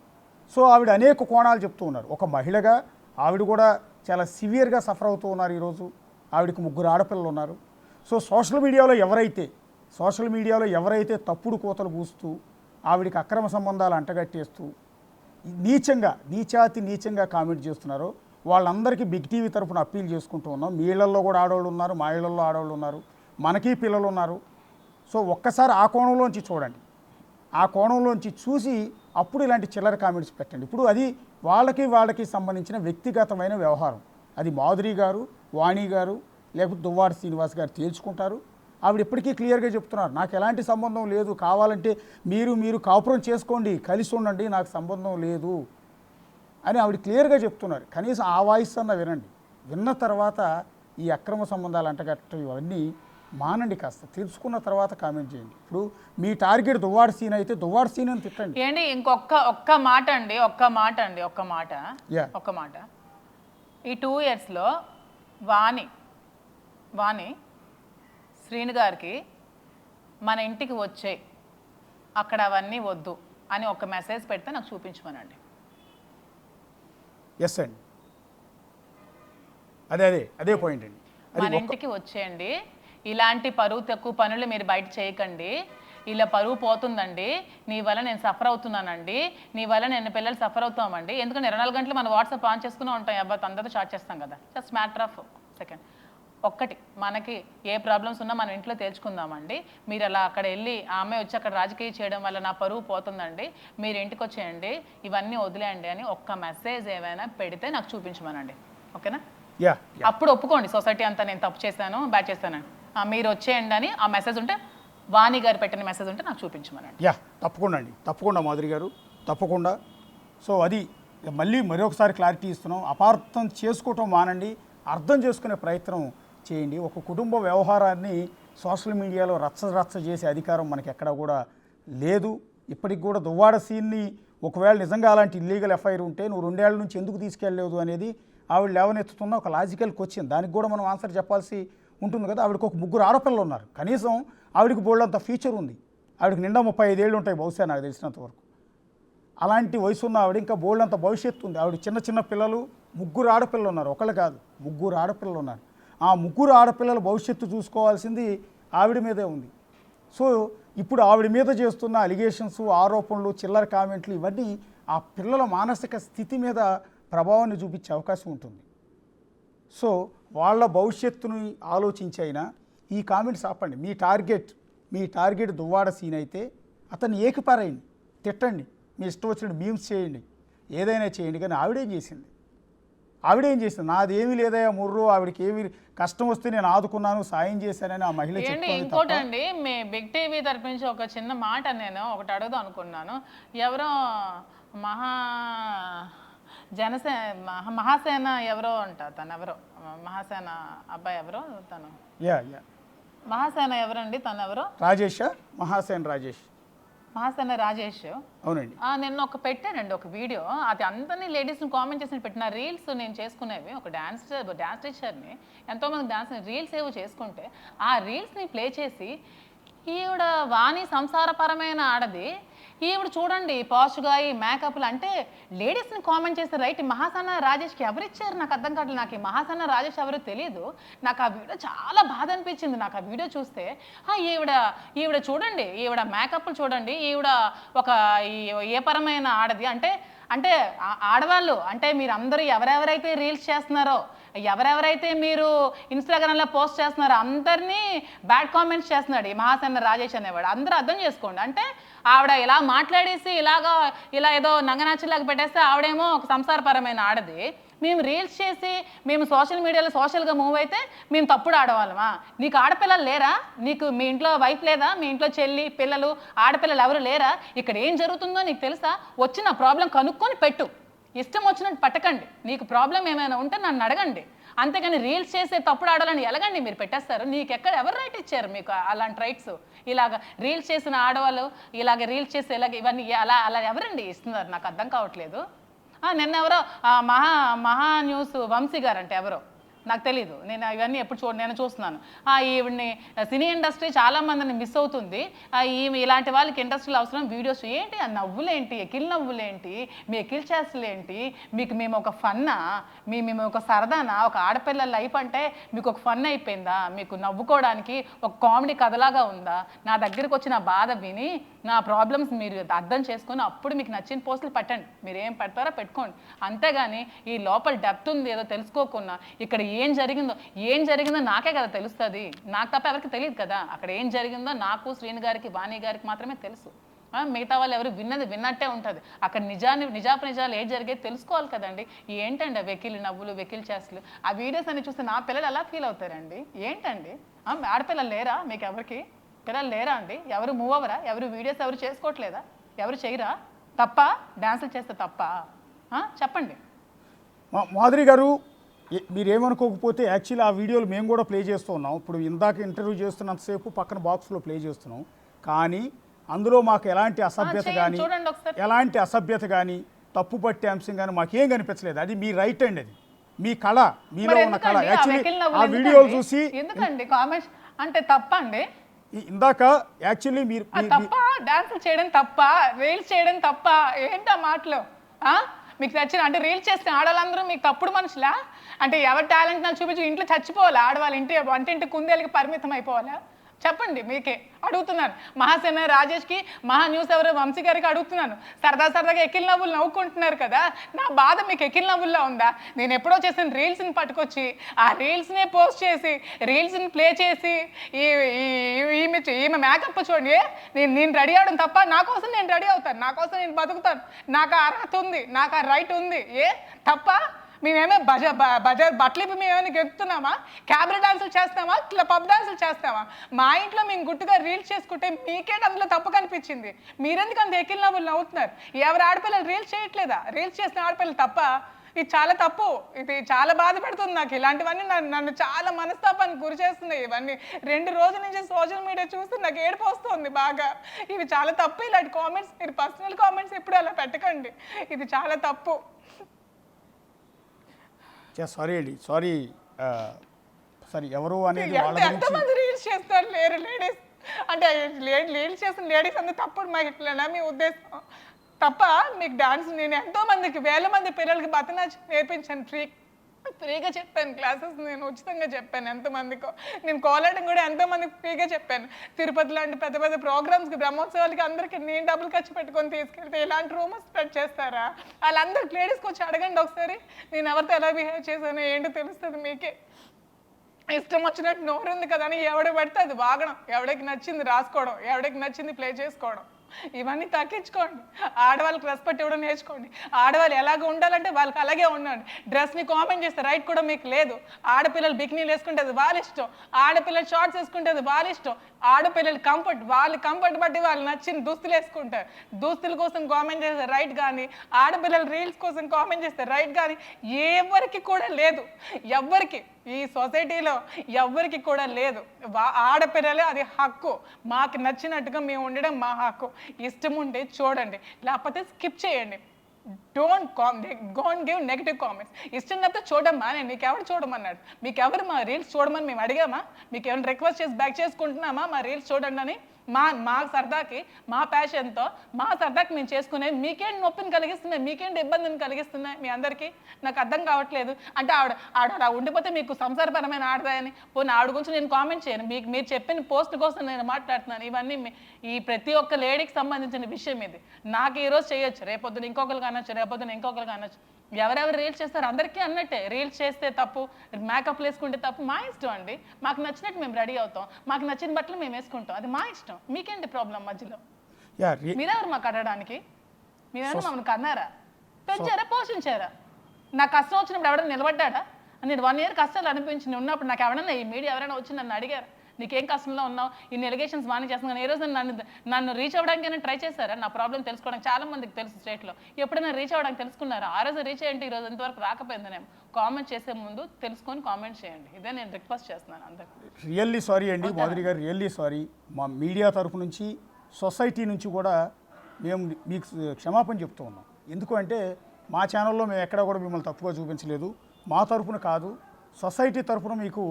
సో ఆవిడ అనేక కోణాలు చెప్తూ ఉన్నారు. ఒక మహిళగా ఆవిడ కూడా చాలా సివియర్గా సఫర్ అవుతూ ఉన్నారు. ఈరోజు ఆవిడకి 3 ఆడపిల్లలు ఉన్నారు. సో సోషల్ మీడియాలో ఎవరైతే తప్పుడు కూతలు కూస్తూ ఆవిడికి అక్రమ సంబంధాలు అంటగట్టేస్తూ నీచంగా కామెంట్ చేస్తున్నారో వాళ్ళందరికీ బిగ్ టీవీ తరఫున అప్పీల్ చేసుకుంటూ ఉన్నాం. మీ ఇళ్లలో కూడా ఆడవాళ్ళు ఉన్నారు, మా ఇళ్లలో ఆడవాళ్ళు ఉన్నారు, మనకి పిల్లలు ఉన్నారు. సో ఒక్కసారి ఆ కోణంలోంచి చూడండి. ఆ కోణంలోంచి చూసి అప్పుడు ఇలాంటి చిల్లర కామెంట్స్ పెట్టండి. ఇప్పుడు అది వాళ్ళకి సంబంధించిన వ్యక్తిగతమైన వ్యవహారం. అది మాధురి గారు, వాణి గారు, లేకపోతే దువ్వాడ శ్రీనివాస్ గారు తేల్చుకుంటారు. ఆవిడ ఇప్పటికీ క్లియర్గా చెప్తున్నారు, నాకు ఎలాంటి సంబంధం లేదు, కావాలంటే మీరు కాపురం చేసుకోండి, కలిసి ఉండండి, నాకు సంబంధం లేదు అని ఆవిడ క్లియర్గా చెప్తున్నారు. కనీసం ఆ వాయిస్ అన్న వినండి. విన్న తర్వాత ఈ అక్రమ సంబంధాలు అంటగట్టడం ఇవన్నీ మానండి, కాస్త తెలుసుకున్న తర్వాత కామెంట్ చేయండి. ఇప్పుడు మీ టార్గెట్ దువ్వాడ సీన్ అయితే దువ్వాడ సీన్ అని తిట్టండి. ఏంటి ఒక్క మాట ఈ 2 yearsలో వాణి శ్రీను గారికి మన ఇంటికి వచ్చే అక్కడ అవన్నీ వద్దు అని ఒక మెసేజ్ పెడితే నాకు చూపించమనండి. ఎస్ అండి, అదే పాయింట్ అండి. మన ఇంటికి వచ్చేయండి, ఇలాంటి పరువు తక్కువ పనులు మీరు బయట చేయకండి, ఇలా పరువు పోతుందండి, నీ వల్ల నేను సఫర్ అవుతున్నానండి, నీ వల్ల నేను పిల్లలు సఫర్ అవుతామండి. ఎందుకంటే 24 గంటలు మనం వాట్సాప్ ఆన్ చేసుకునే ఉంటాం, అబ్బాయి అందరితో చాట్ చేస్తాం కదా. Just matter of second. ఒక్కటి, మనకి ఏ ప్రాబ్లమ్స్ ఉన్నా మనం ఇంట్లో తేల్చుకుందామండి. మీరు అలా అక్కడ వెళ్ళి ఆ అమ్మాయి వచ్చి అక్కడ రాజకీయ చేయడం వల్ల నా పరువు పోతుందండి, మీరు ఇంటికి వచ్చేయండి, ఇవన్నీ వదిలేయండి అని ఒక్క మెసేజ్ ఏమైనా పెడితే నాకు చూపించమనండి. ఓకేనా? అప్పుడు ఒప్పుకోండి, సొసైటీ అంతా నేను తప్పు చేశాను, బ్యాడ్ చేశాను, మీరు వచ్చేయండి అని ఆ మెసేజ్ ఉంటే, వాణి గారు పెట్టిన మెసేజ్ ఉంటే నాకు చూపించమనండి. తప్పకుండా మాధురి గారు, తప్పకుండా. సో అది మరొకసారి క్లారిటీ ఇస్తున్నాం. అపార్థం చేసుకోవటం మానండి, అర్థం చేసుకునే ప్రయత్నం చేయండి. ఒక కుటుంబ వ్యవహారాన్ని సోషల్ మీడియాలో రచ్చ చేసే అధికారం మనకి ఎక్కడా కూడా లేదు. ఇప్పటికి కూడా దువ్వాడ సీన్ని ఒకవేళ నిజంగా అలాంటి ఇల్లీగల్ ఎఫ్ఐఆర్ ఉంటే నువ్వు 2 ఏళ్ల నుంచి ఎందుకు తీసుకెళ్ళలేదు అనేది ఆవిడ లేవనెత్తుతున్న ఒక లాజికల్ క్వశ్చన్. దానికి కూడా మనం ఆన్సర్ చెప్పాల్సి ఉంటుంది కదా. ఆవిడకి ఒక 3 ఆడపిల్లలు ఉన్నారు, కనీసం ఆవిడకి బోల్డంత ఫ్యూచర్ ఉంది. ఆవిడకి నిండా 35 ఏళ్ళు ఉంటాయి బహుశా, నాకు తెలిసినంత వరకు. అలాంటి వయసు ఉన్న ఆవిడ ఇంకా బోల్డంత భవిష్యత్తు ఉంది. ఆవిడ చిన్న పిల్లలు, 3 ఆడపిల్లలు ఉన్నారు, ఒకళ్ళు కాదు 3 ఆడపిల్లలు ఉన్నారు. ఆ 3 ఆడపిల్లల భవిష్యత్తు చూసుకోవాల్సింది ఆవిడ మీదే ఉంది. సో ఇప్పుడు ఆవిడ మీద చేస్తున్న అలిగేషన్స్, ఆరోపణలు, చిల్లర కామెంట్లు ఇవన్నీ ఆ పిల్లల మానసిక స్థితి మీద ప్రభావాన్ని చూపించే అవకాశం ఉంటుంది. సో వాళ్ళ భవిష్యత్తుని ఆలోచించి అయినా ఈ కామెంట్స్ ఆపండి. మీ టార్గెట్ దువ్వాడ సీన్ అయితే అతన్ని ఏకిపారేయండి, తిట్టండి, మీ ఇష్టం వచ్చినట్టు మీమ్స్ చేయండి, ఏదైనా చేయండి. కానీ ఆవిడేం చేసింది? ఆవిడ ఏం చేసింది? నాదేమీ లేదయా ముర్రు, ఆవిడకి ఏమి కష్టం వస్తే నేను ఆదుకున్నాను, సాయం చేశానని ఆ మహిళ ఏంటి చెప్తోంది ఇంకోటి తప్ప అండి, మీ బిగ్ టీవీ తరపు నుంచి ఒక చిన్న మాట నేను ఒకటి అడుగుదాం అనుకున్నాను. ఎవరో మహాసేన ఎవరో అంట, తను ఎవరో మహాసేన అబ్బాయి ఎవరో తను, యా మహాసేన ఎవరండి తను ఎవరో? రాజేష్, మహాసేన్ రాజేష్. మహాసేన రాజేష్. అవునండి. నిన్న ఒక పెట్టానండి ఒక వీడియో, అది అందరినీ లేడీస్ని కామెంట్ చేసి పెట్టిన రీల్స్ నేను చేసుకునేవి. ఒక డ్యాన్స్ టీచర్ని, ఎంతోమంది డాన్స్ రీల్స్ ఏవో చేసుకుంటే ఆ రీల్స్ని ప్లే చేసి ఈవిడ వాణి సంసారపరమైన ఆడది, ఈవిడ చూడండి పాష్గా ఈ మేకప్లు అంటే లేడీస్ని కామెంట్ చేస్తే రైట్. మహాసేన రాజేష్కి ఎవరు ఇచ్చారు నాకు అర్థం కావట్లేదు. నాకు ఈ మహాసేన రాజేష్ ఎవరో తెలియదు. నాకు ఆ వీడియో చాలా బాధ అనిపించింది. నాకు ఆ వీడియో చూస్తే ఈవిడ చూడండి, ఈవిడ మేకప్లు చూడండి, ఈవిడ ఒక ఏ పరమైన ఆడది అంటే ఆడవాళ్ళు అంటే మీరు అందరూ ఎవరెవరైతే రీల్స్ చేస్తున్నారో, ఎవరెవరైతే మీరు ఇన్స్టాగ్రామ్లో పోస్ట్ చేస్తున్నారో అందరినీ బ్యాడ్ కామెంట్స్ చేస్తున్నాడు ఈ మహాసేన రాజేష్ అనేవాడు. అందరూ అర్థం చేసుకోండి. అంటే ఆవిడ ఇలా మాట్లాడేసి ఇలా ఏదో నంగనాచిలాగా పెట్టేస్తే ఆవిడేమో ఒక సంసారపరమైన ఆడది, మేము రీల్స్ చేసి మేము సోషల్ మీడియాలో సోషల్గా మూవ్ అయితే మేము తప్పుడు ఆడవాళ్ళమా? నీకు ఆడపిల్లలు లేరా? నీకు మీ ఇంట్లో వైఫ్ లేదా? మీ ఇంట్లో చెల్లి పిల్లలు ఆడపిల్లలు ఎవరు లేరా? ఇక్కడ ఏం జరుగుతుందో నీకు తెలుసా? వచ్చిన ప్రాబ్లం కనుక్కొని పెట్టు, ఇష్టం వచ్చినట్టు పట్టకండి. నీకు ప్రాబ్లం ఏమైనా ఉంటే నన్ను అడగండి, అంతేగాని రీల్స్ చేసే తప్పుడు ఆడాలని ఎలాగండి మీరు పెట్టేస్తారు? నీకు ఎక్కడ ఎవరు రైట్ ఇచ్చారు మీకు అలాంటి రైట్స్? ఇలాగ రీల్స్ చేసిన ఆడవాళ్ళు ఇలాగ రీల్స్ చేసి ఇవన్నీ అలా ఎవరండి ఇస్తున్నారు? నాకు అర్థం కావట్లేదు. నిన్న ఎవరో మహా న్యూస్ వంశీ గారు అంటే ఎవరో నాకు తెలీదు, నేను ఇవన్నీ ఎప్పుడు నేను చూస్తున్నాను. ఈవిడ్ని సినీ ఇండస్ట్రీ చాలామందిని మిస్ అవుతుంది. ఈమె ఇలాంటి వాళ్ళకి ఇండస్ట్రీలో అవసరం. వీడియోస్ ఏంటి, ఆ నవ్వులేంటి, ఎకిల్ నవ్వులేంటి, మీ ఎకిల్ చేస్తులేంటి? మేము ఒక ఫన్నా, మేము ఒక సరదానా? ఒక ఆడపిల్లల లైఫ్ అంటే మీకు ఒక ఫన్ అయిపోయిందా? మీకు నవ్వుకోవడానికి ఒక కామెడీ కథలాగా ఉందా? నా దగ్గరికి వచ్చి నా బాధ విని నా ప్రాబ్లమ్స్ మీరు అర్థం చేసుకొని అప్పుడు మీకు నచ్చిన పోస్టులు పెట్టండి. మీరు ఏం పెడతారో పెట్టుకోండి, అంతేగాని ఈ లోపల డెప్త్ ఉంది ఏదో తెలుసుకోకుండా ఇక్కడ ఏం జరిగిందో నాకే కదా తెలుస్తుంది. నాకు తప్ప ఎవరికి తెలియదు కదా. అక్కడ ఏం జరిగిందో నాకు, శ్రీని గారికి, వాణి గారికి మాత్రమే తెలుసు. మిగతా వాళ్ళు ఎవరు విన్నట్టే ఉంటుంది. అక్కడ నిజాలు ఏం జరిగేది తెలుసుకోవాలి కదండి. ఏంటండి ఆ వెకిలి నవ్వులు, వెకిలి చేస్తులు, ఆ వీడియోస్ అన్ని చూస్తే నా పిల్లలు ఎలా ఫీల్ అవుతారండి? ఏంటండి ఆడపిల్లలు లేరా? మీకు ఎవరికి పిల్లలు లేరా అండి? ఎవరు మూవ్ అవ్వరా? ఎవరు వీడియోస్ ఎవరు చేసుకోవట్లేదా? ఎవరు చేయరా? తప్ప డ్యాన్సులు చేస్తే తప్ప? చెప్పండి. మాధురి గారు, మీరేమనుకోకపోతే యాక్చువల్లీ ఆ వీడియోలు మేము కూడా ప్లే చేస్తూ ఉన్నాం. ఇప్పుడు ఇందాక ఇంటర్వ్యూ చేస్తున్నంతసేపు పక్కన బాక్స్లో ప్లే చేస్తున్నాం, కానీ అందులో మాకు ఎలాంటి అసభ్యత కానీ తప్పు పట్టే అంశం కానీ మాకేం కనిపించలేదు. అది మీ రైట్ అండి, అది మీ కళ, మీలో ఉన్న కళ. యాక్చువల్లీ ఆ వీడియోలు చూసి ఎందుకండి కామెంట్స్ అంటే తప్ప అండి? ఇందాక యాక్చువల్లీ మీరు తప్ప డాన్స్ చేయడం తప్ప, రీల్స్ చేయడం తప్ప, ఏంటా మాటలు? మీకు నచ్చిన అంటే రీల్స్ చేస్తే ఆడవాళ్ళందరూ మీకు తప్పుడు మనుషులా? అంటే ఎవరి టాలెంట్ నాకు చూపించి ఇంట్లో చచ్చిపోవాలా? ఆడవాళ్ళు వంటింటి కుందేలకి పరిమితం అయిపోవాలా? చెప్పండి, మీకే అడుగుతున్నాను. మహాసేన రాజేష్కి, మహా న్యూస్ ఎవరో వంశీ గారికి అడుగుతున్నాను. సరదాగా ఎకిల్ నవ్వులు నవ్వుకుంటున్నారు కదా, నా బాధ మీకు ఎకిల్ నవ్వుల్లో ఉందా? నేను ఎప్పుడో చేసిన రీల్స్ని పట్టుకొచ్చి ఆ రీల్స్నే పోస్ట్ చేసి రీల్స్ని ప్లే చేసి ఈమె మేకప్ చూడండి, నేను రెడీ అవడం తప్ప? నా కోసం నేను రెడీ అవుతాను, నా కోసం నేను బతుకుతాను, నాకు ఆ అర్హత ఉంది, నాకు ఆ రైట్ ఉంది. తప్ప? మేమేమో బట్టలు మేమేమైనా గెలుపుతున్నామా? క్యాబరీ డాన్సులు చేస్తామా? ఇట్లా పబ్ డాన్సులు చేస్తామా? మా ఇంట్లో మేము గుట్టుగా రీల్స్ చేసుకుంటే మీకేంటి అందులో తప్పు కనిపించింది? మీరెందుకు అంత ఎకిల్ నవ్వులు నవ్వుతున్నారు? ఎవరు ఆడపిల్లలు రీల్స్ చేయట్లేదా? రీల్స్ చేసిన ఆడపిల్లలు తప్ప? ఇది చాలా తప్పు. ఇది చాలా బాధ పెడుతుంది నాకు. ఇలాంటివన్నీ నన్ను చాలా మనస్తాపానికి గురి చేస్తున్నాయి. ఇవన్నీ 2 రోజుల నుంచి సోషల్ మీడియా చూస్తే నాకు ఏడుపు వస్తుంది బాగా. ఇవి చాలా తప్పు. ఇలాంటి కామెంట్స్, మీరు పర్సనల్ కామెంట్స్ ఎప్పుడు అలా పెట్టకండి. ఇది చాలా తప్పు. సారీ అండి, సారీ. ఎవరు అనేది ఎంతమంది రీల్స్ చేస్తారు లేరు లేడీస్ అంటే? రీల్స్ చేసిన లేడీస్ అంతా తప్పుడు మహిళనా మీ ఉద్దేశం? తప్ప మీకు డాన్స్ నేను ఎంతోమందికి, వేల మంది పిల్లలకి భరతనాట్యం నేర్పించాను. ఫ్రీగా చెప్పాను క్లాసెస్, నేను ఉచితంగా చెప్పాను ఎంతమందికో. నేను కోలాటం కూడా ఎంతోమందికి ఫ్రీగా చెప్పాను. తిరుపతి లాంటి పెద్ద పెద్ద ప్రోగ్రామ్స్కి, బ్రహ్మోత్సవాలకి అందరికీ నేను డబ్బులు ఖర్చు పెట్టుకొని తీసుకెళ్తే ఇలాంటి రూమర్స్ స్ప్రెడ్ చేస్తారా? వాళ్ళందరికి లేడీస్కి వచ్చి అడగండి ఒకసారి, నేను ఎవరితో ఎలా బిహేవ్ చేశానో ఏంటో తెలుస్తుంది మీకే. ఇష్టం వచ్చినట్టు నోరుంది కదా అని ఎవడ పడితే అది వాగడం, ఎవడికి నచ్చింది రాసుకోవడం, ఎవడికి నచ్చింది ప్లే చేసుకోవడం. ఇవన్నీ తగ్గించుకోండి. ఆడవాళ్ళకి రెస్పెక్ట్ ఇవ్వడం నేర్చుకోండి. ఆడవాళ్ళు ఎలాగ ఉండాలంటే వాళ్ళకి అలాగే ఉండండి. డ్రెస్ని కామెంట్ చేస్తే రైట్ కూడా మీకు లేదు. ఆడపిల్లలు బికినీలు వేసుకుంటే అది వాళ్ళ ఇష్టం, ఆడపిల్లలు షార్ట్స్ వేసుకుంటే అది వాళ్ళ ఇష్టం. ఆడపిల్లలు కంఫర్ట్, వాళ్ళ కంఫర్ట్ బట్టి వాళ్ళు నచ్చిన దుస్తులు వేసుకుంటారు. దుస్తుల కోసం కామెంట్ చేస్తే రైట్ కానీ, ఆడపిల్లలు రీల్స్ కోసం కామెంట్ చేస్తే రైట్ కానీ ఎవరికి కూడా లేదు. ఎవ్వరికి ఈ సొసైటీలో ఎవ్వరికి కూడా లేదు. ఆడపిల్లలే అది హక్కు. మాకు నచ్చినట్టుగా మేము ఉండడం మా హక్కు. ఇష్టం ఉంటే చూడండి, లేకపోతే స్కిప్ చేయండి. Don't give negative comments. ఇష్టం లేకపోతే చూడమ్మా, నేను మీకు ఎవరు చూడమన్నాడు? మీకు ఎవరు మా రీల్స్ చూడమని మేము అడిగామా? మీకు ఎవరైనా రిక్వెస్ట్ చేసి బ్యాక్ చేసుకుంటున్నామా మా రీల్స్ చూడండి అని? మా సరదాకి, మా ప్యాషన్తో, మా సరదాకి మేము చేసుకునేది మీకేంటి నొప్పిని కలిగిస్తున్నాయి, మీకేంటి ఇబ్బందిని కలిగిస్తున్నాయి మీ అందరికీ? నాకు అర్థం కావట్లేదు. అంటే ఆవిడ ఉండిపోతే మీకు సంసారపరమైన ఆడదాయని పోనీ ఆవిడ గురించి నేను కామెంట్ చేయను. మీరు చెప్పిన పోస్ట్ కోసం నేను మాట్లాడుతున్నాను. ఇవన్నీ ఈ ప్రతి ఒక్క లేడీకి సంబంధించిన విషయం ఇది. నాకు ఈరోజు చేయొచ్చు, రేపొద్దున ఇంకొకరికి అనొచ్చు, రేపొద్దున ఇంకొకరికి అనొచ్చు. ఎవరెవరు రీల్స్ చేస్తారు అందరికీ అన్నట్టే. రీల్స్ చేస్తే తప్పు, మేకప్ వేసుకుంటే తప్పు, మా ఇష్టం అండి. మాకు నచ్చినట్టు మేము రెడీ అవుతాం, మాకు నచ్చిన బట్టలు మేము వేసుకుంటాం, అది మా ఇష్టం. మీకేంటి ప్రాబ్లం మధ్యలో? మీరెవరు మాకు అడగడానికి? మీరెవరు మమ్మల్ని కన్నారా, పెంచారా, పోషించారా? నాకు కష్టం వచ్చినప్పుడు ఎవరైనా నిలబడ్డా? నేను 1 year కష్టాలు అనిపించి ఉన్నప్పుడు నాకు ఎవరైనా ఈ మీడియా ఎవరైనా వచ్చి నన్ను అడిగారు నీకేం కష్టంలో ఉన్నావు, ఇన్ని ఎలిగేషన్స్ బాగానే చేస్తున్నాను? ఏ రోజు నన్ను రీచ్ అవ్వడానికి ట్రై చేశారా? నా ప్రాబ్లం తెలుసుకోవడానికి చాలా మందికి తెలుసు స్టేట్లో. ఎప్పుడైనా రీచ్ అవ్వడానికి తెలుసుకున్నారా? ఆ రోజు రీచ్ అయ్యండి, ఈరోజు ఇంతవరకు రాకపోయిందనేమో. కామెంట్ చేసే ముందు తెలుసుకొని కామెంట్ చేయండి. ఇదే నేను రిక్వెస్ట్ చేస్తున్నాను అందరికీ. రియల్లీ సారీ అండి మాధురి గారు, రియల్లీ సారీ. మా మీడియా తరఫు నుంచి, సొసైటీ నుంచి కూడా మేము మీకు క్షమాపణ చెప్తూ ఉన్నాం. ఎందుకు అంటే మా ఛానల్లో మేము ఎక్కడా కూడా మిమ్మల్ని తప్పుగా చూపించలేదు. మా తరఫున కాదు, సొసైటీ తరఫున మీకు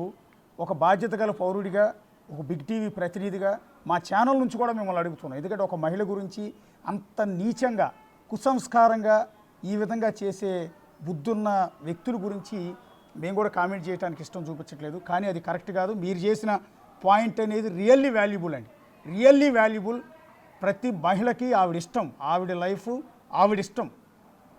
ఒక బాధ్యత గల పౌరుడిగా, ఒక బిగ్ టీవీ ప్రతినిధిగా మా ఛానల్ నుంచి కూడా మిమ్మల్ని అడుగుతున్నాం. ఎందుకంటే ఒక మహిళ గురించి అంత నీచంగా, కుసంస్కారంగా ఈ విధంగా చేసే బుద్ధున్న వ్యక్తుల గురించి మేము కూడా కామెంట్ చేయడానికి ఇష్టం చూపించట్లేదు. కానీ అది కరెక్ట్ కాదు. మీరు చేసిన పాయింట్ అనేది రియల్లీ వాల్యుబుల్ అండి, రియల్లీ వాల్యుబుల్. ప్రతి మహిళకి ఆవిడ ఇష్టం, ఆవిడ లైఫ్ ఆవిడ ఇష్టం.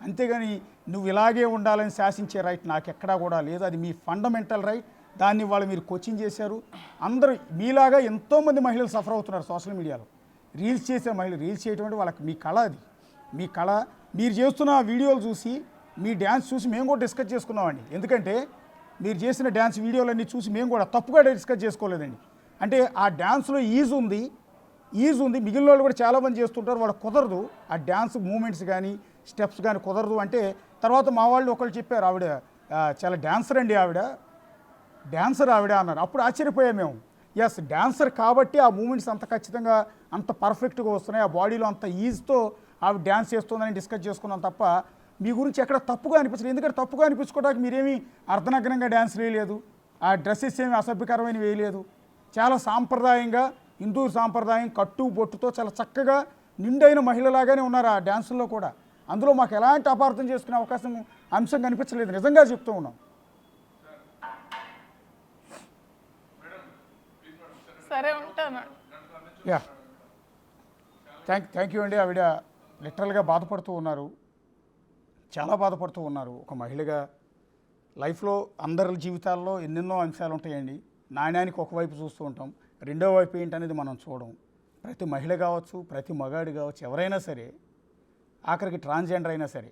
అంతేగాని నువ్వు ఇలాగే ఉండాలని శాసించే రైట్ నాకు ఎక్కడా కూడా లేదు. అది మీ ఫండమెంటల్ రైట్. దాన్ని వాళ్ళు మీరు కోచింగ్ చేశారు. అందరూ మీలాగా ఎంతోమంది మహిళలు సఫర్ అవుతున్నారు సోషల్ మీడియాలో. రీల్స్ చేసే మహిళలు, రీల్స్ చేయటం అంటే వాళ్ళకి మీ కళ, అది మీ కళ. మీరు చేస్తున్న వీడియోలు చూసి, మీ డ్యాన్స్ చూసి మేము కూడా డిస్కస్ చేసుకున్నామండి. ఎందుకంటే మీరు చేసిన డ్యాన్స్ వీడియోలన్నీ చూసి మేము కూడా తప్పుగా డిస్కస్ చేసుకోలేదండి. అంటే ఆ డ్యాన్స్లో ఈజ్ ఉంది, మిగిలిన వాళ్ళు కూడా చాలామంది చేస్తుంటారు, వాళ్ళకి కుదరదు. ఆ డ్యాన్స్ మూమెంట్స్ కానీ స్టెప్స్ కానీ కుదరదు. అంటే తర్వాత మా వాళ్ళు ఒకళ్ళు చెప్పారు, ఆవిడ చాలా డ్యాన్సర్ అండి, డ్యాన్సర్ ఆవిడ అన్నారు. అప్పుడు ఆశ్చర్యపోయాం మేము. ఎస్, డ్యాన్సర్ కాబట్టి ఆ మూమెంట్స్ అంత ఖచ్చితంగా అంత పర్ఫెక్ట్గా వస్తున్నాయి, ఆ బాడీలో అంత ఈజ్తో ఆవిడ డ్యాన్స్ చేస్తుందని డిస్కస్ చేసుకున్నాం తప్ప మీ గురించి ఎక్కడ తప్పుగా అనిపించలేదు. ఎందుకంటే తప్పుగా అనిపించుకోవడానికి మీరేమీ అర్ధనగ్నంగా డ్యాన్స్ వేయలేదు, ఆ డ్రెస్సెస్ ఏమి అసభ్యకరమైన వేయలేదు. చాలా సాంప్రదాయంగా, హిందూ సాంప్రదాయం కట్టు బొట్టుతో చాలా చక్కగా నిండైన మహిళలాగానే ఉన్నారు ఆ డ్యాన్సుల్లో కూడా. అందులో మాకు ఎలాంటి అపార్థం చేసుకునే అంశం కనిపించలేదు, నిజంగా చెప్తూ ఉన్నాం. సరే ఉంటాను. యా, థ్యాంక్ యూ అండి. ఆవిడ లిటరల్గా బాధపడుతూ ఉన్నారు, చాలా బాధపడుతూ ఉన్నారు. ఒక మహిళగా లైఫ్లో అందరి జీవితాల్లో ఎన్నెన్నో అంశాలు ఉంటాయండి. నాణ్యానికి ఒకవైపు చూస్తూ ఉంటాం, రెండో వైపు ఏంటనేది మనం చూడం. ప్రతి మహిళ కావచ్చు, ప్రతి మగాడు కావచ్చు, ఎవరైనా సరే, ఆఖరికి ట్రాన్స్జెండర్ అయినా సరే,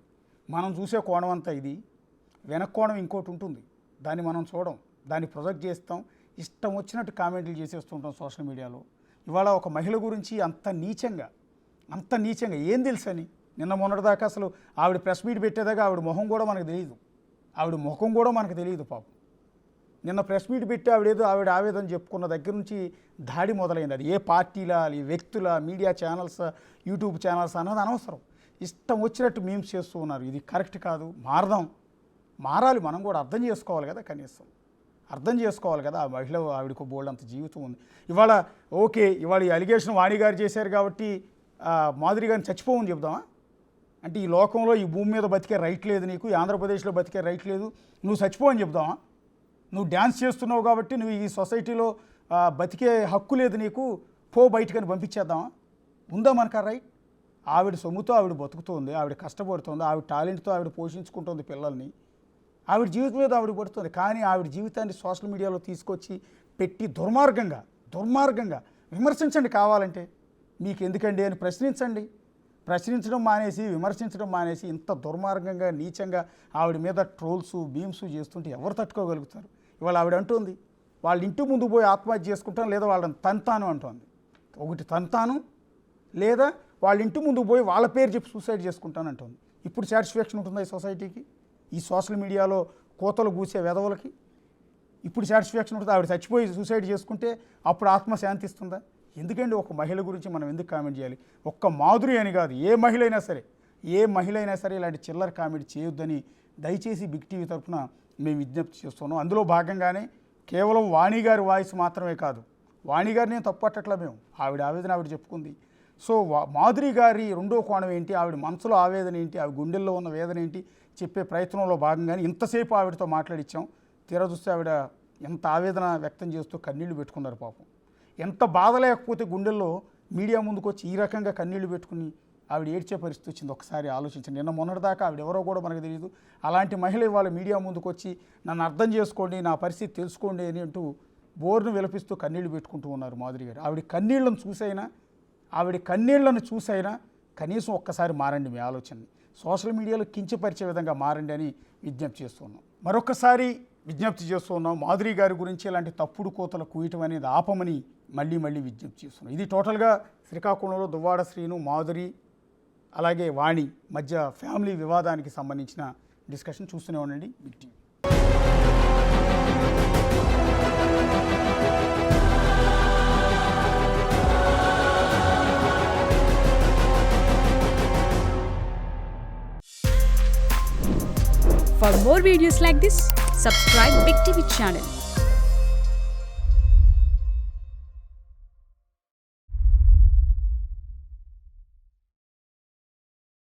మనం చూసే కోణం అంతా ఇది, వెనక్ కోణం ఇంకోటి ఉంటుంది. దాన్ని మనం చూడం, దాన్ని ప్రొజెక్ట్ చేస్తాం, ఇష్టం వచ్చినట్టు కామెంట్లు చేసేస్తుంటాం సోషల్ మీడియాలో. ఇవాళ ఒక మహిళ గురించి అంత నీచంగా ఏం తెలుసని నిన్న మొన్నటిదాకా అసలు ఆవిడ ప్రెస్ మీట్ పెట్టేదాకా ఆవిడ ముఖం కూడా మనకు తెలియదు, పాపం. నిన్న ప్రెస్ మీట్ పెట్టి ఆవిడ ఆవేదన చెప్పుకున్న దగ్గర నుంచి దాడి మొదలైంది. అది ఏ పార్టీల, వ్యక్తుల, మీడియా ఛానల్స్, యూట్యూబ్ ఛానల్స్ అన్నది అనవసరం. ఇష్టం వచ్చినట్టు మీమ్స్ చేస్తూ ఉన్నారు. ఇది కరెక్ట్ కాదు. మారాలి, మనం కూడా అర్థం చేసుకోవాలి కదా, కనీసం అర్థం చేసుకోవాలి కదా. ఆ మహిళ, ఆవిడకు బోల్డ్ అంత జీవితం ఉంది. ఇవాళ ఈ అలిగేషన్ వాణి గారు చేశారు కాబట్టి మాధురి గారిని చచ్చిపోవని చెప్దామా? అంటే ఈ లోకంలో, ఈ భూమి మీద బతికే రైట్ లేదు నీకు, ఈ ఆంధ్రప్రదేశ్లో బతికే రైట్ లేదు, నువ్వు చచ్చిపోవని చెప్దామా? నువ్వు డ్యాన్స్ చేస్తున్నావు కాబట్టి నువ్వు ఈ సొసైటీలో బతికే హక్కు లేదు నీకు, పో బయటకని పంపించేద్దామా? ఉందా మనకు ఆ రైట్? ఆవిడ సొమ్ముతో ఆవిడ బతుకుతుంది, ఆవిడ కష్టపడుతుంది, ఆవిడ టాలెంట్తో ఆవిడ పోషించుకుంటుంది పిల్లల్ని, ఆవిడ జీవితం మీద ఆవిడ పడుతుంది. కానీ ఆవిడ జీవితాన్ని సోషల్ మీడియాలో తీసుకొచ్చి పెట్టి దుర్మార్గంగా విమర్శించండి కావాలంటే. మీకు ఎందుకండి అని ప్రశ్నించండి. ప్రశ్నించడం మానేసి, విమర్శించడం మానేసి ఇంత దుర్మార్గంగా, నీచంగా ఆవిడ మీద ట్రోల్స్, బీమ్స్ చేస్తుంటే ఎవరు తట్టుకోగలుగుతారు? ఇవాళ ఆవిడ అంటుంది వాళ్ళ ఇంటి ముందు పోయి ఆత్మహత్య చేసుకుంటాను, లేదా వాళ్ళని తంతాను అంటుంది. ఒకటి తంతాను, లేదా వాళ్ళ ఇంటి ముందు పోయి వాళ్ళ పేరు చెప్పి సూసైడ్ చేసుకుంటాను అంటుంది. ఇప్పుడు సాటిస్ఫాక్షన్ ఉంటుందా ఈ సొసైటీకి? ఈ సోషల్ మీడియాలో కోతలు కూసే వెధవులకి ఇప్పుడు సాటిస్ఫాక్షన్ ఉంటుంది? ఆవిడ చచ్చిపోయి సూసైడ్ చేసుకుంటే అప్పుడు ఆత్మ శాంతిస్తుందా? ఎందుకండి ఒక మహిళ గురించి మనం ఎందుకు కామెంట్ చేయాలి? ఒక్క మాధురి అని కాదు, ఏ మహిళ అయినా సరే ఇలాంటి చిల్లర కామెంట్ చేయొద్దని దయచేసి బిగ్ టీవీ తరఫున మేము విజ్ఞప్తి చేస్తున్నాం. అందులో భాగంగానే కేవలం వాణి గారి వాయిస్ మాత్రమే కాదు, వాణి గారిని తప్పట్టట్లా మేము, ఆవిడ ఆవేదన ఆవిడ చెప్పుకుంది. సో మాధురి గారి రెండో కోణం ఏంటి, ఆవిడ మనసులో ఆవేదన ఏంటి, ఆవిడ గుండెల్లో ఉన్న వేదన ఏంటి చెప్పే ప్రయత్నంలో భాగంగానే ఇంతసేపు ఆవిడతో మాట్లాడించాం. తీరా చూస్తే ఆవిడ ఎంత ఆవేదన వ్యక్తం చేస్తూ కన్నీళ్లు పెట్టుకున్నారు. పాపం ఎంత బాధ లేకపోతే గుండెల్లో మీడియా ముందుకు వచ్చి ఈ రకంగా కన్నీళ్లు పెట్టుకుని ఆవిడ ఏడ్చే పరిస్థితి వచ్చింది. ఒకసారి ఆలోచించండి. నిన్న మొన్నటిదాకా ఆవిడ ఎవరో కూడా మనకు తెలియదు, అలాంటి మహిళ ఇవాళ మీడియా ముందుకు వచ్చి నన్ను అర్థం చేసుకోండి, నా పరిస్థితి తెలుసుకోండి అని అంటూ బోర్ను విలపిస్తూ కన్నీళ్లు పెట్టుకుంటూ ఉన్నారు మాధురి గారు. ఆవిడ కన్నీళ్లను చూసైనా కనీసం ఒక్కసారి మారండి మీ ఆలోచనని, సోషల్ మీడియాలో కించపరిచే విధంగా మారండి అని విజ్ఞప్తి చేస్తున్నాం. మరొకసారి విజ్ఞప్తి చేస్తున్నాం, మాధురి గారి గురించి ఇలాంటి తప్పుడు కోతలు కూయటం అనేది ఆపమని మళ్ళీ విజ్ఞప్తి చేస్తున్నాం. ఇది టోటల్గా శ్రీకాకుళంలో దువ్వాడ శ్రీను, మాధురి అలాగే వాణి మధ్య ఫ్యామిలీ వివాదానికి సంబంధించిన డిస్కషన్ చూస్తూనే ఉండండి big TV. For more videos like this, subscribe Big TV channel.